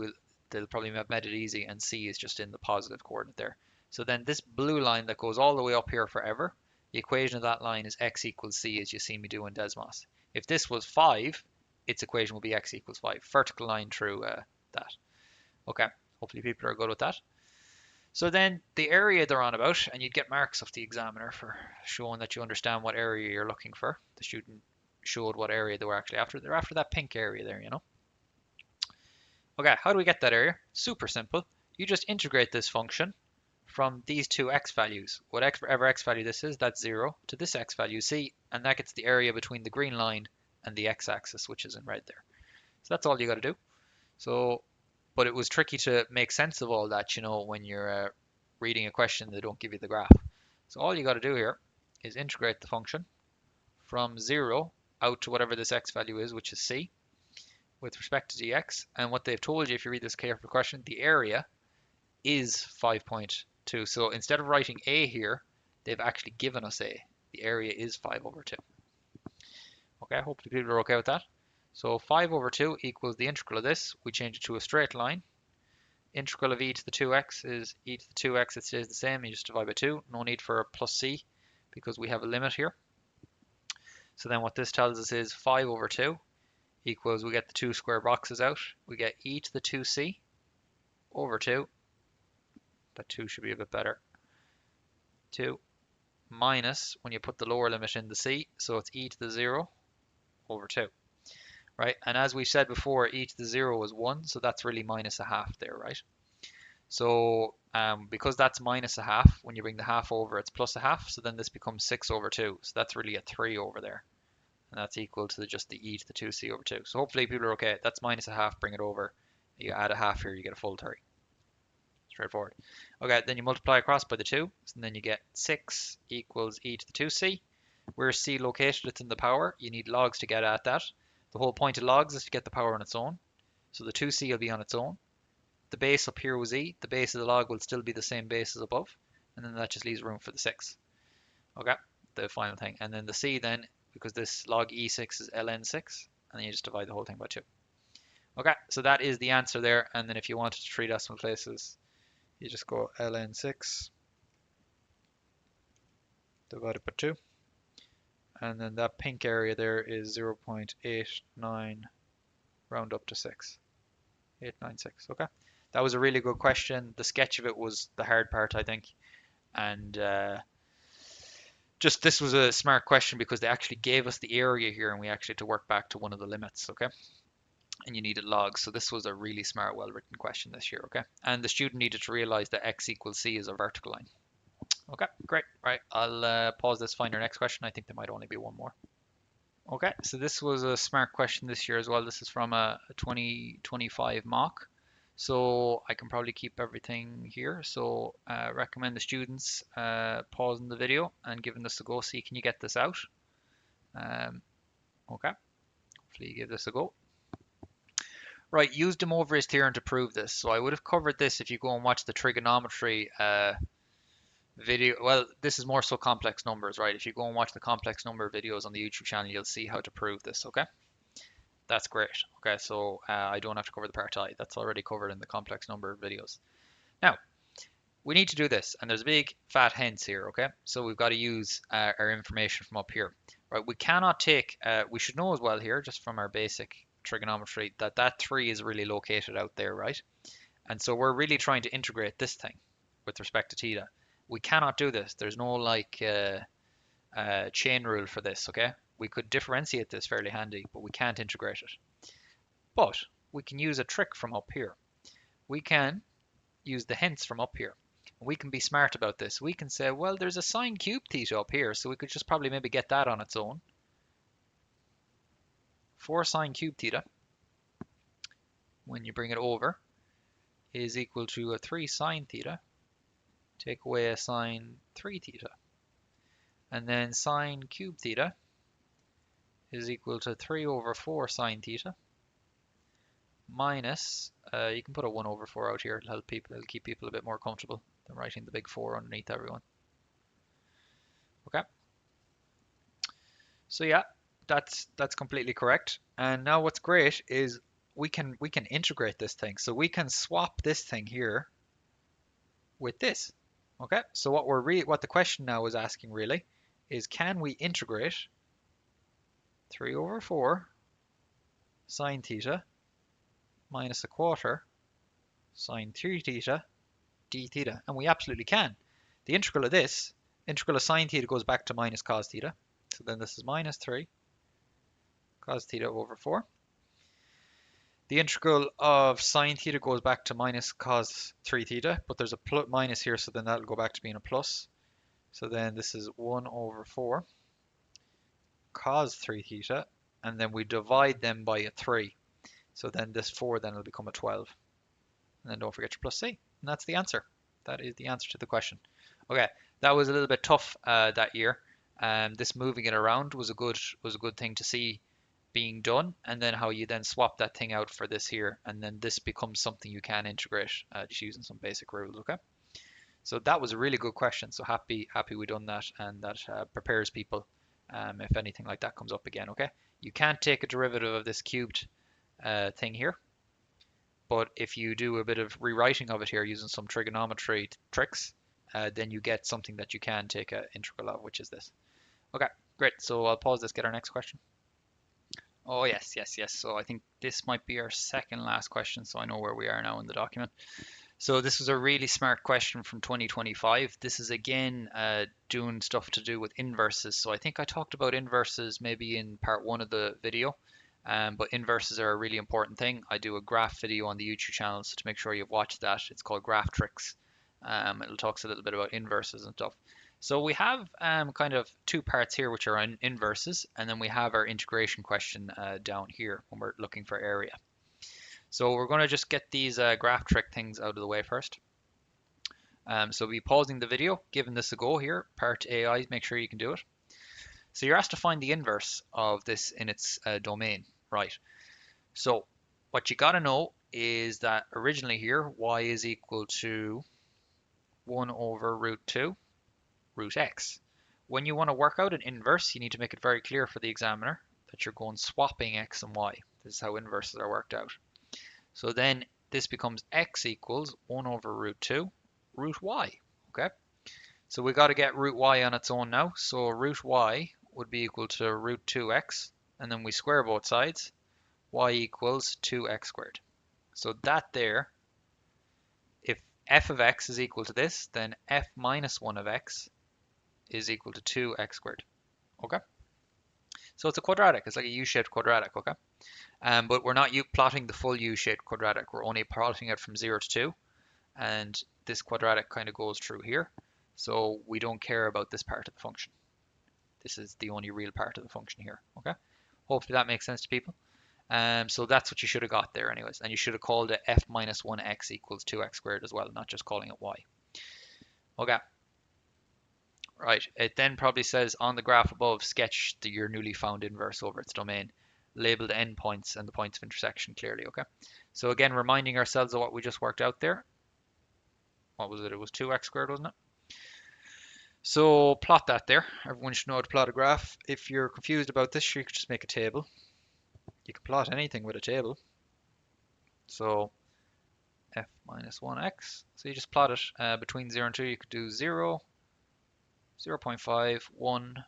they'll probably have made it easy, and c is just in the positive coordinate there. So then this blue line that goes all the way up here forever, the equation of that line is x equals c, as you see me do in Desmos. If this was 5, its equation will be x equals 5. Vertical line through that. Okay, hopefully people are good with that. So then the area they're on about, and you'd get marks off the examiner for showing that you understand what area you're looking for. The student showed what area they were actually after. They're after that pink area there, you know. Okay, how do we get that area? Super simple. You just integrate this function from these two x values. Whatever x value this is, that's 0, to this x value c, and that gets the area between the green line and the x-axis, which is in red there. So that's all you got to do. So, but it was tricky to make sense of all that, you know, when you're reading a question they don't give you the graph. So all you got to do here is integrate the function from 0 out to whatever this x value is, which is c, with respect to dx. And what they've told you, if you read this careful question, the area is 5.2. So instead of writing a here, they've actually given us a. The area is 5/2. Okay, hopefully people are okay with that. So 5/2 equals the integral of this. We change it to a straight line. Integral of e to the 2x is e to the 2x. It stays the same. You just divide by 2. No need for a plus c because we have a limit here. So then what this tells us is 5/2 equals, we get the two square boxes out. We get e to the 2c over 2. That 2 should be a bit better. 2 minus, when you put the lower limit in, the c. So it's e to the 0 over 2. Right, and as we said before, e to the 0 is 1, so that's really minus a half there, right? So because that's minus a half, when you bring the half over, it's plus a half, so then this becomes 6/2. So that's really a 3 over there. And that's equal to just the e to the 2c over 2. So hopefully people are okay. That's minus a half, bring it over. You add a half here, you get a full 3. Straightforward. Okay, then you multiply across by the 2, and then you get 6 equals e to the 2c. Where's c located? It's in the power. You need logs to get at that. The whole point of logs is to get the power on its own. So the 2c will be on its own. The base up here was e. The base of the log will still be the same base as above. And then that just leaves room for the 6. Okay, the final thing. And then the c then, because this log e6 is ln6, and then you just divide the whole thing by 2. Okay, so that is the answer there. And then if you wanted 3 decimal places, you just go ln6 divided by 2. And then that pink area there is 0.89, round up to 6. 896, okay. That was a really good question. The sketch of it was the hard part, I think. And just this was a smart question because they actually gave us the area here and we actually had to work back to one of the limits, okay? And you needed logs. So this was a really smart, well-written question this year, okay? And the student needed to realize that x equals c is a vertical line. Okay, great. Right, I'll pause this, find our next question. I think there might only be one more. Okay, so this was a smart question this year as well. This is from a 2025 mock. So I can probably keep everything here. So recommend the students pausing the video and giving this a go. See, can you get this out? Okay, hopefully you give this a go. Right, use De Moivre's theorem to prove this. So I would have covered this if you go and watch the trigonometry video. Well, this is more so complex numbers, right? If you go and watch the complex number videos on the YouTube channel, you'll see how to prove this, okay? That's great. Okay, so I don't have to cover the part I. That's already covered in the complex number videos. Now, we need to do this, and there's a big fat hence here, okay? So we've got to use our information from up here, right? We cannot take, we should know as well here, just from our basic trigonometry, that that 3 is really located out there, right? And so we're really trying to integrate this thing with respect to theta. We cannot do this. There's no like chain rule for this, okay? We could differentiate this fairly handy, but we can't integrate it. But we can use a trick from up here. We can use the hence from up here. We can be smart about this. We can say, well, there's a sine cube theta up here, so we could just probably maybe get that on its own. 4 sine cube theta, when you bring it over, is equal to a 3 sine theta. Take away a sine 3 theta. And then sine cube theta is equal to 3/4 sine theta. minus, you can put a 1 over 4 out here. It'll help people, it'll keep people a bit more comfortable than writing the big 4 underneath everyone. Okay. So yeah, that's completely correct. And now what's great is we can integrate this thing. So we can swap this thing here with this. Okay? So what the question now is asking really is, can we integrate 3 over 4 sine theta minus a quarter sine 3 theta d theta? And we absolutely can. The integral of this, integral of sine theta goes back to minus cos theta. So then this is minus 3 cos theta over 4. The integral of sine theta goes back to minus cos 3 theta, but there's a minus here, so then that'll go back to being a plus. So then this is 1 over 4 cos 3 theta, and then we divide them by a 3. So then this 4 then will become a 12. And then don't forget your plus c. And that's the answer. That is the answer to the question. Okay, that was a little bit tough that year. This moving it around was a good thing to see being done, and then how you then swap that thing out for this here, and then this becomes something you can integrate just using some basic rules. Okay, so that was a really good question. So happy we done that, and that prepares people if anything like that comes up again. Okay, you can't take a derivative of this cubed thing here, but if you do a bit of rewriting of it here using some trigonometry tricks, then you get something that you can take an integral of, which is this. Okay, great. So I'll pause this, get our next question. Oh, yes. So I think this might be our second last question, so I know where we are now in the document. So this was a really smart question from 2025. This is again doing stuff to do with inverses. So I think I talked about inverses maybe in part 1 of the video, but inverses are a really important thing. I do a graph video on the YouTube channel, so to make sure you've watched that, it's called Graph Tricks. It talks a little bit about inverses and stuff. So we have kind of 2 parts here which are inverses, and then we have our integration question down here when we're looking for area. So we're going to just get these graph trick things out of the way first. So be pausing the video, giving this a go here, part AI, make sure you can do it. So you're asked to find the inverse of this in its domain, right? So what you got to know is that originally here, y is equal to 1 over root 2 root x. When you want to work out an inverse, you need to make it very clear for the examiner that you're going swapping x and y. This is how inverses are worked out. So then this becomes x equals 1 over root 2 root y. Okay, so we got to get root y on its own now. So root y would be equal to root 2x, and then we square both sides. Y equals 2x squared. So that there, if f of x is equal to this, then f minus 1 of x is equal to 2x squared. Okay, so it's a quadratic. It's like a u-shaped quadratic. Okay, but we're not plotting the full u-shaped quadratic. We're only plotting it from 0 to 2, and this quadratic kind of goes through here, so we don't care about this part of the function. This is the only real part of the function here. Okay, hopefully that makes sense to people. So that's what you should have got there anyways, and you should have called it f minus 1x equals 2x squared as well, not just calling it y. Okay. Right, it then probably says on the graph above, sketch your newly found inverse over its domain. Label the endpoints and the points of intersection clearly, okay? So again, reminding ourselves of what we just worked out there. What was it? It was 2x squared, wasn't it? So plot that there. Everyone should know how to plot a graph. If you're confused about this, you could just make a table. You can plot anything with a table. So f minus 1x. So you just plot it between 0 and 2. You could do 0, 0.5, 1,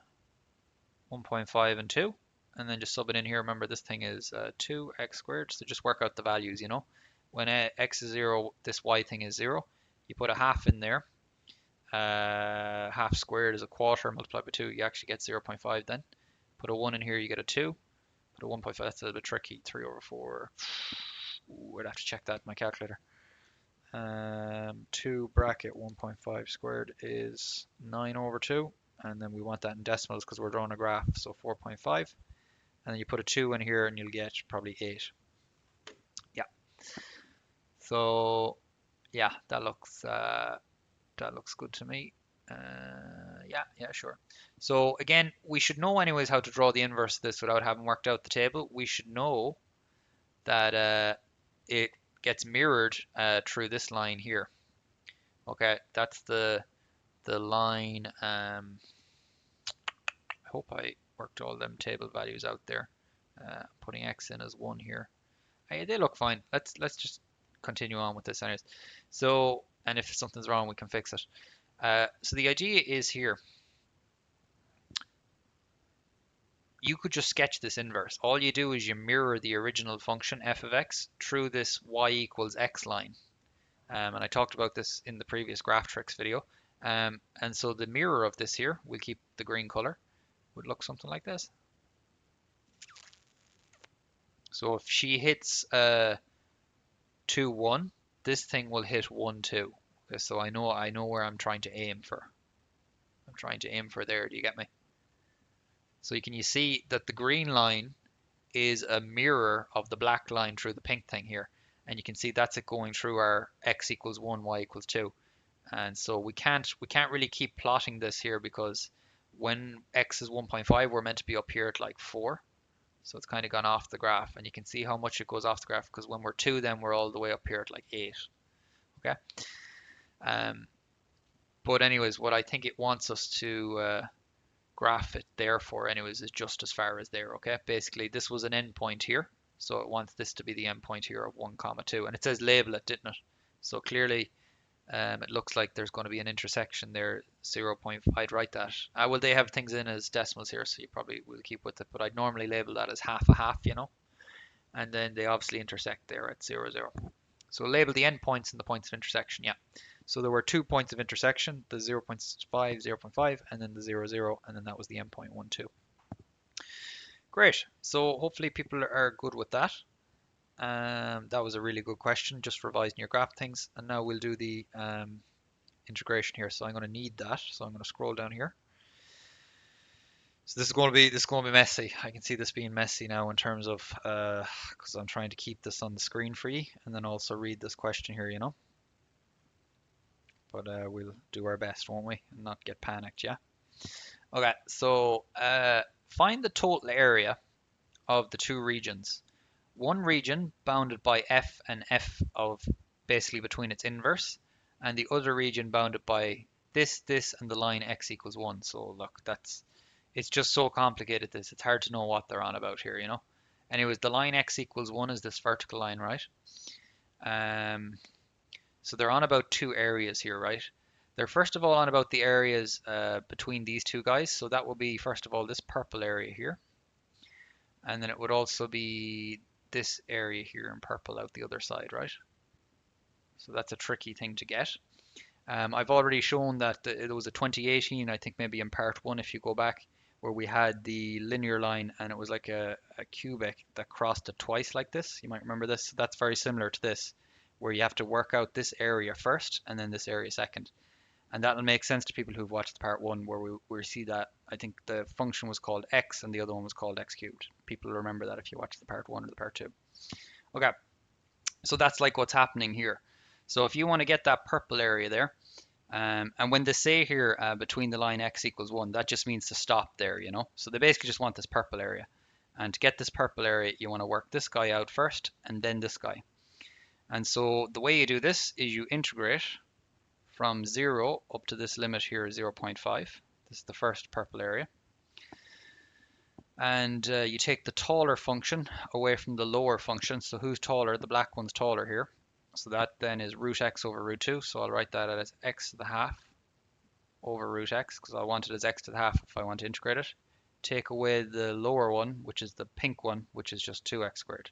1.5, and 2. And then just sub it in here. Remember, this thing is 2x squared. So just work out the values, you know. When x is 0, this y thing is 0. You put a half in there. Half squared is a quarter multiplied by 2. You actually get 0.5 then. Put a 1 in here, you get a 2. Put a 1.5, that's a little bit tricky. 3 over 4. Ooh, I'd have to check that in my calculator. 2 bracket 1.5 squared is 9 over 2. And then we want that in decimals because we're drawing a graph. So 4.5. And then you put a 2 in here and you'll get probably 8. Yeah. So yeah, that looks good to me. Yeah, sure. So again, we should know anyways how to draw the inverse of this without having worked out the table. We should know that it gets mirrored through this line here. Okay, that's the line. I hope I worked all them table values out there. Putting x in as 1 here. Hey, they look fine. Let's just continue on with this anyways. So, and if something's wrong, we can fix it. So the idea is here, you could just sketch this inverse. All you do is you mirror the original function f of x through this y equals x line. And I talked about this in the previous graph tricks video. And so the mirror of this here, we'll keep the green color, would look something like this. So if she hits 2, 1, this thing will hit 1, 2. Okay, so I know where I'm trying to aim for. I'm trying to aim for there. Do you get me? So you see that the green line is a mirror of the black line through the pink thing here. And you can see that's it going through our x equals 1, y equals 2. And so we can't really keep plotting this here because when x is 1.5, we're meant to be up here at like 4. So it's kind of gone off the graph. And you can see how much it goes off the graph because when we're 2, then we're all the way up here at like 8. Okay. But anyways, what I think it wants us to graph it there for anyways is just as far as there. Okay. Basically, this was an endpoint here. So it wants this to be the endpoint here of 1, 2. And it says label it, didn't it? So clearly, it looks like there's going to be an intersection there, 0.5. I'd write that. Well, they have things in as decimals here, so you probably will keep with it. But I'd normally label that as half a half, you know. And then they obviously intersect there at 0, 0. So label the endpoints and the points of intersection, yeah. So there were 2 points of intersection, the 0.5, 0.5, and then the 0, 0, and then that was the endpoint 1, 2. Great. So hopefully people are good with that. That was a really good question, just revising your graph things. And now we'll do the integration here. So I'm going to need that. So I'm going to scroll down here. So this is going to be messy. I can see this being messy now in terms of because I'm trying to keep this on the screen for you and then also read this question here, you know. But we'll do our best, won't we? And not get panicked, yeah. Okay. So find the total area of the two regions. One region bounded by f and f of basically between its inverse, and the other region bounded by this, and the line x equals 1. So look, it's just so complicated this. It's hard to know what they're on about here, you know. Anyways, the line x equals 1 is this vertical line, right? So they're on about two areas here, right? They're first of all on about the areas between these two guys. So that will be first of all this purple area here. And then it would also be this area here in purple out the other side, right? So that's a tricky thing to get. I've already shown that it was a 2018, I think maybe in part 1 if you go back, where we had the linear line and it was like a cubic that crossed it twice like this. You might remember this. So that's very similar to this, where you have to work out this area first and then this area second. And that'll make sense to people who've watched the part 1 where we see that I think the function was called x and the other one was called x cubed. People remember that if you watch the part 1 or the part 2. Okay, so that's like what's happening here. So if you want to get that purple area there, and when they say here between the line x equals 1, that just means to stop there, you know. So they basically just want this purple area. And to get this purple area, you want to work this guy out first and then this guy. And so the way you do this is you integrate from 0 up to this limit here, 0.5. This is the first purple area. And you take the taller function away from the lower function. So who's taller? The black one's taller here. So that then is root x over root 2. So I'll write that as x to the half over root x because I want it as x to the half if I want to integrate it. Take away the lower one, which is the pink one, which is just 2x squared.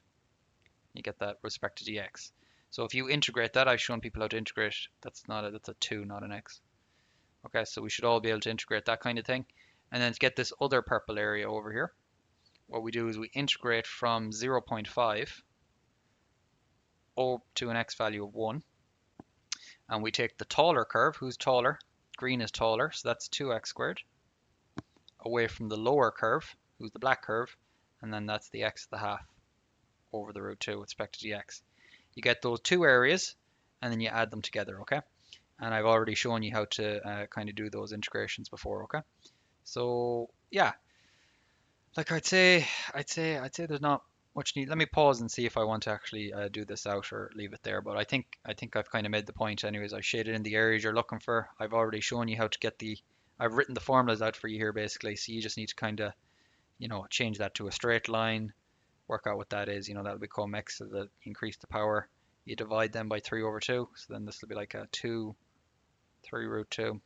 You get that with respect to dx. So if you integrate that, I've shown people how to integrate. That's a 2, not an x. Okay, so we should all be able to integrate that kind of thing. And then to get this other purple area over here, what we do is we integrate from 0.5 up to an x value of 1. And we take the taller curve. Who's taller? Green is taller, so that's 2x squared. Away from the lower curve, who's the black curve, and then that's the x to the half over the root 2 with respect to dx. You get those two areas, and then you add them together, okay? And I've already shown you how to kind of do those integrations before, okay? So yeah, like I'd say there's not what you need. Let me pause and see if I want to actually do this out or leave it there. But I think I've kind of made the point anyways. I've shaded in the areas you're looking for. I've already shown you how to get the. I've written the formulas out for you here basically. So you just need to kind of change that to a straight line, work out what that is. That'll become x to the increase the power. You divide them by 3 over 2. So then this will be like a 2, 3 root 2,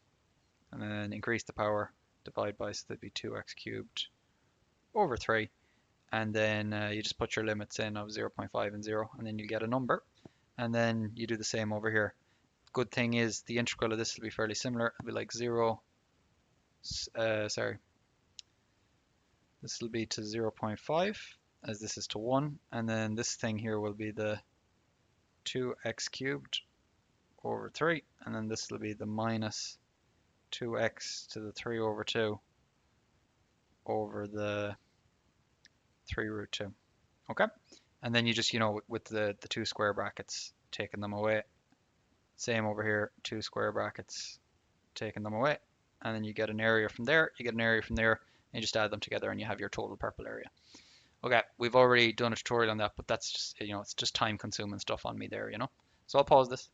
and then increase the power, divide by, so that'd be 2x cubed over 3. And then you just put your limits in of 0 0.5 and 0, and then you get a number. And then you do the same over here. Good thing is the integral of this will be fairly similar. It'll be like 0, sorry, this will be to 0 0.5 as this is to 1. And then this thing here will be the 2x cubed over 3. And then this will be the minus 2x to the 3 over 2 over the 3 root 2. Okay? And then you just, with the two square brackets, taking them away. Same over here, two square brackets, taking them away. And then you get an area from there, you get an area from there, and you just add them together and you have your total purple area. Okay, we've already done a tutorial on that, but that's just, it's just time consuming stuff on me there. So I'll pause this.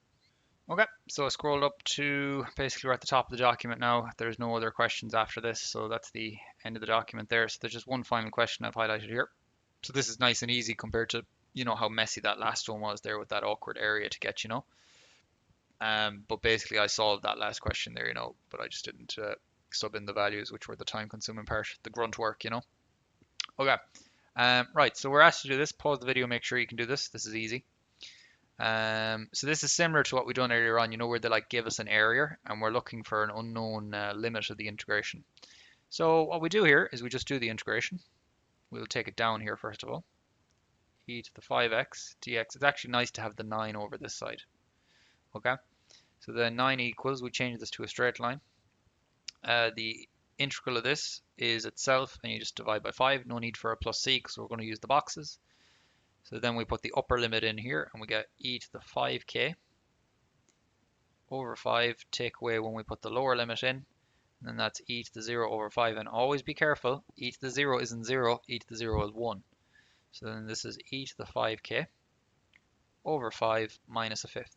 Okay, so I scrolled up to basically we're at the top of the document now. There's no other questions after this, so that's the end of the document there. So there's just one final question I've highlighted here. So this is nice and easy compared to, how messy that last one was there with that awkward area to get. But basically I solved that last question there, but I just didn't sub in the values, which were the time consuming part, the grunt work. Okay, right, so we're asked to do this. Pause the video, make sure you can do this. This is easy. So this is similar to what we done earlier on, where they like give us an area and we're looking for an unknown limit of the integration. So what we do here is we just do the integration. We'll take it down here first of all. E to the 5x dx. It's actually nice to have the 9 over this side. Okay, so the 9 equals, we change this to a straight line. The integral of this is itself, and you just divide by 5. No need for a plus c because we're going to use the boxes. So then we put the upper limit in here and we get e to the 5k over 5, take away when we put the lower limit in, and then that's e to the 0 over 5. And always be careful, e to the 0 isn't 0, e to the 0 is 1. So then this is e to the 5k over 5 minus a fifth.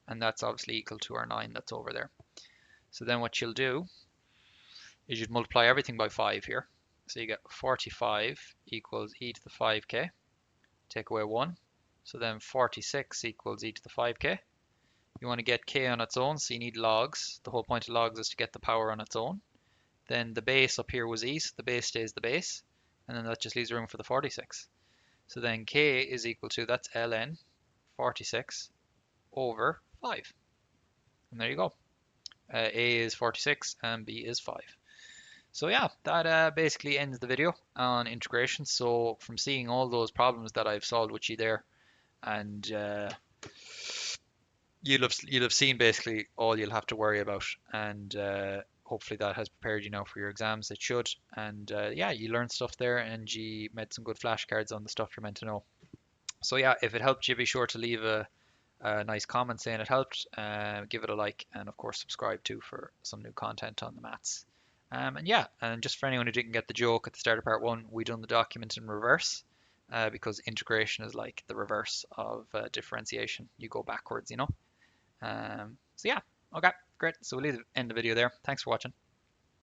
And that's obviously equal to our 9 that's over there. So then what you'll do is you'd multiply everything by 5 here. So you get 45 equals e to the 5k. Take away 1. So then 46 equals e to the 5k. You want to get k on its own, so you need logs. The whole point of logs is to get the power on its own. Then the base up here was e, so the base stays the base. And then that just leaves room for the 46. So then k is equal to, that's ln, 46 over 5. And there you go. A is 46 and B is 5. So yeah, that basically ends the video on integration. So from seeing all those problems that I've solved with you there, and you'll have seen basically all you'll have to worry about, and hopefully that has prepared you now for your exams. It should, and yeah, you learned stuff there, and you made some good flashcards on the stuff you're meant to know. So yeah, if it helped you, be sure to leave a nice comment saying it helped. Give it a like, and of course subscribe too for some new content on the maths. And yeah, and just for anyone who didn't get the joke at the start of part 1, we done the document in reverse because integration is like the reverse of differentiation. You go backwards. So yeah, okay, great. So we'll end the video there. Thanks for watching.